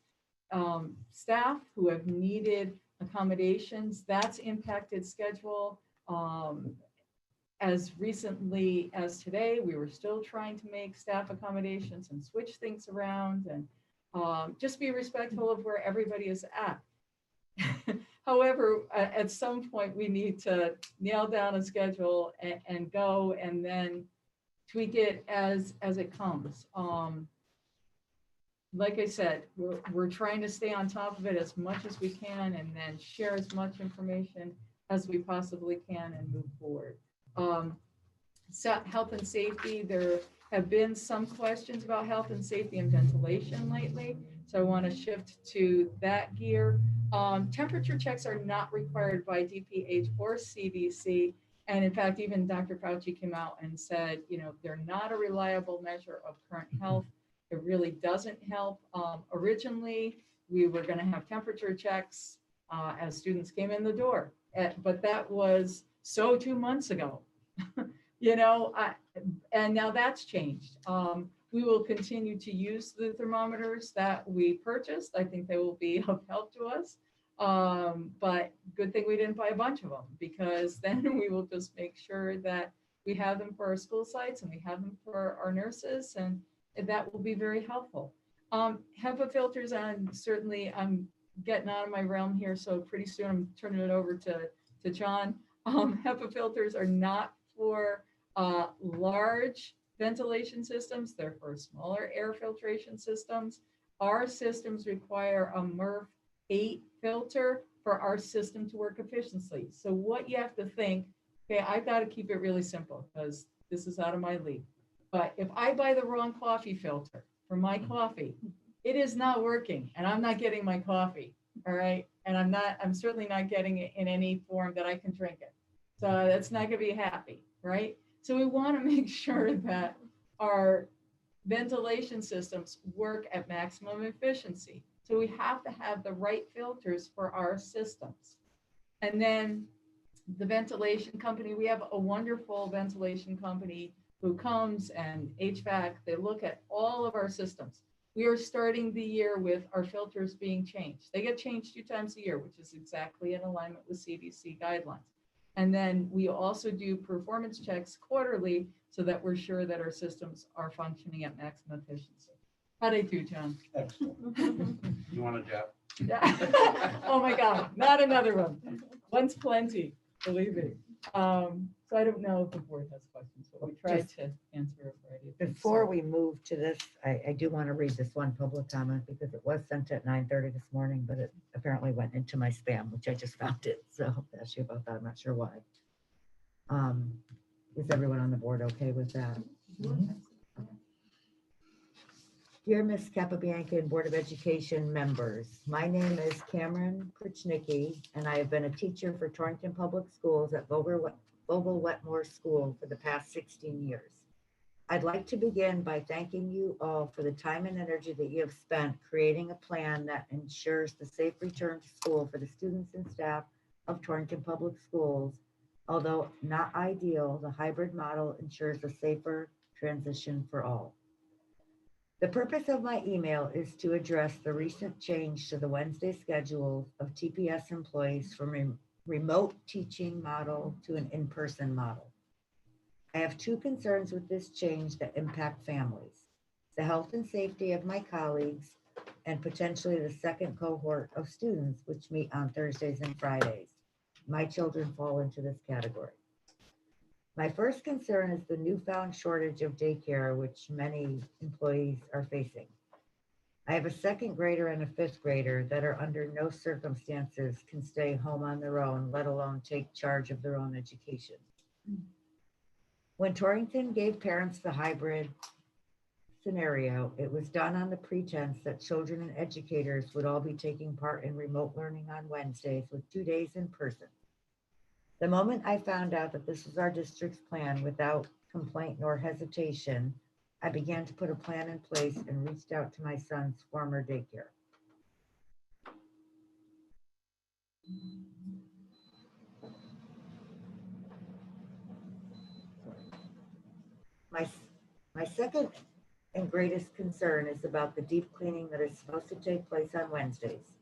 staff who have needed accommodations. That's impacted schedule. As recently as today, we were still trying to make staff accommodations and switch things around, and just be respectful of where everybody is at. However, at some point we need to nail down a schedule and go, and then tweak it as it comes. Like I said, we're trying to stay on top of it as much as we can, and then share as much information as we possibly can and move forward. So health and safety, there have been some questions about health and safety and ventilation lately. So I want to shift to that gear. Temperature checks are not required by DPH or CDC. And in fact, even Dr. Fauci came out and said, they're not a reliable measure of current health. It really doesn't help. Originally, we were going to have temperature checks as students came in the door, but that was 2 months ago. And now that's changed. We will continue to use the thermometers that we purchased. I think they will be of help to us. But good thing we didn't buy a bunch of them, because then we will just make sure that we have them for our school sites and we have them for our nurses, and that will be very helpful. HEPA filters, and certainly I'm getting out of my realm here, so pretty soon I'm turning it over to John. HEPA filters are not for large ventilation systems. They're for smaller air filtration systems. Our systems require a MERV 8 filter for our system to work efficiently. So what you have to think, okay, I've got to keep it really simple because this is out of my league. But if I buy the wrong coffee filter for my coffee, it is not working, and I'm not getting my coffee. All right. And I'm certainly not getting it in any form that I can drink it. So that's not going to be happy. Right. So we want to make sure that our ventilation systems work at maximum efficiency. So we have to have the right filters for our systems. And then the ventilation company, we have a wonderful ventilation company who comes, and HVAC, they look at all of our systems. We are starting the year with our filters being changed. They get changed 2 times a year, which is exactly in alignment with CDC guidelines. And then we also do performance checks quarterly so that we're sure that our systems are functioning at maximum efficiency. How'd I do, John? Excellent. You want to, Jeff? Oh my God, not another one. One's plenty, believe me. So I don't know if the board has questions, but we tried to answer a variety of things. Before we move to this, I do want to read this one public comment because it was sent at 9:30 this morning, but it apparently went into my spam, which I just found it. So I'll ask you about that. I'm not sure why. Is everyone on the board okay with that? Dear Ms. Capabianca and Board of Education members, my name is Cameron Krichnicki, and I have been a teacher for Torrington Public Schools at Vogel Wetmore School for the past 16 years. I'd like to begin by thanking you all for the time and energy that you have spent creating a plan that ensures the safe return to school for the students and staff of Torrington Public Schools. Although not ideal, the hybrid model ensures a safer transition for all. The purpose of my email is to address the recent change to the Wednesday schedules of TPS employees from a remote teaching model to an in-person model. I have two concerns with this change that impact families: the health and safety of my colleagues and potentially the second cohort of students, which meet on Thursdays and Fridays. My children fall into this category. My first concern is the newfound shortage of daycare, which many employees are facing. I have a second grader and a fifth grader that are under no circumstances can stay home on their own, let alone take charge of their own education. When Torrington gave parents the hybrid scenario, it was done on the pretense that children and educators would all be taking part in remote learning on Wednesdays with 2 days in person. The moment I found out that this was our district's plan without complaint nor hesitation, I began to put a plan in place and reached out to my son's former daycare. My second and greatest concern is about the deep cleaning that is supposed to take place on Wednesdays.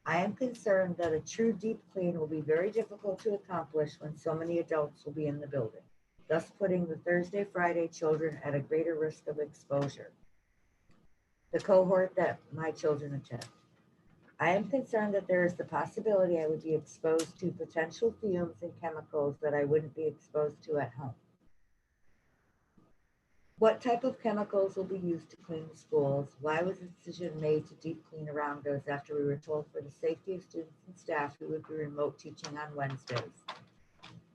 I am concerned that a true deep clean will be very difficult to accomplish when so many adults will be in the building, thus putting the Thursday, Friday children at a greater risk of exposure. The cohort that my children attend. I am concerned that there is the possibility I would be exposed to potential fumes and chemicals that I wouldn't be exposed to at home. What type of chemicals will be used to clean the schools? Why was the decision made to deep clean around us after we were told for the safety of students and staff who would be remote teaching on Wednesdays?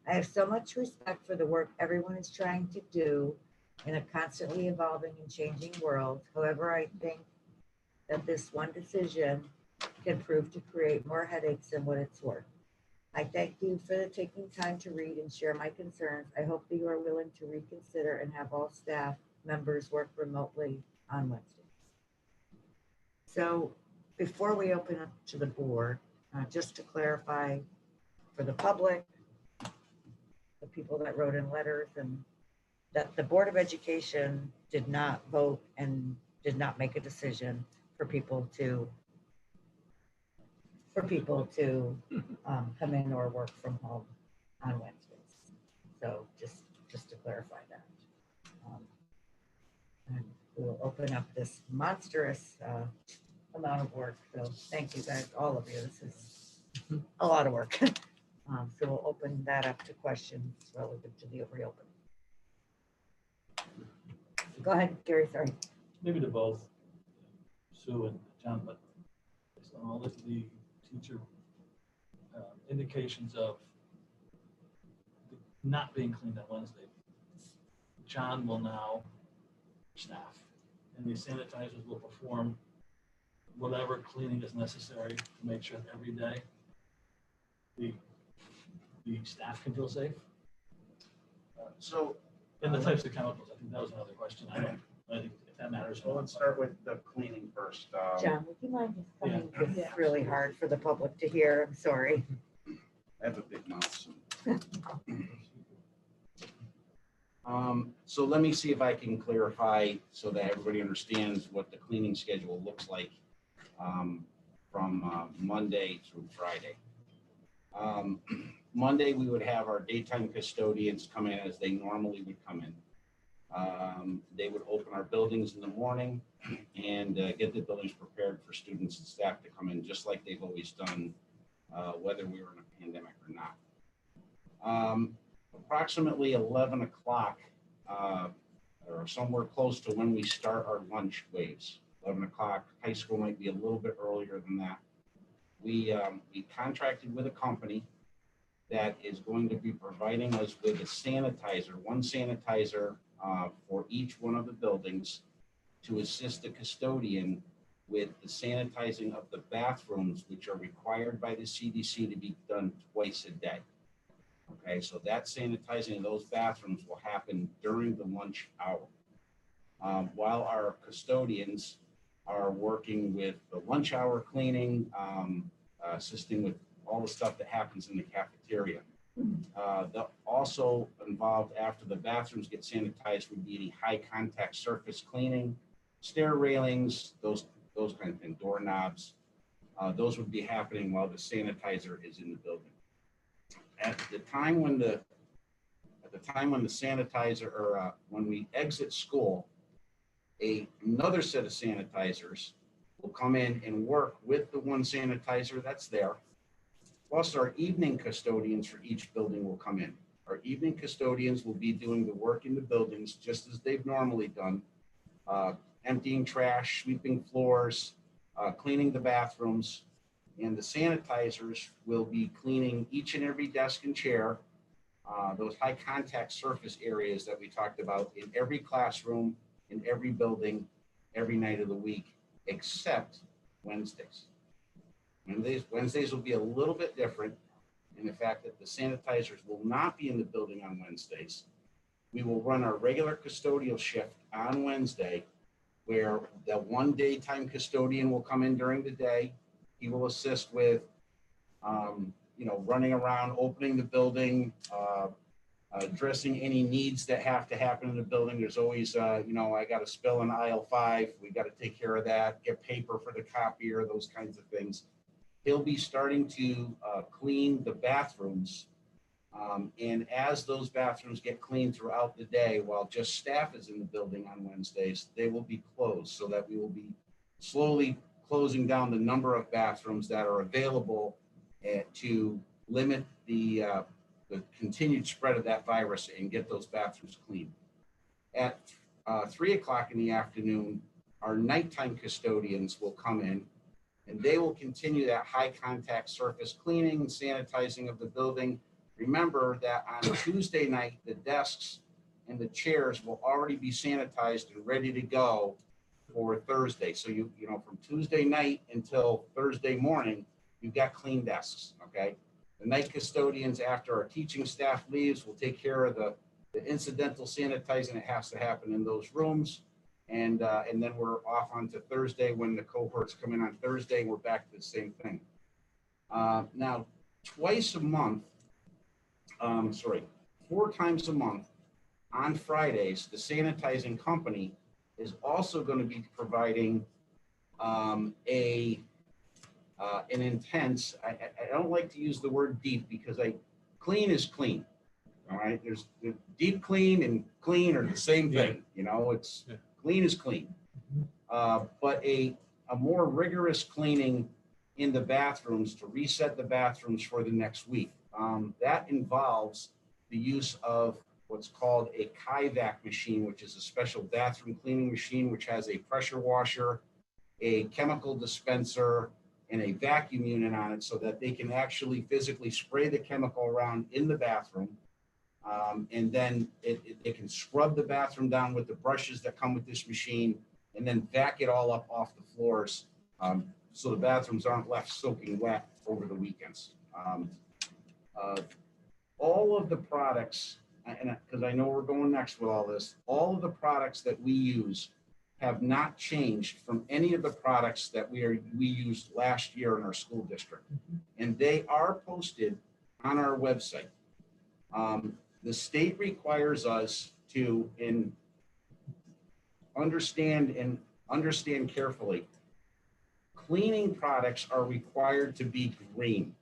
I have so much respect for the work everyone is trying to do in a constantly evolving and changing world. However, I think that this one decision can prove to create more headaches than what it's worth. I thank you for taking time to read and share my concerns. I hope that you are willing to reconsider and have all staff members work remotely on Wednesdays. So before we open up to the board, just to clarify for the public, the people that wrote in letters, and that the Board of Education did not vote and did not make a decision for people to come in or work from home on Wednesdays. So just to clarify that. And we'll open up this monstrous amount of work. So thank you guys, all of you. This is a lot of work. So we'll open that up to questions relative to the reopening. Go ahead, Gary, sorry. Maybe to both Sue and John, but based on all of the teacher indications of not being cleaned on Wednesday, John will now staff, and the sanitizers will perform whatever cleaning is necessary to make sure that every day the staff can feel safe. And the types of chemicals, I think that was another question. I think if that matters. So let's start with the cleaning first. John, would you mind just coming? This is really hard for the public to hear. I'm sorry. I have a big mouth. So let me see if I can clarify so that everybody understands what the cleaning schedule looks like from Monday through Friday. Monday, we would have our daytime custodians come in as they normally would come in. They would open our buildings in the morning and get the buildings prepared for students and staff to come in, just like they've always done, whether we were in a pandemic or not. Approximately 11 o'clock, or somewhere close to when we start our lunch waves. 11 o'clock, high school might be a little bit earlier than that. We contracted with a company that is going to be providing us with a sanitizer, one sanitizer for each one of the buildings to assist the custodian with the sanitizing of the bathrooms, which are required by the CDC to be done twice a day. Okay, so that sanitizing of those bathrooms will happen during the lunch hour. While our custodians are working with the lunch hour cleaning, assisting with all the stuff that happens in the cafeteria. They'll also involved after the bathrooms get sanitized would be any high contact surface cleaning, stair railings, those kind of things, doorknobs. Those would be happening while the sanitizer is in the building. At the time when the sanitizer, or when we exit school, another set of sanitizers will come in and work with the one sanitizer that's there. Plus our evening custodians for each building will come in. Our evening custodians will be doing the work in the buildings just as they've normally done, emptying trash, sweeping floors, cleaning the bathrooms, and the sanitizers will be cleaning each and every desk and chair, those high contact surface areas that we talked about in every classroom, in every building, every night of the week, except Wednesdays. Wednesdays will be a little bit different in the fact that the sanitizers will not be in the building on Wednesdays. We will run our regular custodial shift on Wednesday, where the one daytime custodian will come in during the day. He will assist with, running around, opening the building, addressing any needs that have to happen in the building. There's always, I got a spill in aisle 5. We got to take care of that, get paper for the copier, those kinds of things. He'll be starting to clean the bathrooms. And as those bathrooms get cleaned throughout the day, while just staff is in the building on Wednesdays, they will be closed so that we will be slowly closing down the number of bathrooms that are available to limit the continued spread of that virus and get those bathrooms clean. At 3 o'clock in the afternoon, our nighttime custodians will come in and they will continue that high contact surface cleaning, sanitizing of the building. Remember that on Tuesday night, the desks and the chairs will already be sanitized and ready to go for Thursday. So from Tuesday night until Thursday morning, you've got clean desks, okay? The night custodians, after our teaching staff leaves, will take care of the incidental sanitizing that has to happen in those rooms. And then we're off onto Thursday. When the cohorts come in on Thursday, we're back to the same thing. Now, 4 times a month on Fridays, the sanitizing company is also going to be providing an intense, I don't like to use the word deep because clean is clean. All right. There's deep clean and clean are the same thing. It's clean is clean. But a more rigorous cleaning in the bathrooms to reset the bathrooms for the next week. That involves the use of what's called a Kaivac machine, which is a special bathroom cleaning machine, which has a pressure washer, a chemical dispenser, and a vacuum unit on it so that they can actually physically spray the chemical around in the bathroom. And then they can scrub the bathroom down with the brushes that come with this machine and then vac it all up off the floors so the bathrooms aren't left soaking wet over the weekends. All of the products, and because I know we're going next with all this, all of the products that we use have not changed from any of the products that we used last year in our school district. And they are posted on our website. The state requires us to understand carefully. Cleaning products are required to be green.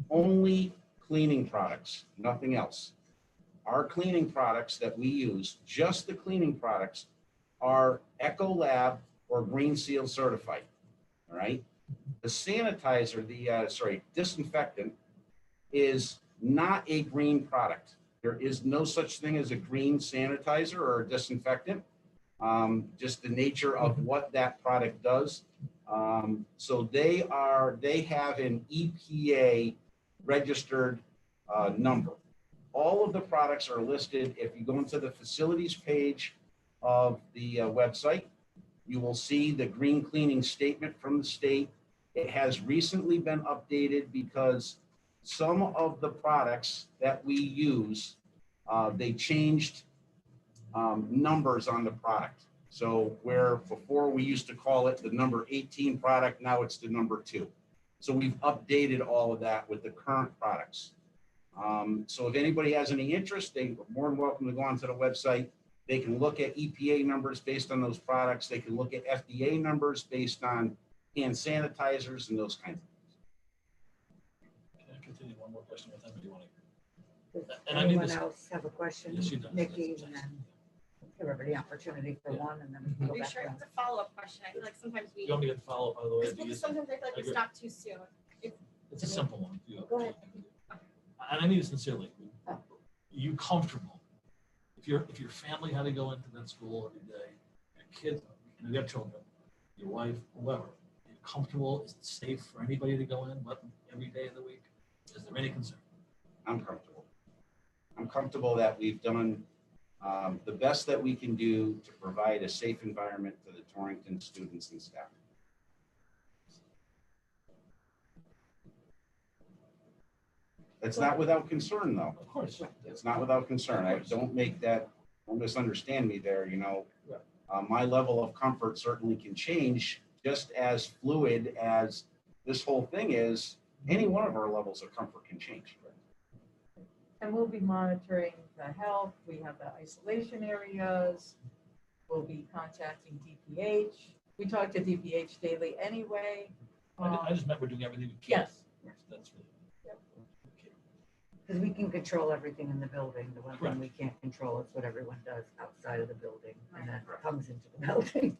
Only cleaning products, nothing else. our cleaning products that we use, just the cleaning products, are Ecolab or Green Seal certified, all right? The sanitizer, disinfectant is not a green product. There is no such thing as a green sanitizer or a disinfectant. Just the nature of what that product does. So they have an EPA registered number. All of the products are listed. If you go into the facilities page of the website, you will see the green cleaning statement from the state. It has recently been updated because some of the products that we use, they changed numbers on the product. So where before we used to call it the number 18 product, now it's the number 2. So we've updated all of that with the current products. So if anybody has any interest, they're more than welcome to go onto the website. They can look at EPA numbers based on those products. They can look at FDA numbers based on hand sanitizers and those kinds of things. Can I continue one more question with them, or do you want to? Does And I mean anyone this- else have a question? Yes, she does. Nikki, and then give everybody an opportunity for Yeah. one, and then we can go Are you back sure around. it's a follow-up question? I feel like sometimes we, You want me to follow up, by the way? Do you- sometimes I feel like we agree. stop too soon. It's a simple one. Go ahead. And I mean it sincerely. Are you comfortable? If your family had to go into that school every day, your kids, you have children, your wife, whoever, are you comfortable? Is it safe for anybody to go in every day of the week? Is there any concern? I'm comfortable. I'm comfortable that we've done the best that we can do to provide a safe environment to the Torrington students and staff. It's not without concern, though. Of course. It's not without concern. Don't misunderstand me there, my level of comfort certainly can change, just as fluid as this whole thing is. Any one of our levels of comfort can change. And we'll be monitoring the health. We have the isolation areas. We'll be contacting DPH. We talk to DPH daily anyway. I just meant we're doing everything we can. Yes. That's really. Okay. Because we can control everything in the building. The one Correct. thing we can't control is what everyone does outside of the building, and that comes into the building.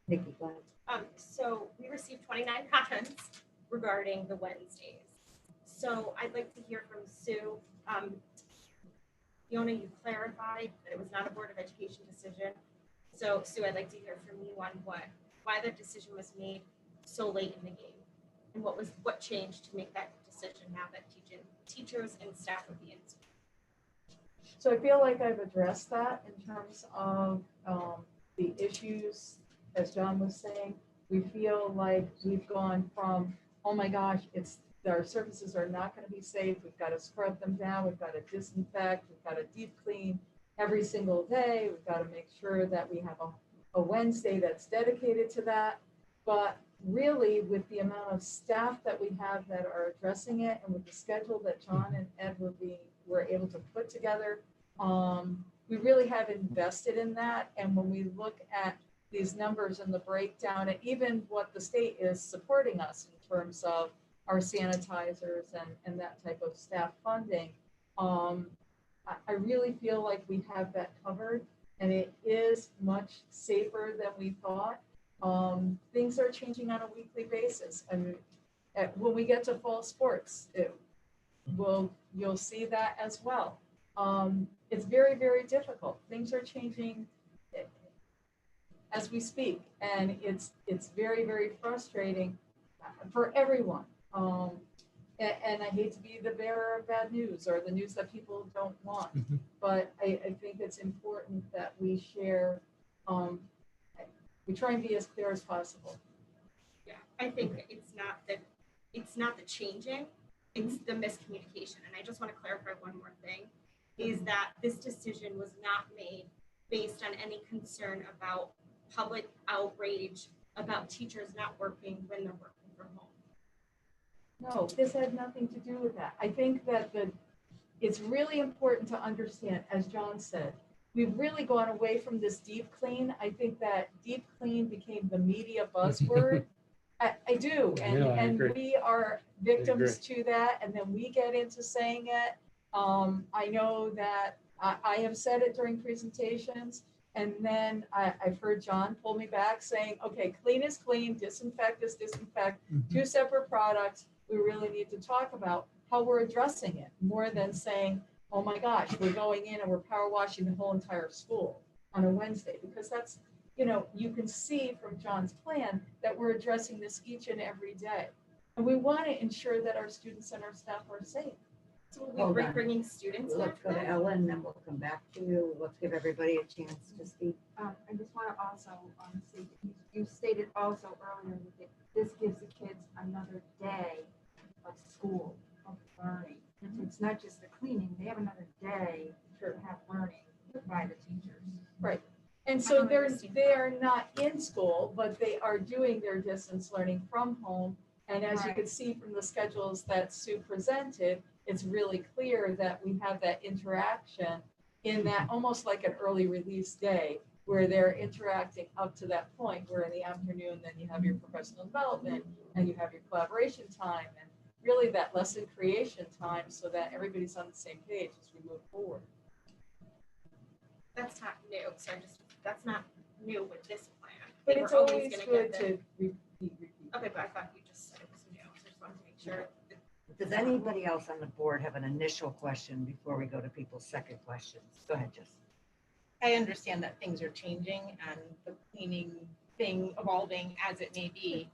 Nikki, go ahead. So we received 29 comments regarding the Wednesdays. So I'd like to hear from Sue. Fiona, you clarified that it was not a Board of Education decision. So Sue, I'd like to hear from you on why the decision was made so late in the game, and what changed to make that decision now that teachers and staff would be in school. So I feel like I've addressed that in terms of the issues, as John was saying. We feel like we've gone from, oh my gosh, our surfaces are not going to be safe. We've got to scrub them down. We've got to disinfect. We've got to deep clean every single day. We've got to make sure that we have a Wednesday that's dedicated to that. But really, with the amount of staff that we have that are addressing it, and with the schedule that John and Ed were able to put together, we really have invested in that. And when we look at these numbers and the breakdown, and even what the state is supporting us in terms of our sanitizers and that type of staff funding, I really feel like we have that covered, and it is much safer than we thought. Things are changing on a weekly basis. And when we get to fall sports, you'll see that as well. It's very, very difficult. Things are changing as we speak, and it's very, very frustrating for everyone. And I hate to be the bearer of bad news or the news that people don't want, but I think it's important that we share, we try and be as clear as possible. Yeah, I think it's not the changing, it's the miscommunication. And I just want to clarify one more thing, is that this decision was not made based on any concern about public outrage about teachers not working when they're working from home. No, this had nothing to do with that. I think that it's really important to understand, as John said, we've really gone away from this deep clean. I think that deep clean became the media buzzword. I do, and Yeah, I and agree. we are victims to that, and then we get into saying it, I know that I have said it during presentations, and then I've heard John pull me back saying, okay, clean is clean, disinfect is disinfect, two separate products. We really need to talk about how we're addressing it more than saying, oh my gosh, we're going in and we're power washing the whole entire school on a Wednesday, because that's, you know, you can see from John's plan that we're addressing this each and every day. And we want to ensure that our students and our staff are safe. So Hold we're on. bringing students Let's back go to then? Ellen, then we'll come back to you. Let's give everybody a chance to speak. I just want to also say, you stated also earlier that this gives the kids another day of school, of learning. So it's not just the cleaning, they have another day to have learning by the teachers. Right. And so they're not in school, but they are doing their distance learning from home. And as you Right. can see from the schedules that Sue presented, it's really clear that we have that interaction in that almost like an early release day where they're interacting up to that point, where in the afternoon, then you have your professional development and you have your collaboration time and really that lesson creation time so that everybody's on the same page as we move forward. That's not new, so that's not new with this plan. But They it's were always gonna good get the- to repeat. Okay, but I thought you just said it was new, so I just wanted to make sure. Does anybody else on the board have an initial question before we go to people's second questions? Go ahead, Jess. I understand that things are changing and the cleaning thing evolving as it may be.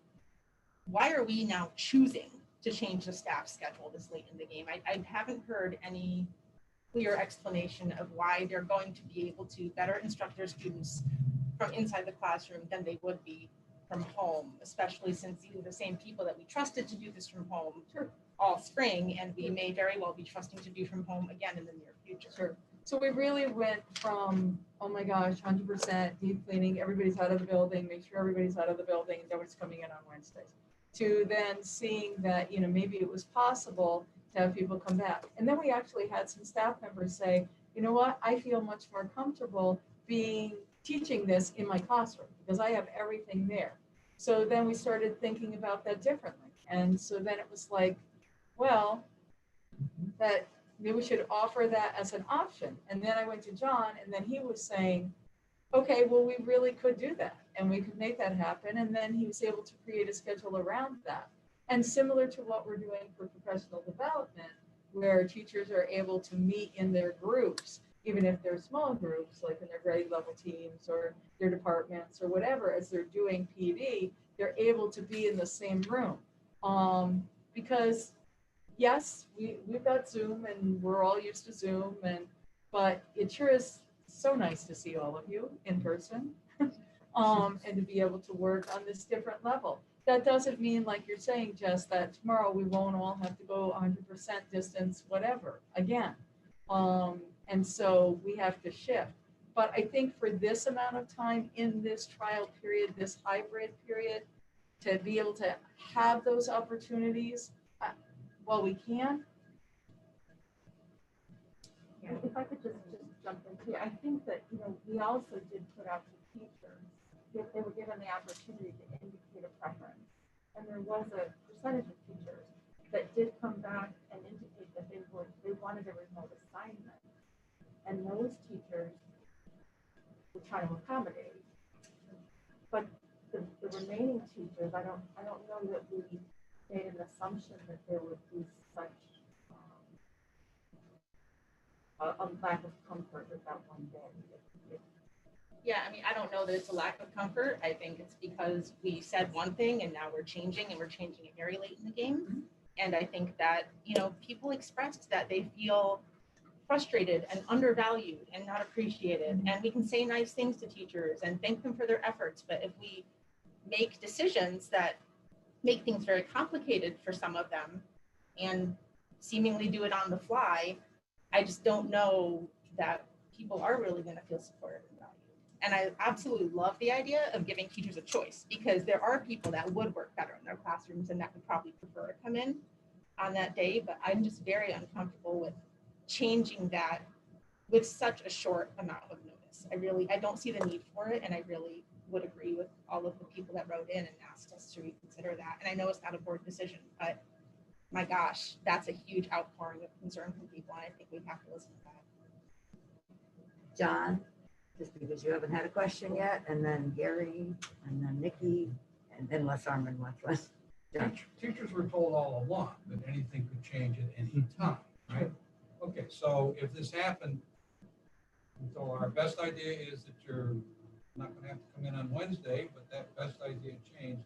Why are we now choosing to change the staff schedule this late in the game? I haven't heard any clear explanation of why they're going to be able to better instruct their students from inside the classroom than they would be from home, especially since these are the same people that we trusted to do this from home all spring, and we may very well be trusting to do from home again in the near future. Sure. So we really went from, oh my gosh, 100% deep cleaning, everybody's out of the building, make sure everybody's out of the building, and nobody's coming in on Wednesdays. To then seeing that, you know, maybe it was possible to have people come back. And then we actually had some staff members say, you know what, I feel much more comfortable teaching this in my classroom because I have everything there. So then we started thinking about that differently. And so then it was like, well, that maybe we should offer that as an option. And then I went to John and then he was saying, okay, well, we really could do that and we could make that happen. And then he was able to create a schedule around that. And similar to what we're doing for professional development, where teachers are able to meet in their groups, even if they're small groups, like in their grade level teams or their departments or whatever, as they're doing PD, they're able to be in the same room. Because yes, we've got Zoom and we're all used to Zoom, but it sure is so nice to see all of you in person and to be able to work on this different level. That doesn't mean, like you're saying, Jess, that tomorrow we won't all have to go 100% distance, whatever, again. And so we have to shift. But I think for this amount of time in this trial period, this hybrid period, to be able to have those opportunities, while we can. Yeah, if I could just jump in here, I think that, you know, we also did put out to teachers, if they were given the opportunity to indicate a preference. And there was a percentage of teachers that did come back and indicate that they wanted a remote assignment. And those teachers would try to accommodate. But the remaining teachers, I don't know that we made an assumption that there would be such a lack of comfort with that one day. Yeah, I mean, I don't know that it's a lack of comfort. I think it's because we said one thing and now we're changing and we're changing it very late in the game. Mm-hmm. And I think that, you know, people expressed that they feel frustrated and undervalued and not appreciated. And we can say nice things to teachers and thank them for their efforts. But if we make decisions that make things very complicated for some of them and seemingly do it on the fly, I just don't know that people are really going to feel supported and valued. And I absolutely love the idea of giving teachers a choice, because there are people that would work better in their classrooms and that would probably prefer to come in on that day. But I'm just very uncomfortable with changing that with such a short amount of notice. I don't see the need for it. And I really would agree with all of the people that wrote in and asked us to reconsider that. And I know it's not a board decision, but my gosh, that's a huge outpouring of concern from people, and I think we have to listen to that. John, just because you haven't had a question yet, and then Gary, and then Nikki, and then Les Armand wants one. John. Teachers were told all along that anything could change at any time, right? Okay, so if this happened, so our best idea is that you're not gonna have to come in on Wednesday, but that best idea changed.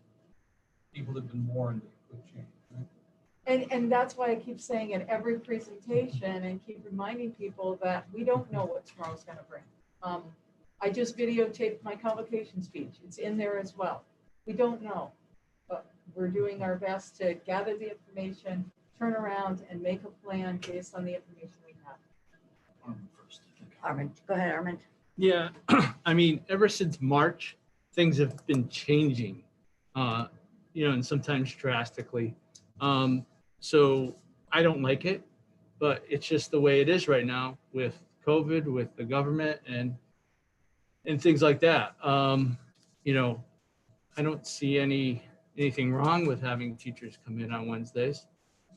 People have been warned it could change, right? And that's why I keep saying in every presentation and keep reminding people that we don't know what tomorrow's gonna bring. I just videotaped my convocation speech. It's in there as well. We don't know, but we're doing our best to gather the information, turn around and make a plan based on the information we have. First, I think. Armand, go ahead, Armand. Yeah, I mean, ever since March, things have been changing, and sometimes drastically. So I don't like it, but it's just the way it is right now with COVID, with the government and things like that. I don't see anything wrong with having teachers come in on Wednesdays.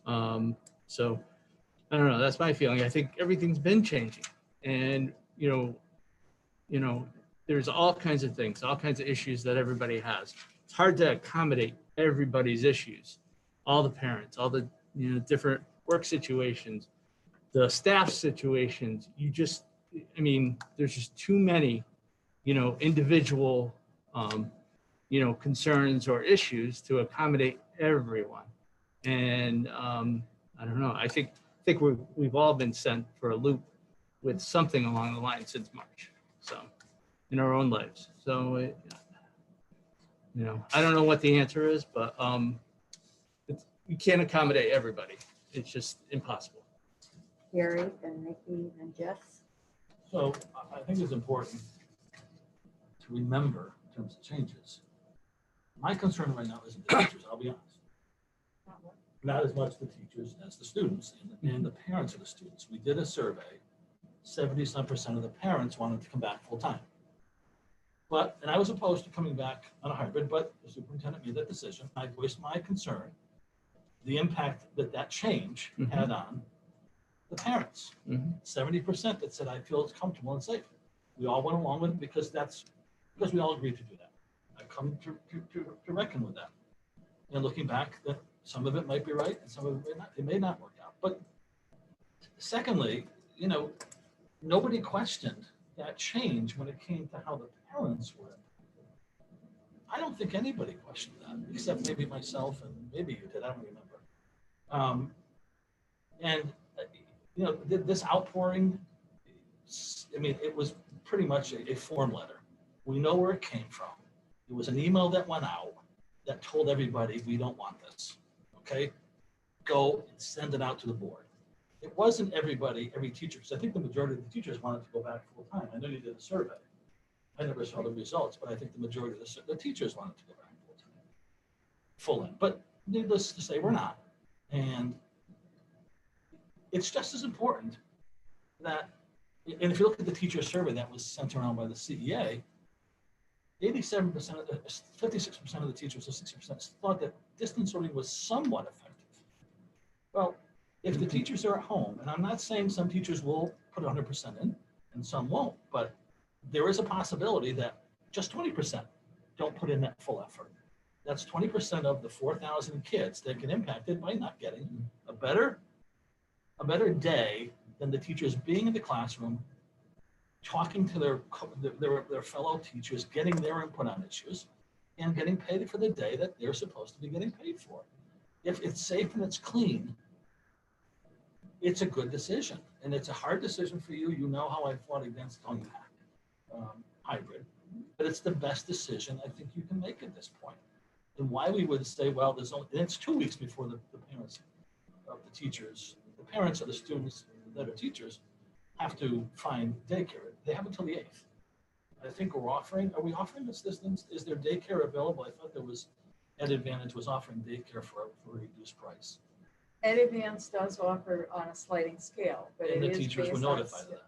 So I don't know, that's my feeling. I think everything's been changing, and, there's all kinds of things, all kinds of issues that everybody has. It's hard to accommodate everybody's issues, all the parents, all the, different work situations, the staff situations. There's just too many, individual, concerns or issues to accommodate everyone. And I don't know, I think we've all been sent for a loop with something along the line since March. So in our own lives. So, I don't know what the answer is, but you can't accommodate everybody. It's just impossible. Gary, then Nikki, then Jess. So I think it's important to remember in terms of changes. My concern right now isn't the teachers, I'll be honest. Not as much the teachers as the students and the parents of the students. We did a survey. 70-some% of the parents wanted to come back full time. And I was opposed to coming back on a hybrid, but the superintendent made that decision. I voiced my concern, the impact that change had on the parents. 70% that said, I feel it's comfortable and safe. We all went along with it because we all agreed to do that. I come to reckon with that. And looking back, that some of it might be right and some of it may not work out. But secondly, nobody questioned that change when it came to how the parents were. I don't think anybody questioned that, except maybe myself and maybe you did, I don't remember. This outpouring, it was pretty much a form letter. We know where it came from. It was an email that went out that told everybody, we don't want this, okay? Go and send it out to the board. It wasn't every teacher, because I think the majority of the teachers wanted to go back full time. I know you did a survey. I never saw the results, but I think the majority of the teachers wanted to go back full time, full in. But needless to say, we're not. And it's just as important that, and if you look at the teacher survey that was sent around by the CEA, 56% of the teachers, so 60%, thought that distance learning was somewhat effective. Well, if the teachers are at home, and I'm not saying some teachers will put 100% in and some won't, but there is a possibility that just 20% don't put in that full effort. That's 20% of the 4,000 kids that get impacted by not getting a better day than the teachers being in the classroom, talking to their fellow teachers, getting their input on issues, and getting paid for the day that they're supposed to be getting paid for. If it's safe and it's clean, it's a good decision. And it's a hard decision for you. You know how I fought against going back hybrid, but it's the best decision I think you can make at this point. And why we would say, well, and it's 2 weeks before the parents of the teachers, the parents of the students that are teachers have to find daycare. They have until the 8th. I think are we offering this distance? Is there daycare available? I thought there was, Ed Advantage was offering daycare for a reduced price. Ed Advance does offer on a sliding scale, but And it the is teachers were based on notified of that.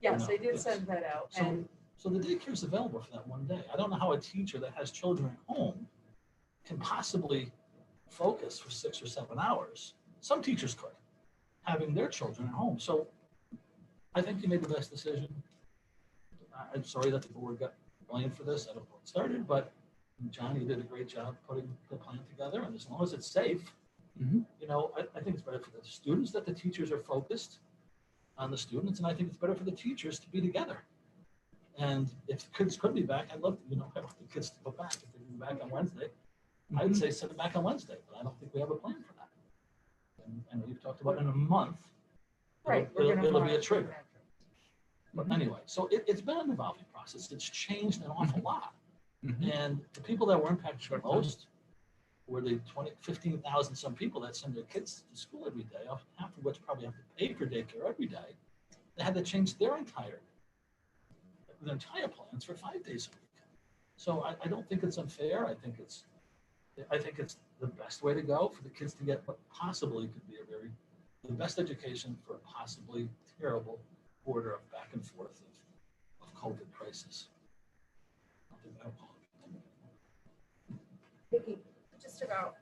Yes, No, they did yes. send that out. So the daycare is available for that one day. I don't know how a teacher that has children at home can possibly focus for 6 or 7 hours some teachers could, having their children at home. So I think you made the best decision. I'm sorry that the board got blamed for this. I don't know what started, but John, you did a great job putting the plan together. And as long as it's safe, Mhm. you know, I think it's better for the students that the teachers are focused on the students. And I think it's better for the teachers to be together. And if kids could be back, I'd love to, you know, have the kids to go back. If they're back on Wednesday, I'd say send them back on Wednesday, but I don't think we have a plan for that. And we've talked about in a month. Right, we're It'll gonna it'll be a monitor trigger. that. But anyway, so it's been an evolving process. It's changed an awful lot. Mhm. And the people that were impacted the most were the 15,000 some people that send their kids to school every day, half of which probably have to pay for daycare every day. They had to change their entire plans for 5 days a week. So I don't think it's unfair. I think it's the best way to go for the kids to get what possibly could be the best education for a possibly terrible border of back and forth of COVID crisis. Vicki, just about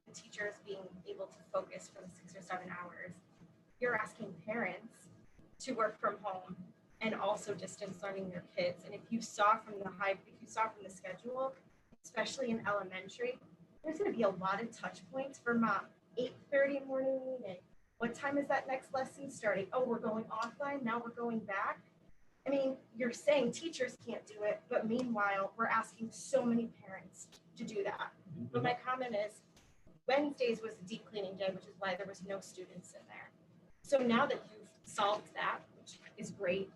the teachers being able to focus for the 6 or 7 hours, you're asking parents to work from home and also distance learning their kids. And if you saw from the schedule, especially in elementary, there's going to be a lot of touch points for mom. 8:30 morning meeting. What time is that next lesson starting? Oh, we're going offline. Now we're going back. I mean, you're saying teachers can't do it, but meanwhile, we're asking so many parents to do that. But my comment is, Wednesdays was the deep cleaning day, which is why there was no students in there. So now that you've solved that, which is great,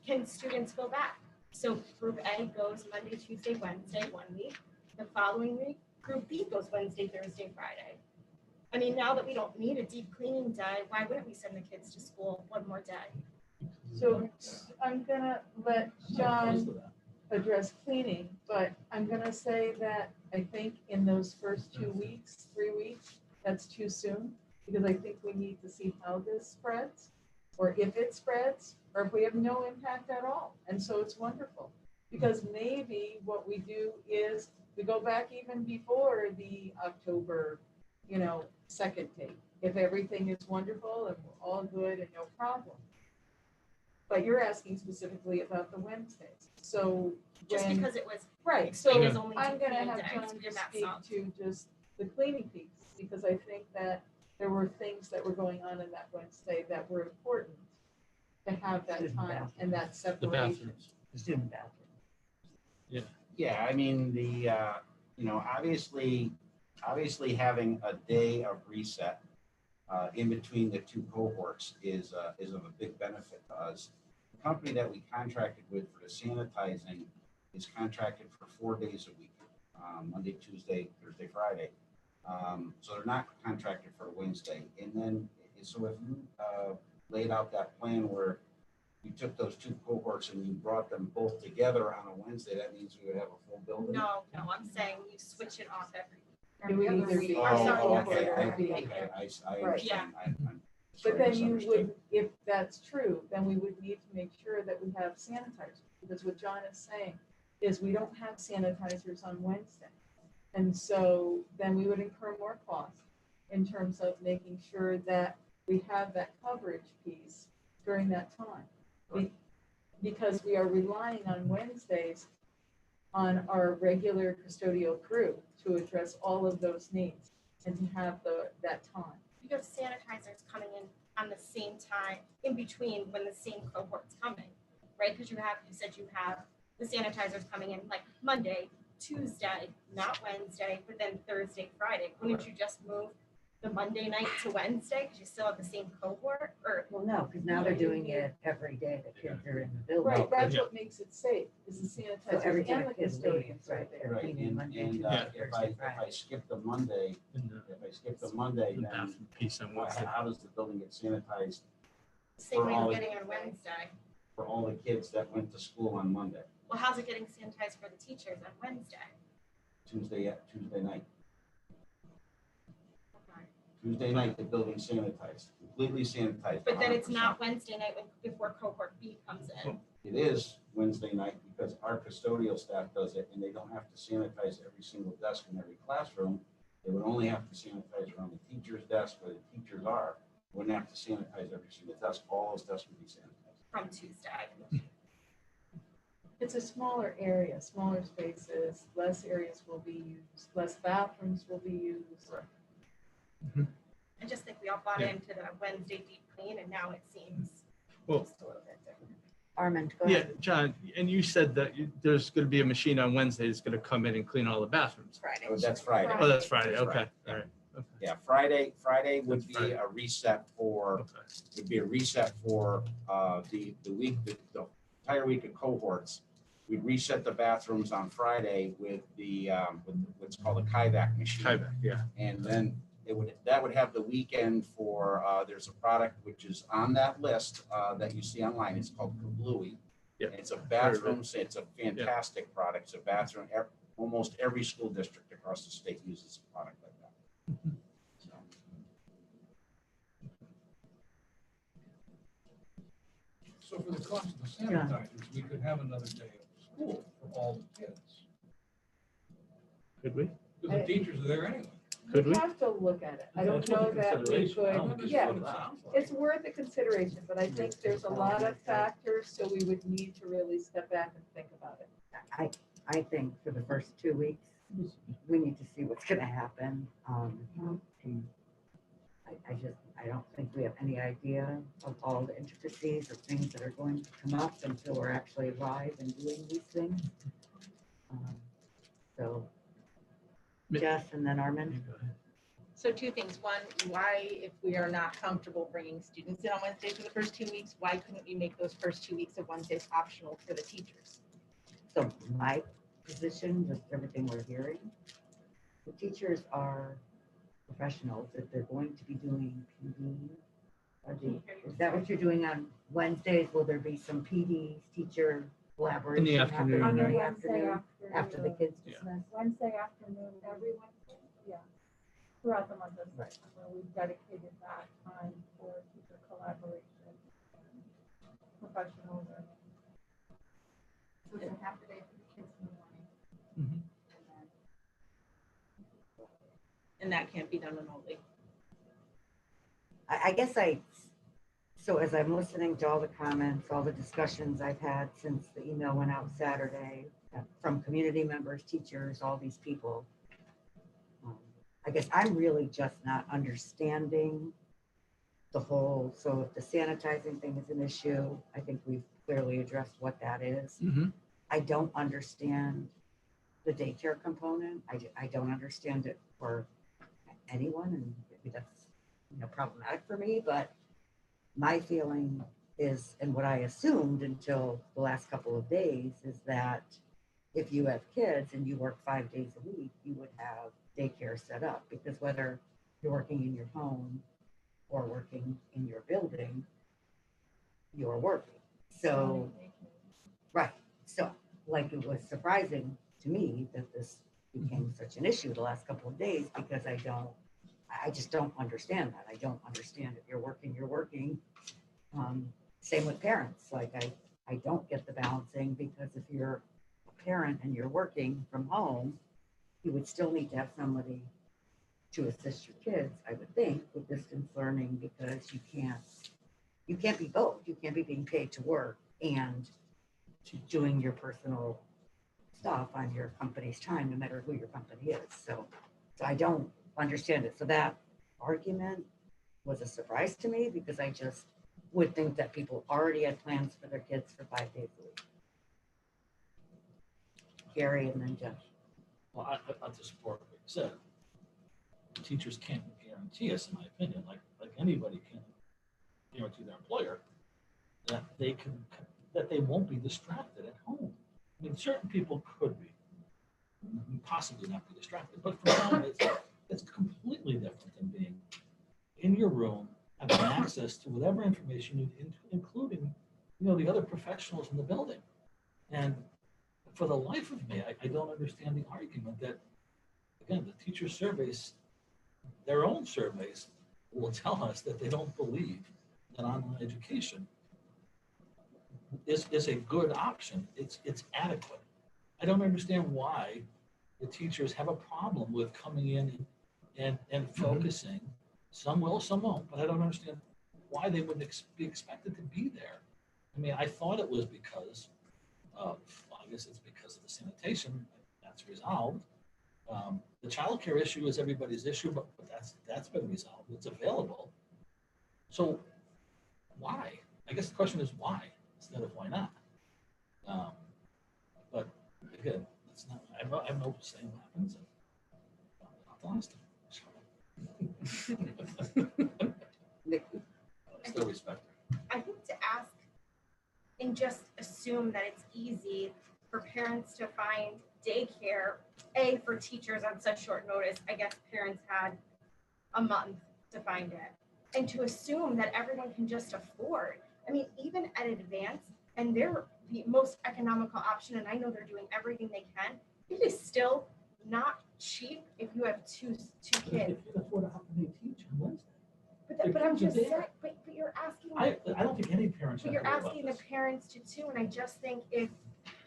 can students go back? So group A goes Monday, Tuesday, Wednesday, 1 week. The following week, group B goes Wednesday, Thursday, Friday. I mean, now that we don't need a deep cleaning day, why wouldn't we send the kids to school one more day? So I'm gonna let John address cleaning, but I'm gonna say that I think in those first 2 weeks, 3 weeks, that's too soon. Because I think we need to see how this spreads, or if it spreads, or if we have no impact at all. And so it's wonderful. Because maybe what we do is we go back even before the October, 2nd date. If everything is wonderful and we're all good and no problem. But you're asking specifically about the Wednesdays. So Just because it was right, explained so as only I'm deep gonna cleaning have days, John we just did that speak solved. to just the cleaning piece, because I think that there were things that were going on in that Wednesday that were important to have that Student time bathroom. and that The separation. bathrooms. The student bathroom. Yeah, I mean, obviously having a day of reset in between the two cohorts is of a big benefit to us. The company that we contracted with for the sanitizing is contracted for 4 days a week, Monday, Tuesday, Thursday, Friday. So they're not contracted for Wednesday. And then, so if you laid out that plan where you took those two cohorts and you brought them both together on a Wednesday, that means we would have a full building? No, I'm saying you switch it off every week. It would either be Oh, our sorry, okay, cohort or okay, be- I Right. understand. I'm But sorry, then you misunderstood. would, if that's true, then we would need to make sure that we have sanitizers. Because what John is saying is we don't have sanitizers on Wednesday. And so then we would incur more cost in terms of making sure that we have that coverage piece during that time. Because we are relying on Wednesdays on our regular custodial crew to address all of those needs and to have that time. You have sanitizers coming in on the same time, in between when the same cohort's coming, right? Because you said you have the sanitizers coming in like Monday, Tuesday, not Wednesday, but then Thursday, Friday. Wouldn't you just move the Monday night to Wednesday because you still have the same cohort? Or Well, no, because now they're doing it every day the kids are in the building. Right, that's what makes it safe, is the So every sanitizers time and a the kid leaves, custodians right, right there. they're cleaning Monday, Tuesday, If Thursday, I Friday. skip the Monday, And the then bathroom piece on Wednesday. how does the building get sanitized same way all we're the- getting on Wednesday. for all the kids that went to school on Monday, Well, how's it getting sanitized for the teachers on Wednesday? Tuesday night? Tuesday night, the building's sanitized, completely sanitized. But then it's 100%. not Wednesday night before cohort B comes in. It is Wednesday night because our custodial staff does it and they don't have to sanitize every single desk in every classroom. They would only have to sanitize around the teacher's desk where the teachers are. Wouldn't have to sanitize every single desk. All those desks would be sanitized. From Tuesday. It's a smaller area, smaller spaces, less areas will be used, less bathrooms will be used. I just think we all bought into the Wednesday deep clean, and now it seems Well, just a little bit different. Armand, go yeah, ahead. John, and you said that there's going to be a machine on Wednesday that's going to come in and clean all the bathrooms. Friday. Oh, that's Friday. Oh, that's Friday. That's Okay, Friday, all right. Okay. Yeah, Friday would That's be Friday. a reset for, Okay. would be a reset for the week, the entire week of cohorts. We'd reset the bathrooms on Friday with with what's called a Kivak machine. Kivak, yeah. And then that would have the weekend for, there's a product which is on that list that you see online. It's called Kablooey. Yeah. It's a bathroom, it's a fantastic product. It's a bathroom, almost every school district across the state uses a product like that. So, So for the cost of the sanitizers, we could have another day of school for all the kids. Could we? Because the teachers are there anyway. Could we? We have to look at it. I don't That's what know the that we consideration- I don't could, think it's yeah, what it sounds like. it's worth a consideration, but I think there's a lot of factors, so we would need to really step back and think about it. I think for the first 2 weeks, we need to see what's gonna happen. I don't think we have any idea of all the intricacies of things that are going to come up until we're actually live and doing these things. So, Jess and then Armand. So two things. One, why, if we are not comfortable bringing students in on Wednesday for the first 2 weeks, why couldn't we make those first 2 weeks of Wednesdays optional for the teachers? So my position, with everything we're hearing, the teachers are professionals. If they're going to be doing PD, is that what you're doing on Wednesdays? Will there be some PDs, teacher collaboration? afternoon, happening On the in the Wednesday afternoon after the kids Yeah. dismiss? Wednesday afternoon, every Wednesday, yeah. Throughout the month of Right. September, we've dedicated that time for teacher collaboration, professional learning. So it's a half a day for the kids in the morning. Mhm. And that can't be done remotely. I guess so as I'm listening to all the comments, all the discussions I've had since the email went out Saturday from community members, teachers, all these people, I guess I'm really just not understanding the whole, so if the sanitizing thing is an issue, I think we've clearly addressed what that is. Mhm. I don't understand the daycare component. I don't understand it for anyone, and maybe that's, problematic for me, but my feeling is, and what I assumed until the last couple of days, is that if you have kids and you work 5 days a week, you would have daycare set up, because whether you're working in your home or working in your building, you're working. So, right, so like it was surprising to me that this became such an issue the last couple of days, because I just don't understand that. I don't understand if you're working, you're working. Same with parents, like I don't get the balancing, because if you're a parent and you're working from home, you would still need to have somebody to assist your kids, I would think, with distance learning, because you can't be both. You can't be being paid to work and doing your personal stuff on your company's time, no matter who your company is. So I don't understand it. So that argument was a surprise to me, because I just would think that people already had plans for their kids for 5 days a week. Gary and then Jeff. Well, I just support what you said. Teachers can't guarantee us, in my opinion, like anybody can guarantee their employer, that they won't be distracted at home. I mean, certain people could be, possibly not be distracted, but for some, it's completely different than being in your room, having access to whatever information you need, including, the other professionals in the building. And for the life of me, I don't understand the argument that, again, the teacher surveys, their own surveys will tell us that they don't believe that online education is a good option. It's adequate. I don't understand why the teachers have a problem with coming in and focusing. Some will, some won't, but I don't understand why they wouldn't be expected to be there. I mean, I thought it was because of, well, I guess it's because of the sanitation, that's resolved. The childcare issue is everybody's issue, but that's been resolved, it's available. So why? I guess the question is why, instead of why not? But again, it's not, I have no say what happens. And not the last time. Still respect her. I think to ask and just assume that it's easy for parents to find daycare, for teachers on such short notice. I guess parents had a month to find it. And to assume that everyone can just afford. I mean, even at Advance, and they're the most economical option, and I know they're doing everything they can, it is still not cheap if you have two kids. If you can afford it, how can they teach on Wednesday? But I'm just saying, but you're asking. I don't think any parents. But have you're to worry about asking the this. parents to too, and I just think if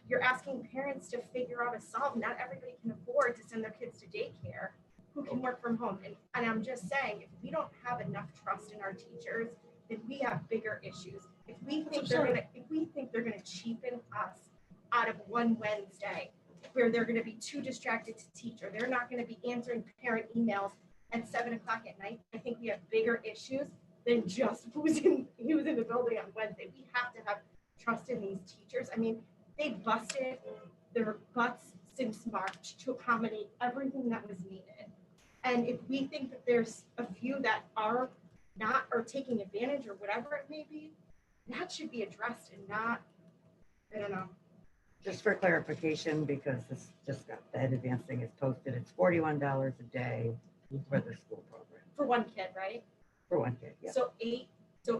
you're asking parents to figure out a solve, not everybody can afford to send their kids to daycare who can work from home. And I'm just saying, if we don't have enough trust in our teachers, then we have bigger issues. If we think they're gonna cheapen us out of one Wednesday where they're gonna be too distracted to teach, or they're not gonna be answering parent emails at 7 o'clock at night, I think we have bigger issues than just who's in the building on Wednesday. We have to have trust in these teachers. I mean, they busted their butts since March to accommodate everything that was needed. And if we think that there's a few that are not, or taking advantage or whatever it may be, that should be addressed and not, I don't know. Just for clarification, because this just got, that advanced thing is posted, it's $41 a day for the school program, For one kid, right? for one kid, yeah. So $80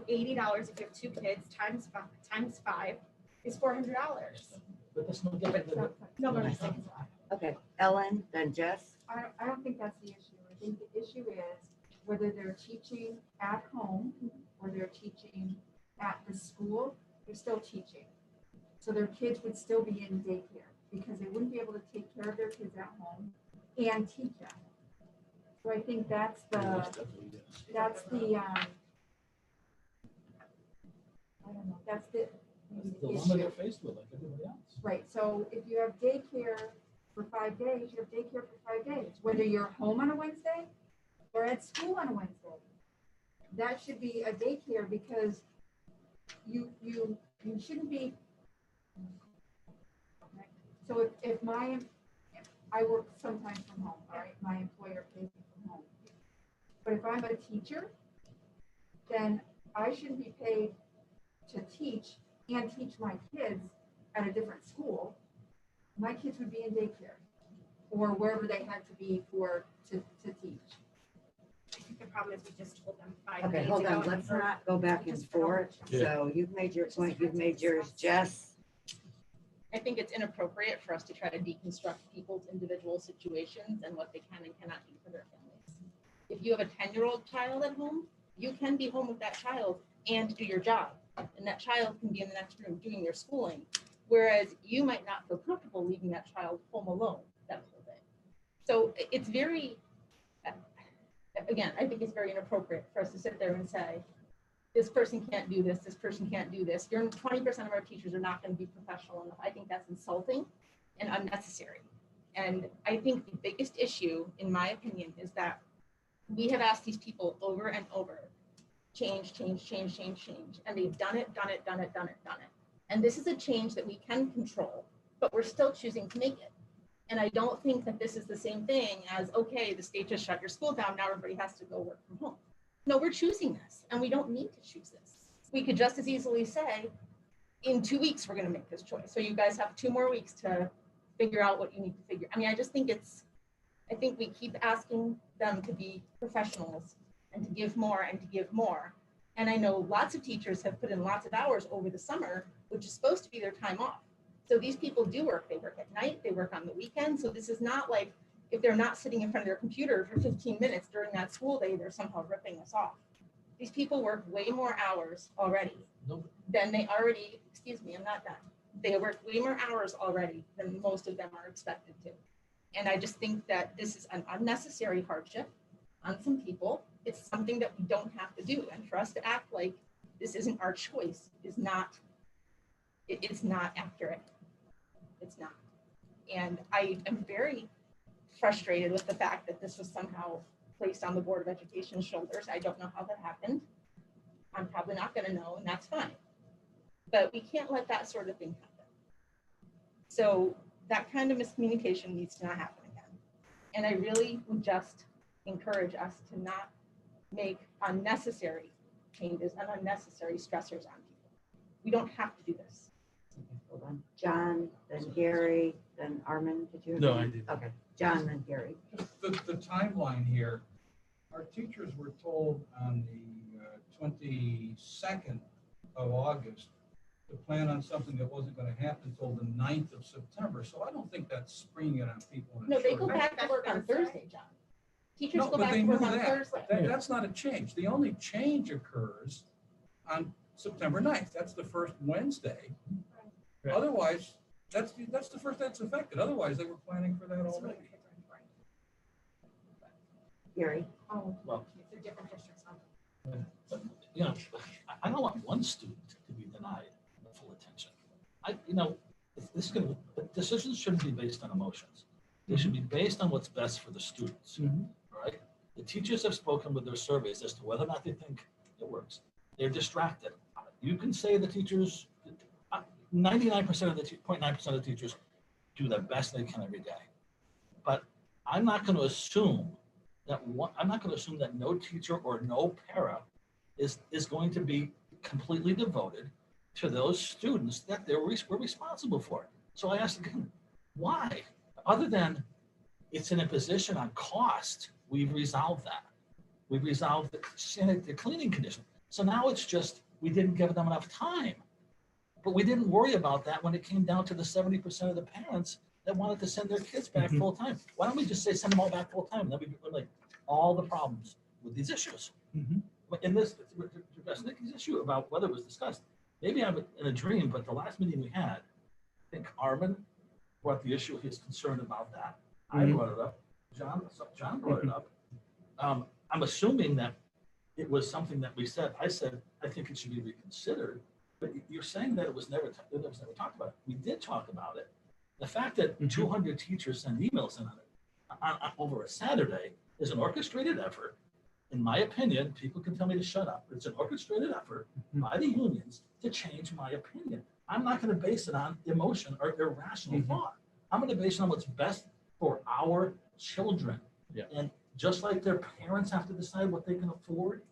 if you have 2 kids times five is $400. But that's no different than. No, but I'm saying. Okay, Ellen, then Jess. I don't think that's the issue. I think the issue is whether they're teaching at home or they're teaching at the school, they're still teaching. So their kids would still be in daycare because they wouldn't be able to take care of their kids at home and teach at home. So I think that's the, I don't know, that's the The issue. limit they're faced with, like everybody else. Right, so if you have daycare for 5 days, you have daycare for 5 days, whether you're home on a Wednesday or at school on a Wednesday. That should be a daycare because you shouldn't be. So if I work sometimes from home, all right, my employer pays me from home. But if I'm a teacher, then I shouldn't be paid to teach and teach my kids at a different school. My kids would be in daycare or wherever they had to be to teach. I think the problem is we just told them 5 Okay, days hold ago. on, let's not go back and forth. Yeah. So you've made your point, you've made yours, Jess. I think it's inappropriate for us to try to deconstruct people's individual situations and what they can and cannot do for their families. If you have a 10-year-old child at home, you can be home with that child and do your job. And that child can be in the next room doing their schooling. Whereas you might not feel comfortable leaving that child home alone that whole day. So it's very, again, I think it's very inappropriate for us to sit there and say, this person can't do this, this person can't do this. 20% of our teachers are not going to be professional enough. I think that's insulting and unnecessary. And I think the biggest issue, in my opinion, is that we have asked these people over and over, change. And they've done it. And this is a change that we can control, but we're still choosing to make it. And I don't think that this is the same thing as, okay, the state just shut your school down, now everybody has to go work from home. No, we're choosing this, and we don't need to choose this. We could just as easily say, in 2 weeks, we're gonna make this choice. So you guys have 2 more weeks to figure out what you need to figure. I mean, I just think I think we keep asking them to be professionals and to give more and to give more. And I know lots of teachers have put in lots of hours over the summer, which is supposed to be their time off. So these people do work. They work at night, they work on the weekend. So this is not like if they're not sitting in front of their computer for 15 minutes during that school day, they're somehow ripping us off. These people work way more hours already than they already, excuse me, I'm not done. They work way more hours already than most of them are expected to. And I just think that this is an unnecessary hardship. on some people. It's something that we don't have to do. And for us to act like this isn't our choice is not, it's not accurate. It's not. And I am very frustrated with the fact that this was somehow placed on the Board of Education's shoulders. I don't know how that happened. I'm probably not going to know, and that's fine. But we can't let that sort of thing happen. So that kind of miscommunication needs to not happen again. And I really would just encourage us to not make unnecessary changes and unnecessary stressors on people. We don't have to do this. Hold on. John, then Gary, then Armin, did you? No, I didn't. Okay, John, then Gary. The timeline here, our teachers were told on the 22nd of August to plan on something that wasn't going to happen until the 9th of September. So I don't think that's springing it on people. in a No, they short go order. back to work on Thursday, John. Teachers No, go but back they to knew work on that. Thursday. That's not a change. The only change occurs on September 9th. That's the first Wednesday. Right. Otherwise, that's the first that's affected. Otherwise, they were planning for that already. Gary. Oh, Well, it's a different district. but, you know, I don't want one student to be denied the full attention. This is gonna, decisions shouldn't be based on emotions. They should be based on what's best for the students, right? The teachers have spoken with their surveys as to whether or not they think it works. They're distracted. You can say the teachers, 99% of the 0.9% of the teachers do the best they can every day. But I'm not going to assume that no teacher or no para is going to be completely devoted to those students that we're responsible for. So I asked again, why? Other than it's an imposition on cost, we've resolved that. We've resolved the cleaning condition. So now it's just, we didn't give them enough time. But we didn't worry about that when it came down to the 70% of the parents that wanted to send their kids back full time. Why don't we just say send them all back full time? And then we like all the problems with these issues. But in this, to address Nikki's issue about whether it was discussed, maybe I'm in a dream, but the last meeting we had, I think Armin brought the issue. He's concerned about that. I brought it up. John brought it up. I'm assuming that it was something that we said. I said I think it should be reconsidered. But you're saying that it was never talked about. We did talk about it. The fact that 200 teachers send emails in on it over a Saturday is an orchestrated effort. In my opinion, people can tell me to shut up. It's an orchestrated effort by the unions to change my opinion. I'm not going to base it on emotion or irrational thought. I'm going to base it on what's best for our children. Yeah. And just like their parents have to decide what they can afford,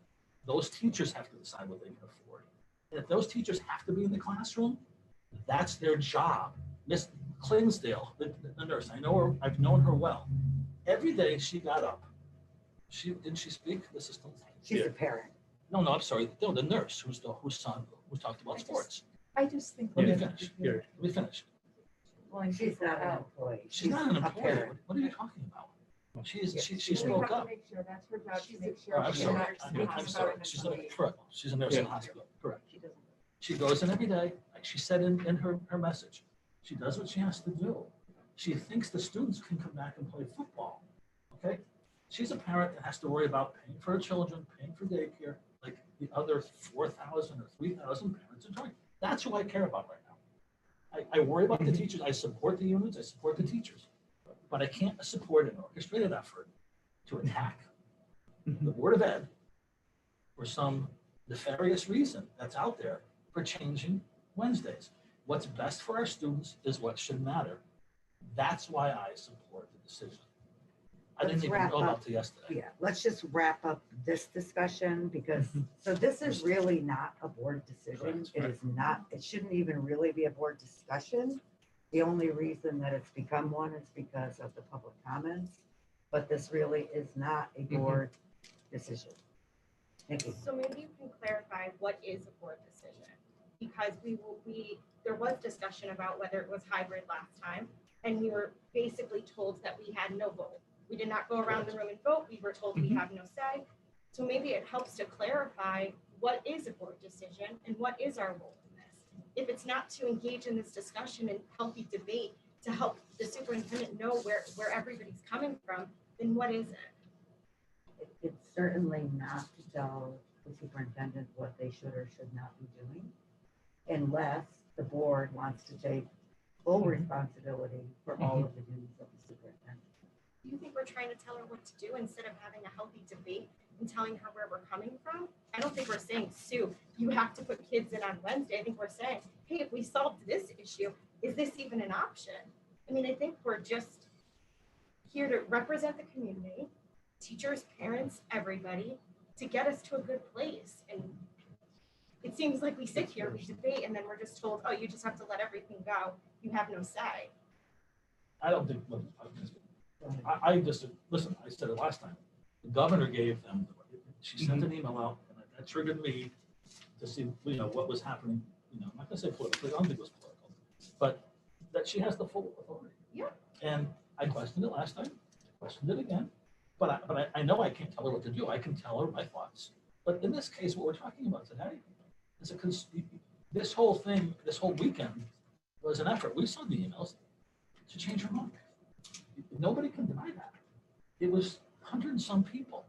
those teachers have to decide what they can afford. And if those teachers have to be in the classroom, that's their job. Miss Clinsdale, the nurse, I know her, I've known her well. Every day she got up. Didn't she speak? The assistant. She's a parent. No, I'm sorry. No, the nurse whose son who talked about sports. I just think. Let me finish. Let me finish. She's not an employee. She's not an a employee. parent. What are you talking about? She We spoke have to up. make sure that's her job to make Oh, sure. I'm she's sorry. not I'm sorry. She's a, correct. She's a nurse in the Yeah. hospital. Correct. She goes in every day. Like she said in her message, she does what she has to do. She thinks the students can come back and play football. Okay. She's a parent that has to worry about paying for her children, paying for daycare, like the other 4,000 or 3,000 parents are doing. That's who I care about right now. I worry about the teachers. I support the unions. I support the teachers. But I can't support an orchestrated effort to attack the Board of Ed for some nefarious reason that's out there for changing Wednesdays. What's best for our students is what should matter. That's why I support the decision. I didn't even know about it yesterday. Yeah, let's just wrap up this discussion because, so this is really not a board decision. Correct, It is not, it shouldn't even really be a board discussion. The only reason that it's become one is because of the public comments, but this really is not a board decision. Nikki. So maybe you can clarify what is a board decision? Because there was discussion about whether it was hybrid last time, and we were basically told that we had no vote. We did not go around the room and vote. We were told we have no say. So maybe it helps to clarify what is a board decision and what is our role in this. If it's not to engage in this discussion and healthy debate to help the superintendent know where everybody's coming from, then what is it? certainly not to tell the superintendent what they should or should not be doing unless the board wants to take full responsibility for all of the duties of the superintendent. Do you think we're trying to tell her what to do instead of having a healthy debate and telling her where we're coming from? I don't think we're saying, Sue, you have to put kids in on Wednesday. I think we're saying, hey, if we solved this issue, is this even an option? I mean, I think we're just here to represent the community, teachers, parents, everybody, to get us to a good place. And it seems like we sit here, we debate, and then we're just told, oh, you just have to let everything go. You have no say. I don't think, look, I just, listen, I said it last time. The governor gave them, she sent an email out, and that triggered me to see, you know, what was happening. You know, I'm not gonna say politically, I don't think it was political, but that she has the full authority. Yeah. And I questioned it last time, I questioned it again, but I know I can't tell her what to do. I can tell her my thoughts. But in this case, what we're talking about today is because this whole thing, this whole weekend was an effort. We saw the emails to change her mind. Nobody can deny that. It was 100 and some people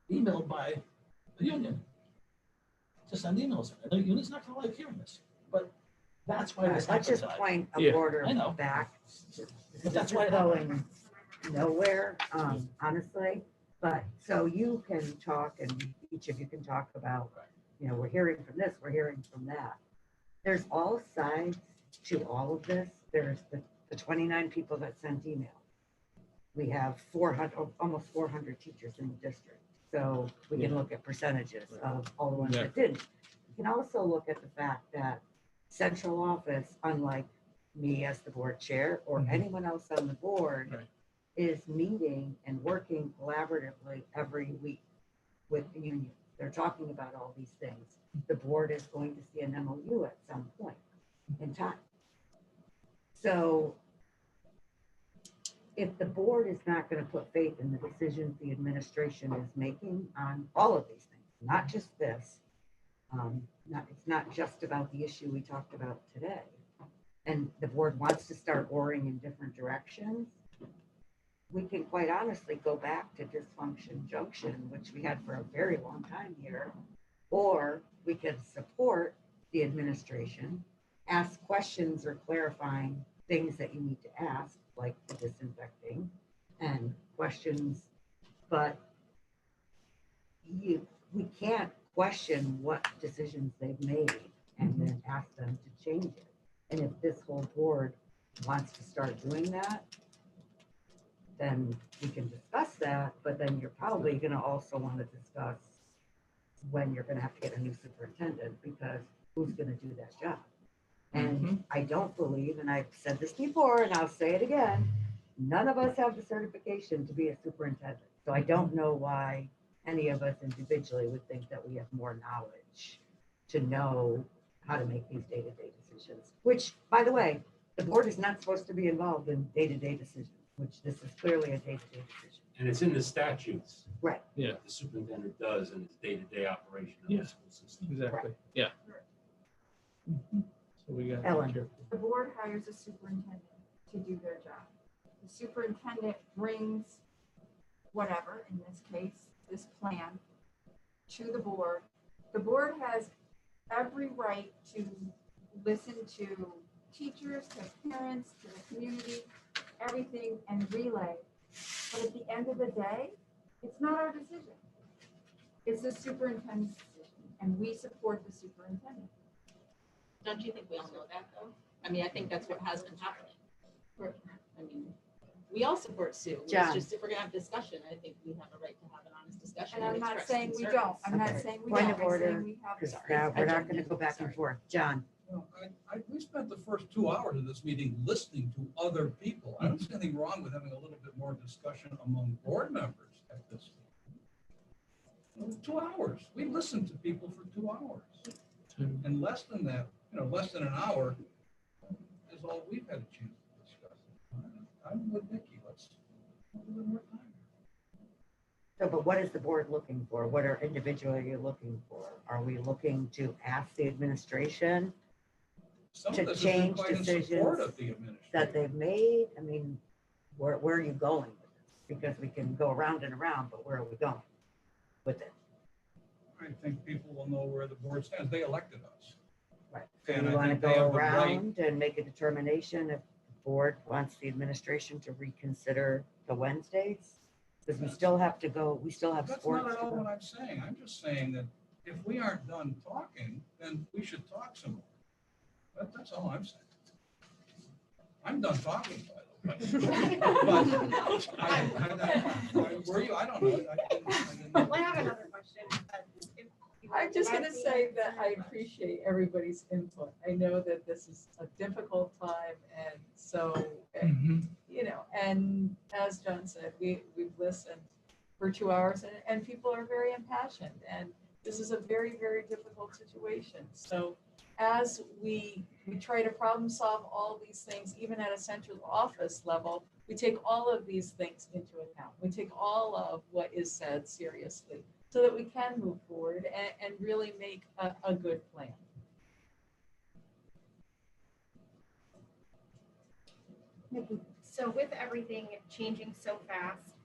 emailed by the union to send emails. And the union's not going to like hearing this, but that's why this Let's happened. just point a Yeah, border I know. back. But that's This why is it happened. going nowhere, honestly. But so you can talk and each of you can talk about, you know, we're hearing from this, we're hearing from that. There's all sides to all of this. There's the 29 people that sent emails. We have 400, almost 400 teachers in the district. So we can look at percentages of all the ones that didn't. You can also look at the fact that central office, unlike me as the board chair or anyone else on the board, is meeting and working collaboratively every week with the union. They're talking about all these things. The board is going to see an MOU at some point in time. So if the board is not going to put faith in the decisions the administration is making on all of these things, not just this, it's not just about the issue we talked about today, and the board wants to start oaring in different directions, we can quite honestly go back to dysfunction junction, which we had for a very long time here, or we can support the administration, ask questions or clarifying things that you need to ask, like the disinfecting and questions, but we can't question what decisions they've made and then ask them to change it. And if this whole board wants to start doing that, then we can discuss that, but then you're probably going to also want to discuss when you're going to have to get a new superintendent, because who's going to do that job? And I don't believe, and I've said this before and I'll say it again, none of us have the certification to be a superintendent. So I don't know why any of us individually would think that we have more knowledge to know how to make these day-to-day decisions, which, by the way, the board is not supposed to be involved in day-to-day decisions, which this is clearly a day-to-day decision. And it's in the statutes. Right. Yeah. what the superintendent does in his day-to-day operation of Yeah. the school system. Exactly. Yeah. So we got. Ellen. The board hires a superintendent to do their job. The superintendent brings whatever, in this case, this plan to the board. The board has every right to listen to teachers, to parents, to the community, everything, and relay. But at the end of the day, it's not our decision. It's the superintendent's decision, and we support the superintendent. Don't you think we all know that, though? I mean, I think that's what has been happening. I mean, we all support Sue. It's John. just, if we're gonna have discussion, I think we have a right to have an honest discussion. And I'm not express saying we concerns. don't. I'm not Okay. saying we Point don't. of I'm order, saying we have. because Sorry. now we're not going to go back and forth. John, Well, we spent the first 2 hours of this meeting listening to other people. I don't see anything wrong with having a little bit more discussion among board members at this. It was 2 hours. We listened to people for 2 hours. And less than that, less than an hour is all we've had a chance to discuss. I'm with Nikki. Let's have a little more time. so, but what is the board looking for? What are you looking for? Are we looking to ask the administration Some to of this has been change quite in decisions support of the administration. that they've made? I mean, where are you going with this? Because we can go around and around, but where are we going? with it. I think people will know where the board stands. They elected us. Right. So And you I want to think they go have the right- around and make a determination if the board wants the administration to reconsider the Wednesdays? Because we still have to go, we still have That's sports not to at all go. what I'm saying. I'm just saying that if we aren't done talking, then we should talk some more. That's all I'm saying. I'm done talking, by the way. But were you? I don't know. I didn't know. Well, I have another question. If I'm just gonna directly say that I answer- appreciate everybody's input. I know that this is a difficult time, and so, you know, and as John said, we've listened for 2 hours, and people are very impassioned, and this is a very, very difficult situation. So as we try to problem solve all these things, even at a central office level, we take all of these things into account. We take all of what is said seriously so that we can move forward and really make a good plan. So with everything changing so fast,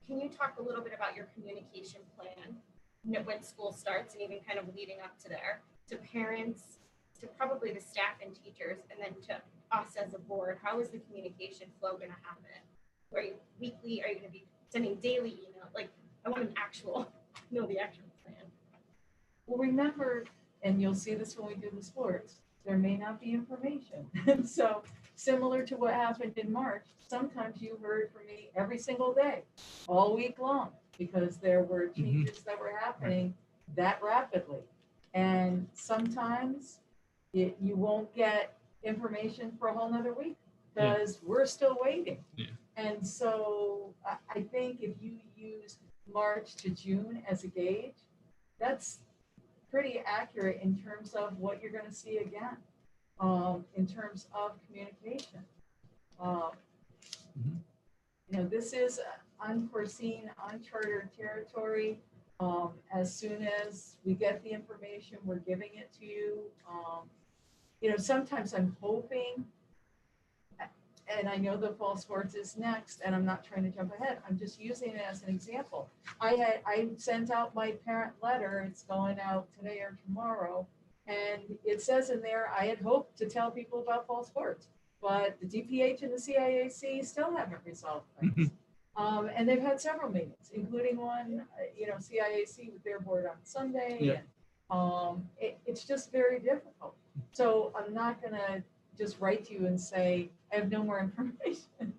can you talk a little bit about your communication plan when school starts and even kind of leading up to there, to parents, to probably the staff and teachers, and then to us as a board? How is the communication flow going to happen? Are you weekly? Are you going to be sending daily email? Like, I want an actual, know the actual plan. Well, remember, and you'll see this when we do the sports, there may not be information. And so similar to what happened in March, sometimes you heard from me every single day, all week long, because there were changes that were happening that rapidly. And sometimes you won't get information for a whole nother week because we're still waiting. Yeah. And so I think if you use March to June as a gauge, that's pretty accurate in terms of what you're going to see again, in terms of communication. You know, this is unforeseen, uncharted territory. As soon as we get the information, we're giving it to you. You know, sometimes I'm hoping, and I know the fall sports is next, and I'm not trying to jump ahead. I'm just using it as an example. I sent out my parent letter. It's going out today or tomorrow. And it says in there, I had hoped to tell people about fall sports, but the DPH and the CIAC still haven't resolved things. And they've had several meetings, including one, you know, CIAC with their board on Sunday. Yeah. And it's just very difficult. So I'm not gonna just write to you and say, I have no more information.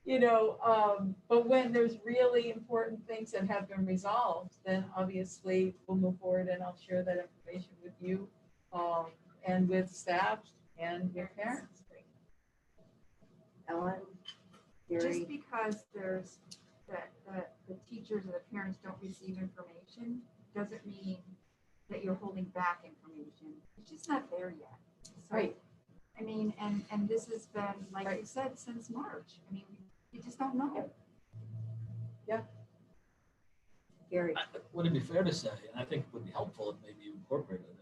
You know, but when there's really important things that have been resolved, then obviously we'll move forward and I'll share that information with you, and with staff and with parents. Ellen, Just Gary, because there's that the teachers or the parents don't receive information, doesn't mean that you're holding back information. It's just not there yet. So, Right. I mean, and this has been, like you said, since March. I mean, you just don't know. Gary, Would it be fair to say, and I think it would be helpful if maybe you incorporated it,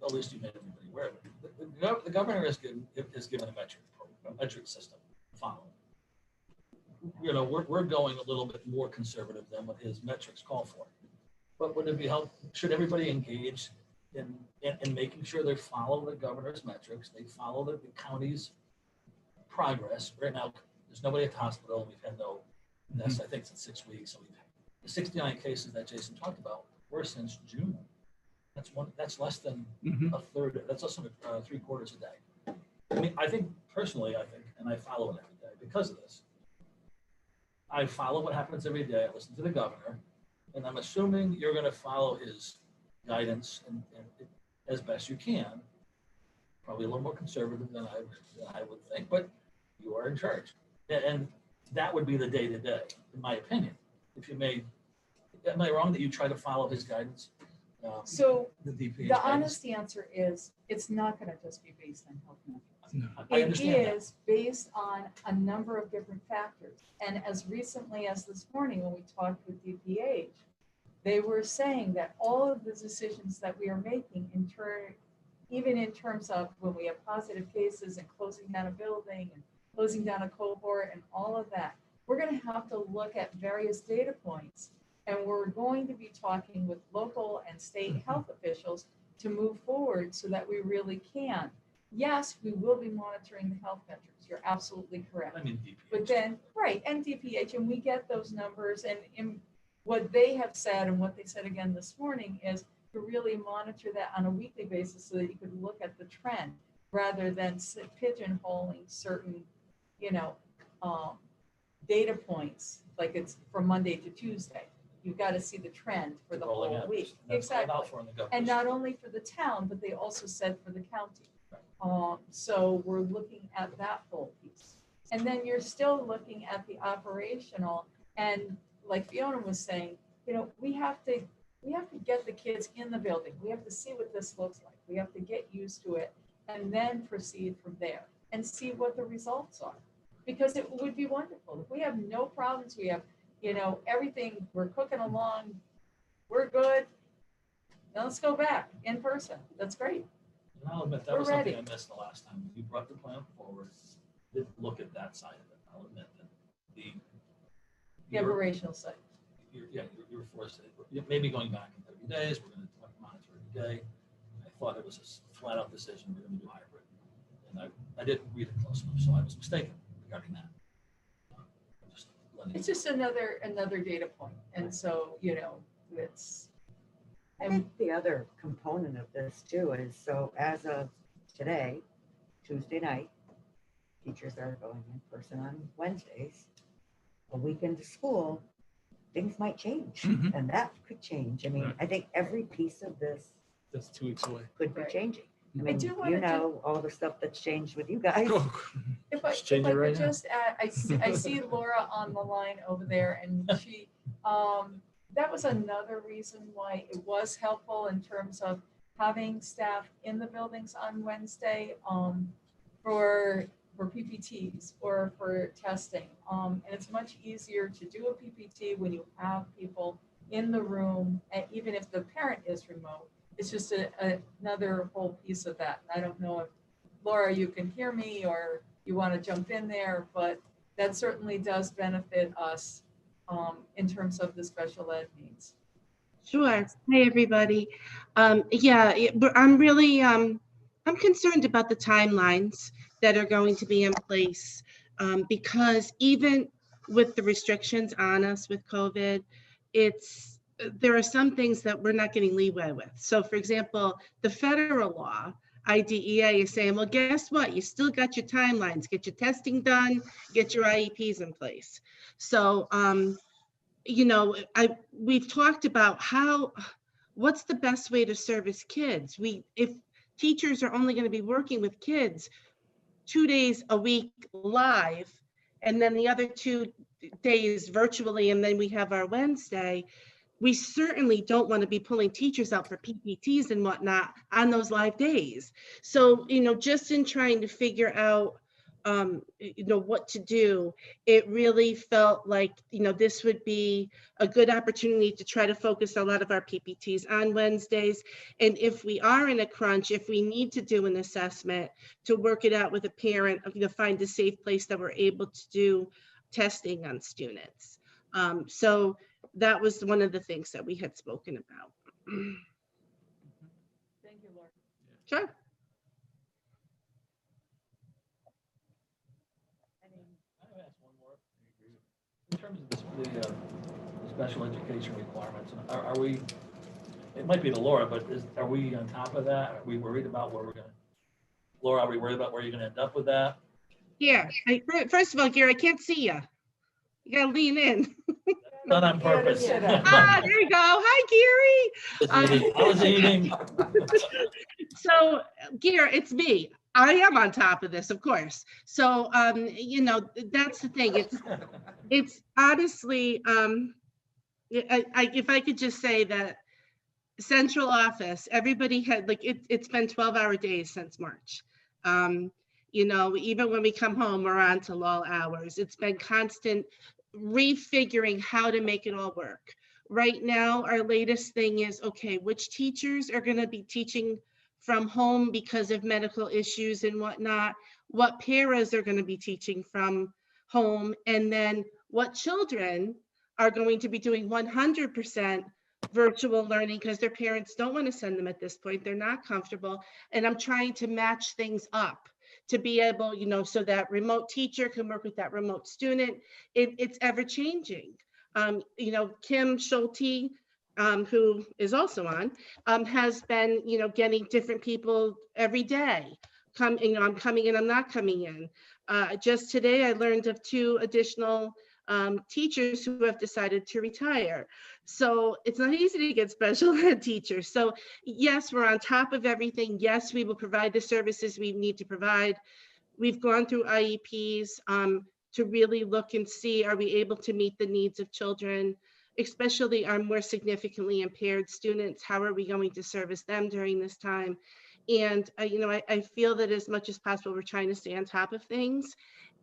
at least you made everybody aware of it. The governor has given a metric system to follow. You know, we're going a little bit more conservative than what his metrics call for. But would it be helpful, should everybody engage in making sure they follow the governor's metrics, they follow the county's progress? Right now, there's nobody at the hospital. We've had no deaths, I think, since 6 weeks. So we've had the 69 cases that Jason talked about were since June. That's less than a third. That's less than 3/4 a day. I mean, I think personally, and I follow it every day because of this. I follow what happens every day. I listen to the governor, and I'm assuming you're going to follow his guidance and as best you can. Probably a little more conservative than I would think, but you are in charge, and that would be the day to day, in my opinion. If you may, am I wrong that you try to follow his guidance? So the DPH the guidance? honest answer is, it's not gonna just be based on health metrics. I It understand that. is based on a number of different factors. And as recently as this morning, when we talked with DPH, they were saying that all of the decisions that we are making even in terms of when we have positive cases and closing down a building and closing down a cohort and all of that, we're gonna have to look at various data points And we're going to be talking with local and state health officials to move forward so that we really can. Yes, we will be monitoring the health metrics. You're absolutely correct. I mean, DPH. But then, right, and DPH, and we get those numbers, and what they have said and what they said again this morning is to really monitor that on a weekly basis so that you could look at the trend rather than pigeonholing certain, you know, data points, like it's from Monday to Tuesday. You've got to see the trend for the Rolling whole averages. week. And that's called Exactly. out for in the governor's. And not only for the town, but they also said for the county. So we're looking at that whole piece. And then you're still looking at the operational, and like Fiona was saying, you know, we have to get the kids in the building. We have to see what this looks like. We have to get used to it and then proceed from there and see what the results are. Because it would be wonderful. If we have no problems, we have, you know, everything, we're cooking along, we're good. Now let's go back in person. That's great. And I'll admit, that We're was something ready. I missed the last time. You brought the plan forward, didn't look at that side of it. I'll admit that The you were- operational side. you were forced to, maybe going back in 30 days, we're going to monitor every day. I thought it was a flat out decision, we're going to do hybrid. And I didn't read it close enough, so I was mistaken regarding that. Just letting It's just another data point. And so, you know, it's, I think the other component of this too is, so as of today, Tuesday night, teachers are going in person on Wednesdays. A week into school, things might change, and that could change. I mean, Right. I think every piece of this That's 2 weeks away. could be Right. changing. I I mean, do wanna you know, all the stuff that's changed with you guys. if I Just change it could right now. just add, I see Laura on the line over there, and she, that was another reason why it was helpful in terms of having staff in the buildings on Wednesday, for PPTs or for testing. And it's much easier to do a PPT when you have people in the room, and even if the parent is remote. It's just another whole piece of that. And I don't know if, Laura, you can hear me or you want to jump in there, but that certainly does benefit us in terms of the special ed needs. Sure. Hey, everybody. But I'm really, I'm concerned about the timelines that are going to be in place, because even with the restrictions on us with COVID, there are some things that we're not getting leeway with. So for example, the federal law, IDEA, is saying, well, guess what? You still got your timelines, get your testing done, get your IEPs in place. So, you know, we've talked about what's the best way to service kids? If teachers are only going to be working with kids 2 days a week live, and then the other 2 days virtually, and then we have our Wednesday, we certainly don't want to be pulling teachers out for PPTs and whatnot on those live days. So, you know, just in trying to figure out, you know, what to do, it really felt like, you know, this would be a good opportunity to try to focus a lot of our PPTs on Wednesdays. And if we are in a crunch, if we need to do an assessment, to work it out with a parent, you know, find a safe place that we're able to do testing on students. So that was one of the things that we had spoken about. Thank you, Laura. Sure. I have asked one more. In terms of the special education requirements, are we, it might be to Laura, but are we on top of that? Are we worried about where we're going to, Laura, are we worried about where you're going to end up with that? Yeah. First of all, Gary, I can't see you. You gotta lean in. Not on purpose. There you go. Hi, Gary. I was eating. So, Gary, it's me. I am on top of this, of course. So, you know, that's the thing. It's honestly, if I could just say that central office, everybody had, like, it's been 12-hour days since March. You know, even when we come home, we're on to lull hours. It's been constant refiguring how to make it all work. Right now, our latest thing is, okay, which teachers are going to be teaching from home because of medical issues and whatnot? What paras are going to be teaching from home? And then what children are going to be doing 100% virtual learning because their parents don't want to send them at this point. They're not comfortable. And I'm trying to match things up to be able, so that remote teacher can work with that remote student. It's ever changing. Kim Schulte, who is also on, has been, getting different people every day. I'm coming in, I'm not coming in. Just today, I learned of 2 additional teachers who have decided to retire. So it's not easy to get special ed teachers. So yes, we're on top of everything. Yes, we will provide the services we need to provide. We've gone through IEPs to really look and see, are we able to meet the needs of children, especially our more significantly impaired students? How are we going to service them during this time? And I feel that as much as possible, we're trying to stay on top of things.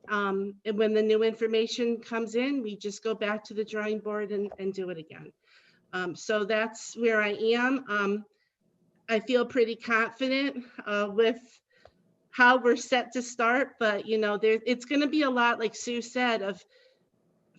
And when the new information comes in, we just go back to the drawing board and do it again. So that's where I am. I feel pretty confident with how we're set to start, but it's going to be a lot, like Sue said, of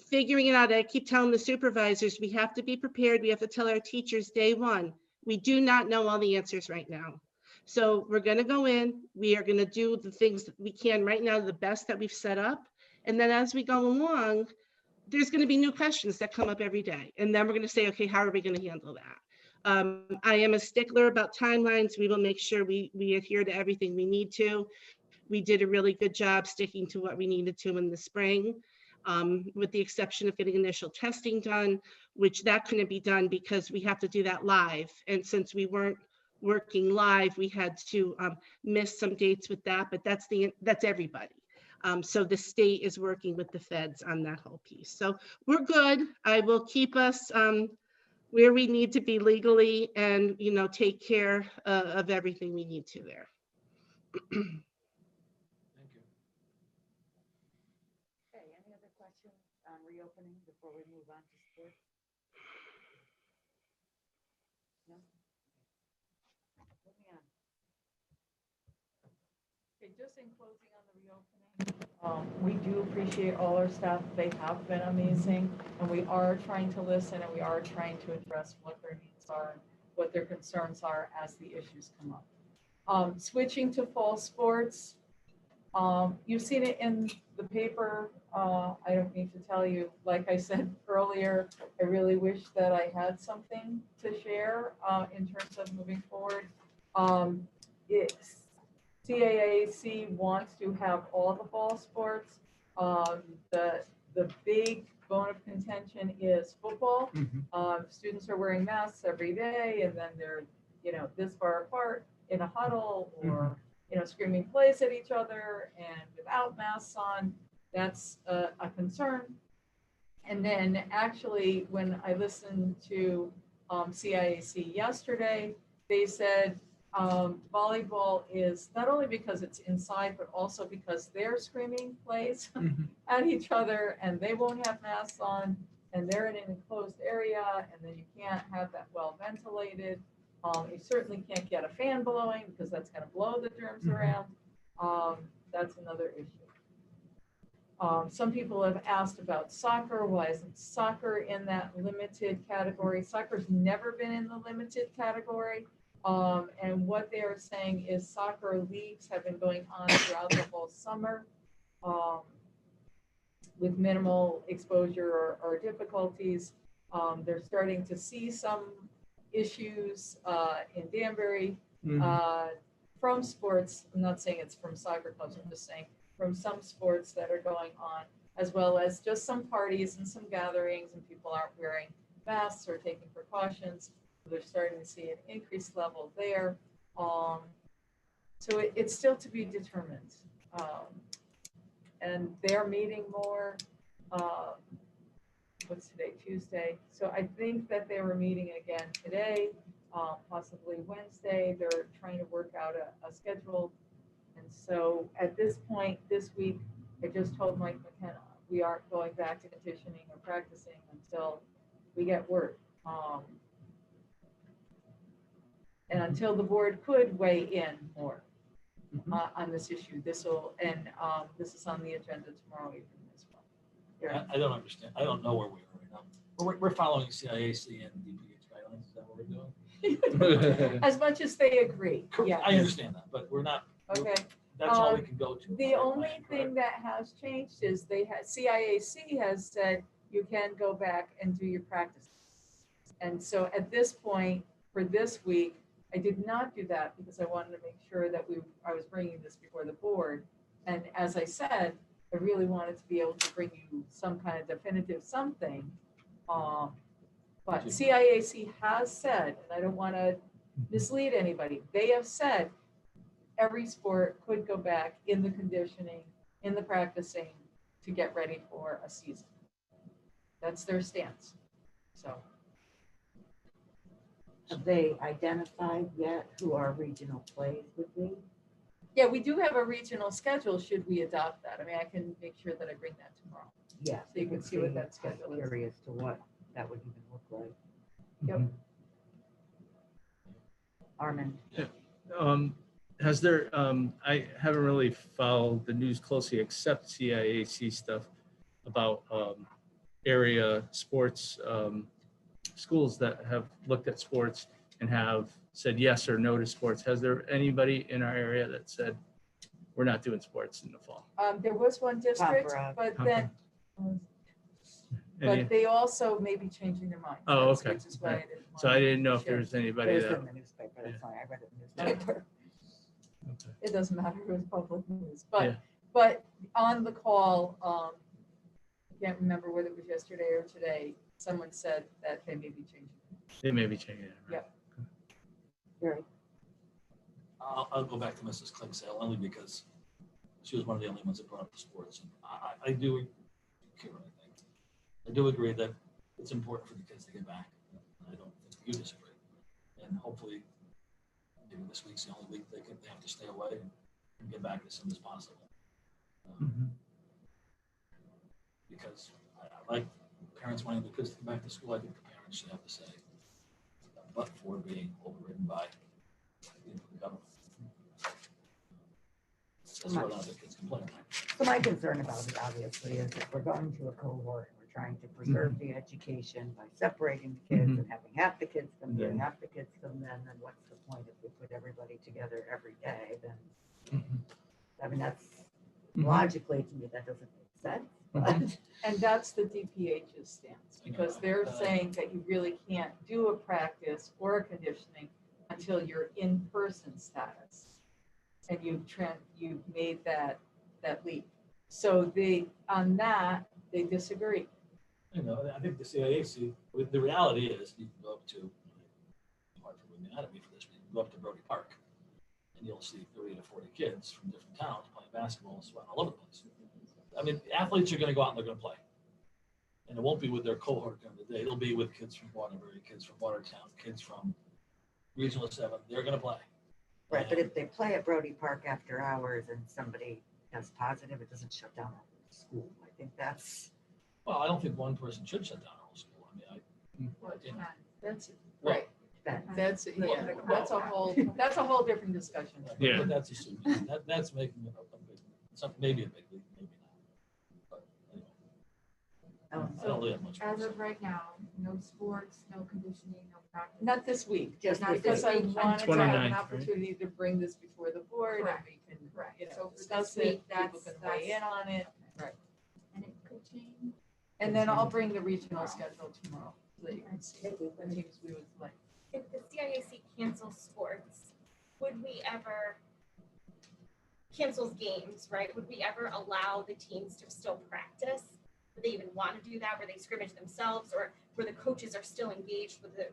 figuring it out. I keep telling the supervisors, we have to be prepared. We have to tell our teachers day one, we do not know all the answers right now. So we're going to go in, we are going to do the things that we can right now, the best that we've set up. And then as we go along, there's going to be new questions that come up every day. And then we're going to say, okay, how are we going to handle that? I am a stickler about timelines. We will make sure we adhere to everything we need to. We did a really good job sticking to what we needed to in the spring, with the exception of getting initial testing done, which that couldn't be done because we have to do that live. And since we weren't working live, we had to miss some dates with that, but that's everybody. So the state is working with the feds on that whole piece. So we're good. I will keep us where we need to be legally and, take care of everything we need to there. Thank you. Okay, any other questions on reopening before we move on to sports? No? Moving on. Okay, just in closing on the reopening, we do appreciate all our staff. They have been amazing, and we are trying to listen, and we are trying to address what their needs are, what their concerns are as the issues come up. Switching to fall sports, you've seen it in the paper. I don't need to tell you, like I said earlier, I really wish that I had something to share in terms of moving forward. CAAC wants to have all the fall sports. The big bone of contention is football. Students are wearing masks every day, and then they're this far apart in a huddle, or screaming plays at each other and without masks on. That's a concern. And then actually, when I listened to CIAC yesterday, they said volleyball is not only because it's inside, but also because they're screaming plays at each other, and they won't have masks on, and they're in an enclosed area, and then you can't have that well ventilated. You certainly can't get a fan blowing because that's going to blow the germs around. That's another issue. Some people have asked about soccer. Why isn't soccer in that limited category? Soccer's never been in the limited category. And what they are saying is soccer leagues have been going on throughout the whole summer with minimal exposure or difficulties. They're starting to see some issues in Danbury from sports. I'm not saying it's from soccer clubs, I'm just saying from some sports that are going on, as well as just some parties and some gatherings, and people aren't wearing masks or taking precautions. They're starting to see an increased level there. So it's still to be determined. And they're meeting more. What's today? Tuesday. So I think that they were meeting again today, possibly Wednesday. They're trying to work out a schedule. And so at this point, this week, I just told Mike McKenna, we aren't going back to conditioning or practicing until we get word. And until the board could weigh in more on this issue. This is on the agenda tomorrow evening as well. I don't understand. I don't know where we are right now. We're following CIAC and DPH guidelines. Is that what we're doing? As much as they agree, yeah. I understand that, but we're not. Okay. That's all we can go to. The only thing that has changed is CIAC has said you can go back and do your practice. And so at this point, for this week, I did not do that because I wanted to make sure that I was bringing this before the board. And as I said, I really wanted to be able to bring you some kind of definitive something. But CIAC has said, and I don't want to mislead anybody, they have said every sport could go back in the conditioning, in the practicing to get ready for a season. That's their stance. So. Have they identified yet who our regional plays would be? Yeah, we do have a regional schedule should we adopt that. I mean, I can make sure that I bring that tomorrow. Yeah. So you can see what that schedule I'm is. curious to what that would even look like. Yep. Armin. Has there, I haven't really followed the news closely except CIAC stuff about area sports, schools that have looked at sports and have said yes or no to sports. Has there anybody in our area that said, we're not doing sports in the fall? There was one district, Pampero. but then, but they also may be changing their mind. Oh, okay. Which is why I didn't So I didn't know if there was It anybody was that. in the newspaper, that's why I read it in the newspaper. It doesn't matter who is public news, Yeah. but on the call, I can't remember whether it was yesterday or today, someone said that they may be changing. They may be changing it. Right? Yep. I'll go back to Mrs. Klingsale only because she was one of the only ones that brought up the sports. And I do, I do agree that it's important for the kids to get back. I don't think you disagree. And hopefully, maybe this week's the only week they have to stay away and get back as soon as possible. Because I like parents wanting the kids to get back to school. I think the parents should have to say, but for being overridden by the government. That's what other kids complain. So my concern about it obviously is if we're going to a cohort and we're trying to preserve the education by separating the kids and having half the kids come here and half the kids come then what's the point if we put everybody together every day? Then, I mean, that's logically to me, that doesn't make sense. But And that's the DPH's stance, because they're saying that you really can't do a practice or a conditioning until you're in person status. And you've made that leap. So on that, they disagree. I think the CIAC, the reality is you can go up to, hard for me out of me for this, but you can go up to Brody Park and you'll see 30 to 40 kids from different towns playing basketball and sweating all over the place. I mean, athletes are going to go out and they're going to play. And it won't be with their cohort during the day. It'll be with kids from Waterbury, kids from Watertown, kids from Regional 7. They're going to play. right, but if they play at Brody Park after hours and somebody is positive, it doesn't shut down the school. I think that's. Well, I don't think one person should shut down a whole school. I mean, That's well, right. That's a whole different discussion. Yeah. But that's assuming, that's making it maybe a big league, maybe not. But anyway, I don't really have much. more to As say. of right now, no sports, no conditioning, no practice. Not this week, Just Not because this I week. wanted to have 29th, an right? opportunity to bring this before the board and Correct. we can, Correct. you know, So for discuss this it, week, people can weigh in on it. Right. And it could change. And then I'll bring the regional schedule tomorrow, so that you can see the teams we would play. If the CIAC cancels sports, would we ever cancels games, right? Would we ever allow the teams to still practice? Would they even want to do that? Where they scrimmage themselves, or where the coaches are still engaged with the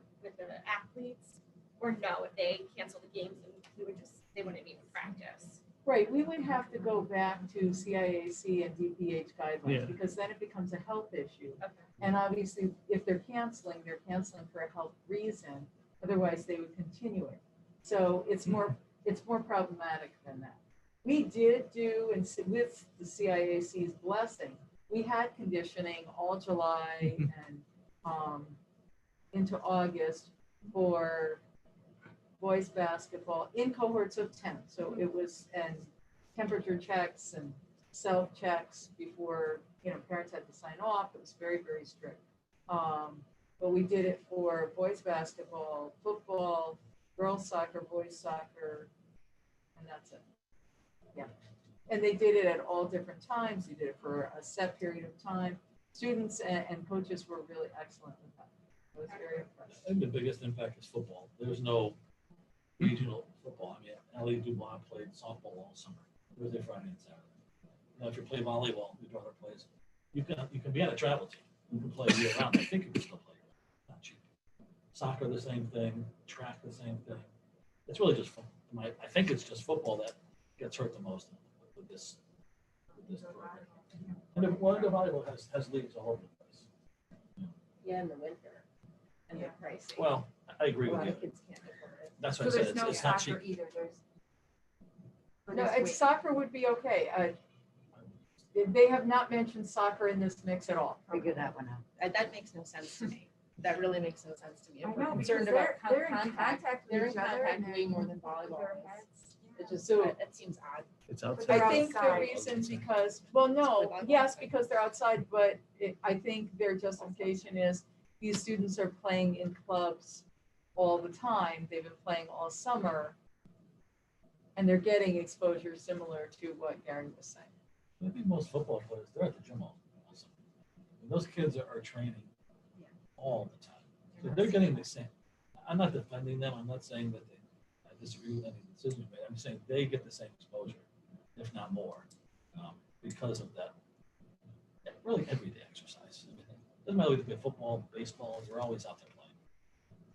athletes? Or no, if they cancel the games, then they wouldn't even practice. Right, we would have to go back to CIAC and DPH guidelines, Yeah. because then it becomes a health issue. Okay. And obviously, if they're canceling for a health reason, otherwise they would continue it. So it's more problematic than that. We did do, and with the CIAC's blessing, we had conditioning all July and into August for boys basketball in cohorts of 10. So it was, and temperature checks and self-checks before, parents had to sign off. It was very, very strict. But we did it for boys basketball, football, girls soccer, boys soccer, and that's it. Yeah. And they did it at all different times. They did it for a set period of time. Students and coaches were really excellent with that. I was very impressed. I think the biggest impact is football. There's no regional football. I mean, Ellie Dubois played softball all summer, Thursday, Friday, and Saturday. If you play volleyball, your daughter plays. You can be on a travel team. You can play year round. I think you can still play. Not cheap. Soccer, the same thing. Track, the same thing. It's really just I think it's just football that gets hurt the most with this program. And the volleyball has leagues all over the place. Yeah, in the winter. And they're pricey. Well, I agree A with lot you. of kids can't afford it. That's So what I said. there's no It's not cheap. soccer either. No, soccer would be okay. They have not mentioned soccer in this mix at all. Figure that one out. That makes no sense to me. That really makes no sense to me. I If we're know, concerned because about they're in contact with they're in each other contact and way then more than volleyball their is. heads. It just, So- it seems odd. It's I outside. think the outside. reason because, well, no, yes, because they're outside, but I think their justification is these students are playing in clubs all the time. They've been playing all summer. And they're getting exposure similar to what Gary was saying. I think most football players, they're at the gym all summer. And those kids are training all the time. So they're getting the same. I'm not defending them. I'm not saying that I disagree with any decisions made. I'm saying they get the same exposure, if not more, because of that. Really everyday exercise. I mean, it doesn't matter if it's football, baseball, they're always out there playing.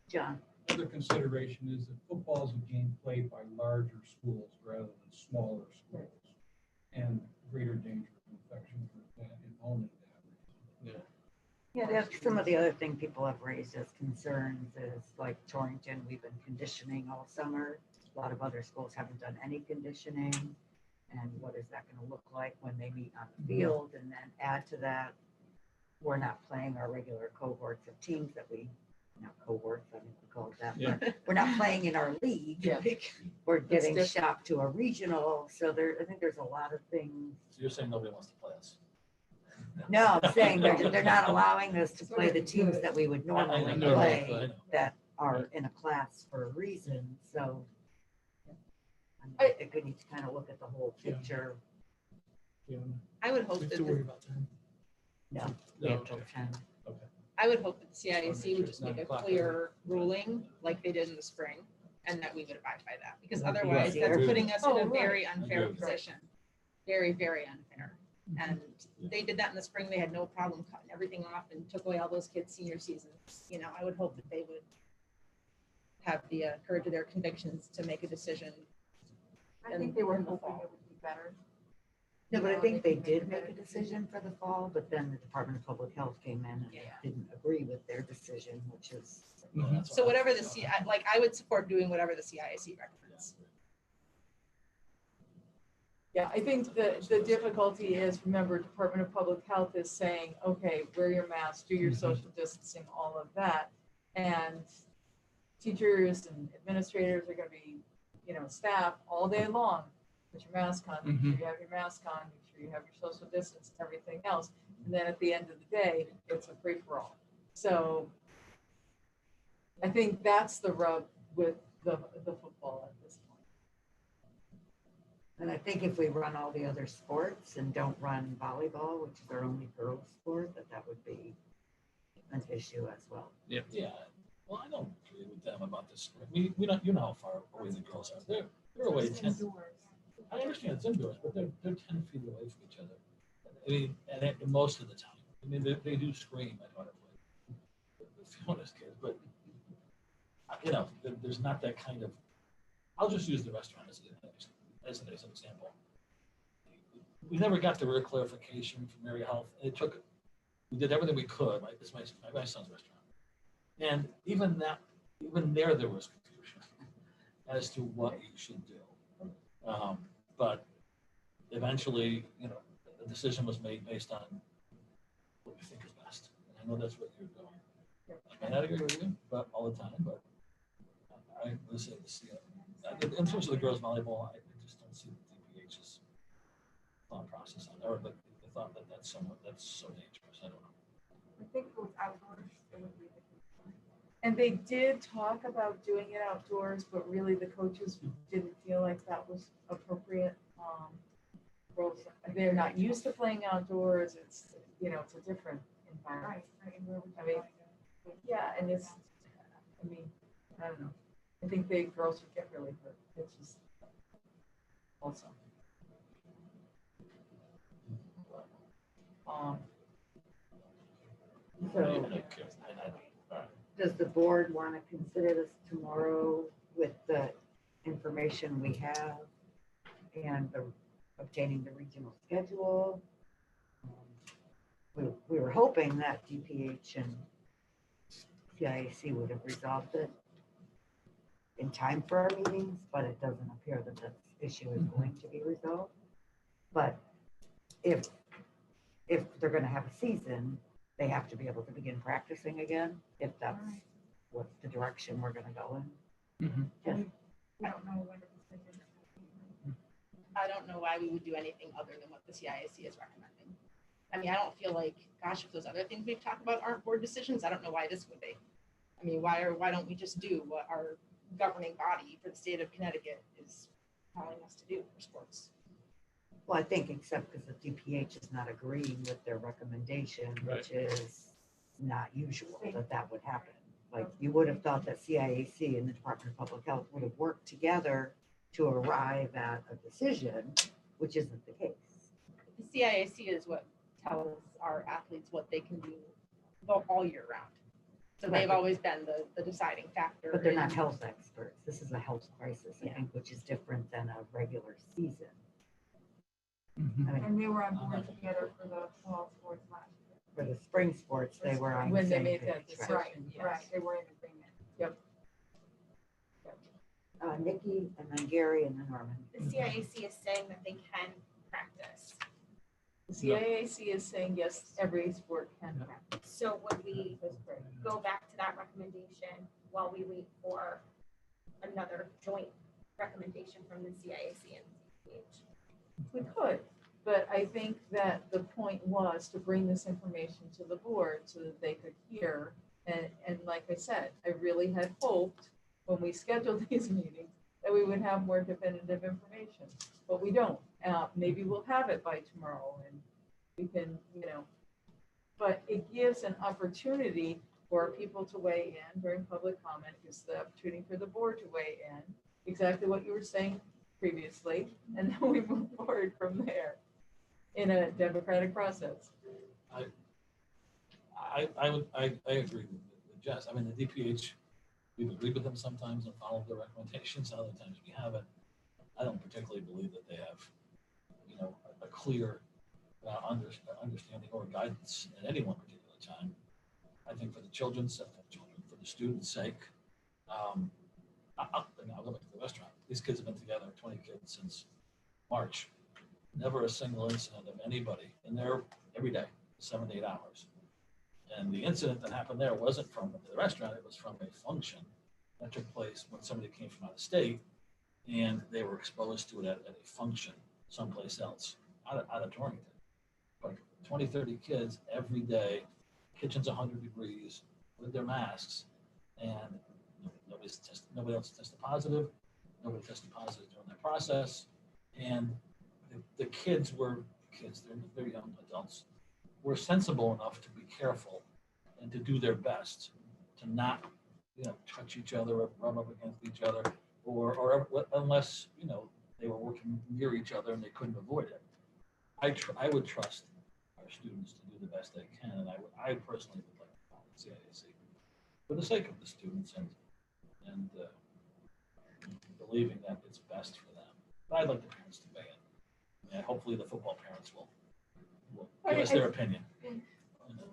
John. Another consideration is that football is a game played by larger schools rather than smaller schools, and greater danger of infection for that and only that reason. Yeah, that's some of the other thing people have raised as concerns is like Torrington, we've been conditioning all summer. A lot of other schools haven't done any conditioning. And what is that going to look like when they meet on the field? And then add to that, we're not playing our regular cohorts of teams that not cohorts, I think we call it that. Yeah. But we're not playing in our league. Yeah. We're getting different. shopped to a regional. So I think there's a lot of things. So you're saying nobody wants to play us? No, I'm saying they're not allowing us to play the teams that we would normally I know, play I know. that are in a class for a reason, so. I think we need to kind of look at the whole picture. Yeah. I would We hope have that to worry about that. No, No, yeah, till okay. 10. I would hope that the Make CIAC sure would it's just make 9 a o'clock clear ruling like they did in the spring, and that we would abide by that, because That'd be otherwise easier. that's putting us in Oh, a right. very unfair Agreed. position. Very, very unfair. And they did that in the spring. They had no problem cutting everything off and took away all those kids' senior seasons. I would hope that they would have the courage of their convictions to make a decision. I think they were in the hoping fall. it would be better. No, but I think they did make a decision for the fall, but then the Department of Public Health came in and Yeah. didn't agree with their decision, which is. Mhm. So whatever I would support doing whatever the CIAC recommends. Yeah, I think the difficulty is, remember, Department of Public Health is saying, okay, wear your mask, do your Mhm. social distancing, all of that. And teachers and administrators are gonna be, staff all day long. Put your mask on, make sure you have your mask on, make sure you have your social distance, and everything else. And then at the end of the day, it's a free-for-all. So I think that's the rub with the football at this point. And I think if we run all the other sports and don't run volleyball, which is our only girls sport, that would be an issue as well. Yeah, well, I don't agree with them about this. We don't, you know how far away the girls are. They're away 10. I understand it's indoors, but they're 10 feet away from each other. I mean, and most of the time. I mean, they do scream at one another. The Fiona's kids, but there's not that kind of. I'll just use the restaurant as an example. We never got the real clarification from Mary Health. We did everything we could. Right? This is my son's restaurant, and even there was confusion as to what you should do. But eventually, the decision was made based on what you think is best. And I know that's what you're doing. I may not agree with you, but all the time. But I would say in terms of the girls volleyball, I just don't see the DPH's thought process on, or the thought that that's so dangerous. I don't know. I think it was outdoors. It would be And they did talk about doing it outdoors, but really the coaches didn't feel like that was appropriate. Girls, they're not used to playing outdoors. It's, it's a different environment. right. And where would I you mean, want to go? yeah, and I don't know. I think the girls would get really hurt. It's just also. So does the board want to consider this tomorrow with the information we have and obtaining the regional schedule? We were hoping that DPH and CIAC would have resolved it in time for our meetings, but it doesn't appear that this issue is going to be resolved. But if they're going to have a season, they have to be able to begin practicing again, if that's what the direction we're going to go in. Yes. I don't know when the decision is. I don't know why we would do anything other than what the CIAC is recommending. I mean, I don't feel like, gosh, if those other things we've talked about aren't board decisions, I don't know why this would be. I mean, why don't we just do what our governing body for the state of Connecticut is telling us to do for sports? Well, I think except because the DPH is not agreeing with their recommendation, which is not usual that would happen. Like you would have thought that CIAC and the Department of Public Health would have worked together to arrive at a decision, which isn't the case. The CIAC is what tells our athletes what they can do all year round. So they've always been the deciding factor. But they're not health experts. This is a health crisis, I think, which is different than a regular season. I mean, And they were on board together for the fall sports last year. for the spring sports, they were on the When they same made page, that right? decision. Right, yes. right. They were in agreement. Yep. Nikki and then Gary and then Norman. The CIAC is saying that they can practice. The CIAC is saying yes, every sport can practice. So would we That's great. go back to that recommendation while we wait for another joint recommendation from the CIAC and CPH? We could, but I think that the point was to bring this information to the board so that they could hear. And like I said, I really had hoped when we scheduled these meetings that we would have more definitive information, but we don't. Maybe we'll have it by tomorrow and we can, but it gives an opportunity for people to weigh in during public comment, gives the opportunity for the board to weigh in, exactly what you were saying previously, and then we move forward from there in a democratic process. I agree with Jess. I mean, the DPH, we've agreed with them sometimes and followed their recommendations. Other times we haven't. I don't particularly believe that they have, a clear understanding or guidance at any one particular time. I think for the children's, for the students' sake, I'll go back to the restaurant. These kids have been together, 20 kids since March. Never a single incident of anybody in there every day, 7 to 8 hours. And the incident that happened there wasn't from the restaurant, it was from a function that took place when somebody came from out of state and they were exposed to it at a function someplace else, out of Torrington. But 20, 30 kids every day, kitchen's 100 degrees with their masks, and nobody else tested positive. Nobody tested positive during that process. And the kids, they're young adults, were sensible enough to be careful and to do their best to not, touch each other or rub up against each other, or unless, they were working near each other and they couldn't avoid it. I would trust our students to do the best they can, and I personally would like to follow the CIAC for the sake of the students and believing that it's best for them. But I'd like the parents to weigh in, and hopefully the football parents will give us their opinion.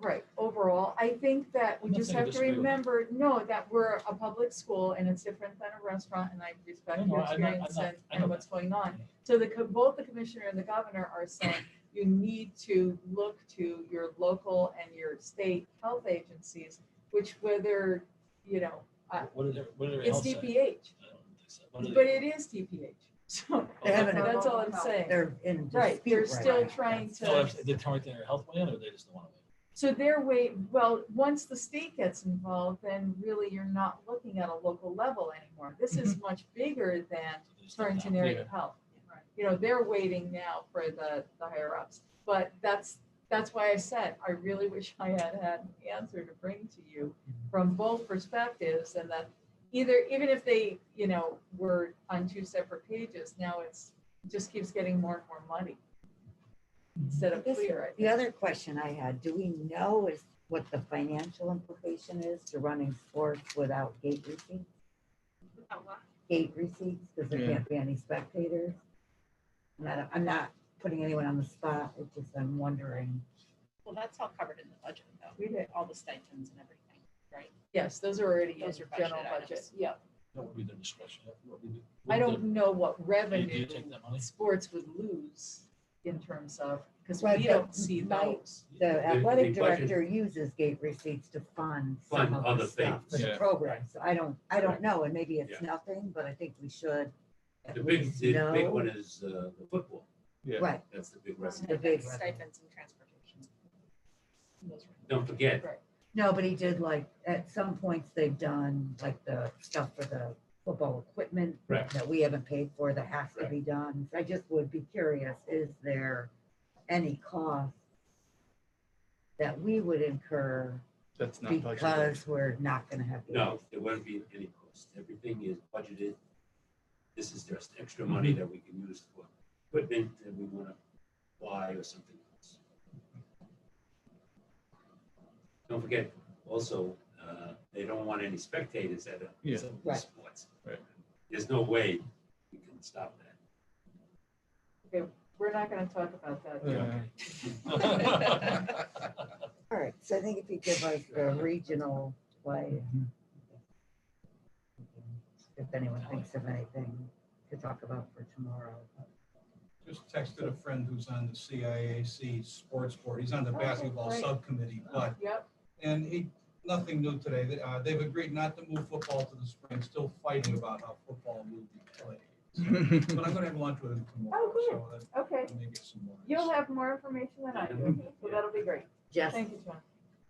Right, overall, I think that we I'm not just saying I have to disagree with you. remember, that we're a public school and it's different than a restaurant, and I respect No, your I'm not- experience I know and what's going on. So both the commissioner and the governor are saying you need to look to your local and your state health agencies, which whether, What did their it's health say? DPH, I don't think so. What did but they- it is DPH. So They haven't- that's all I'm saying. They're in Right, they're dispute still right now. trying So to, did Torrington or health plan, or they just don't want to wait? so they're well, once the state gets involved, then really you're not looking at a local level anymore. This is much bigger than Torrington Area Health. You know, they're waiting now for the higher ups. But that's why I said, I really wish I had an answer to bring to you from both perspectives, and that even if they, you know, were on two separate pages, now it just keeps getting more and more muddy instead of I guess clear. The other question I had, do we know is what the financial implication is to running sports without gate receipts? Gate receipts, because there Yeah. can't be any spectators? And I'm not putting anyone on the spot, it's just I'm wondering. Well, that's all covered in the budget though. We did. All the stipends and everything, right? Yes, those are already in Those are general budgeted budget. items. Yeah. That would be the discretion. What we do. I don't know what Do revenue you take that money? sports would lose in terms of, because Right, we but don't see my- those. The athletic the budget- director uses gate receipts to fund Fund some of other the stuff for things. the Yeah. program. So I don't Correct. know, and maybe it's Yeah. nothing, but I think we should at The big, least the big know. one is the football. Yeah. Right, That's the big revenue. The big Stipends and transportation. Those are- Don't forget, Right. no, but he did like, at some points they've done like the stuff for the football equipment Correct. that we haven't paid for that has to be done. So I just would be curious, is there any cost that we would incur That's not budgeted. because we're not gonna have. gate no, receipts? there won't be any cost. Everything is budgeted. This is just extra money that we can use for equipment that we want to buy or something else. Don't forget, also, they don't want any spectators at Yeah. some of Right. these sports. Right. There's no way we can stop that. Okay, we're not gonna talk about that. All right, so I think if you give us the regional play, if anyone thinks of anything to talk about for tomorrow. Just texted a friend who's on the CIAC sports board. He's on the basketball great. subcommittee, but, Yep, and nothing new today. They've agreed not to move football to the spring, still fighting about how football will be played. So, but I'm gonna have lunch with him tomorrow, good. so that okay. I may get some more. You'll have more information than I do, so that'll be great. Yes. Thank you, John.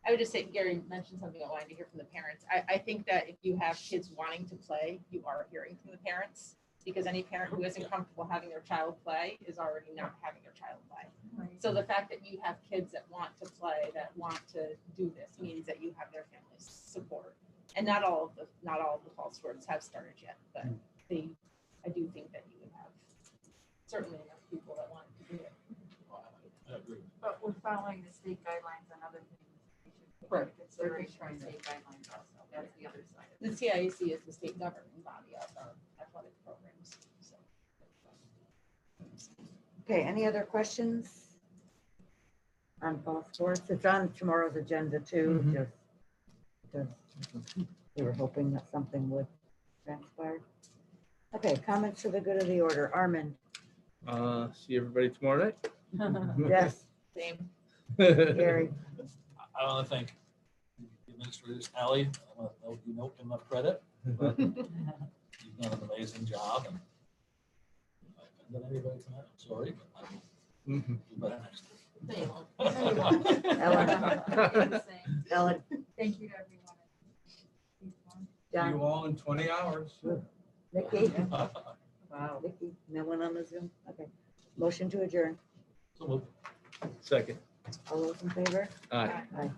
I would just say, Gary mentioned something I wanted to hear from the parents. I think that if you have kids wanting to play, you are hearing from the parents. Because any parent who isn't comfortable having their child play is already not having their child play. So the fact that you have kids that want to play, that want to do this, means that you have their family's support. And not all of the fall sports have started yet, but I do think that you would have certainly enough people that want to do it. I agree. But we're following the state guidelines on other things. We should take Right. into consideration Trying the to- state guidelines also. That's the other side. The CIAC is the state governing body of our athletic programs, so. Okay, any other questions on fall sports? It's on tomorrow's agenda too, Mhm. just because we were hoping that something would transpire. Okay, comments for the good of the order. Armin, See everybody tomorrow night. yes, Same. Gary, I want to thank the administrators, Ally, I want to you know enough credit, but you've done an amazing job, and if I offended anybody tonight, I'm sorry, but I will do better next time. Ellen, Thank you to everyone. See John, you all in 20 hours. Nikki, Wow. Nikki, no one on the Zoom? Okay. Motion to adjourn. So moved. Second. All those in favor? Aye. Aye.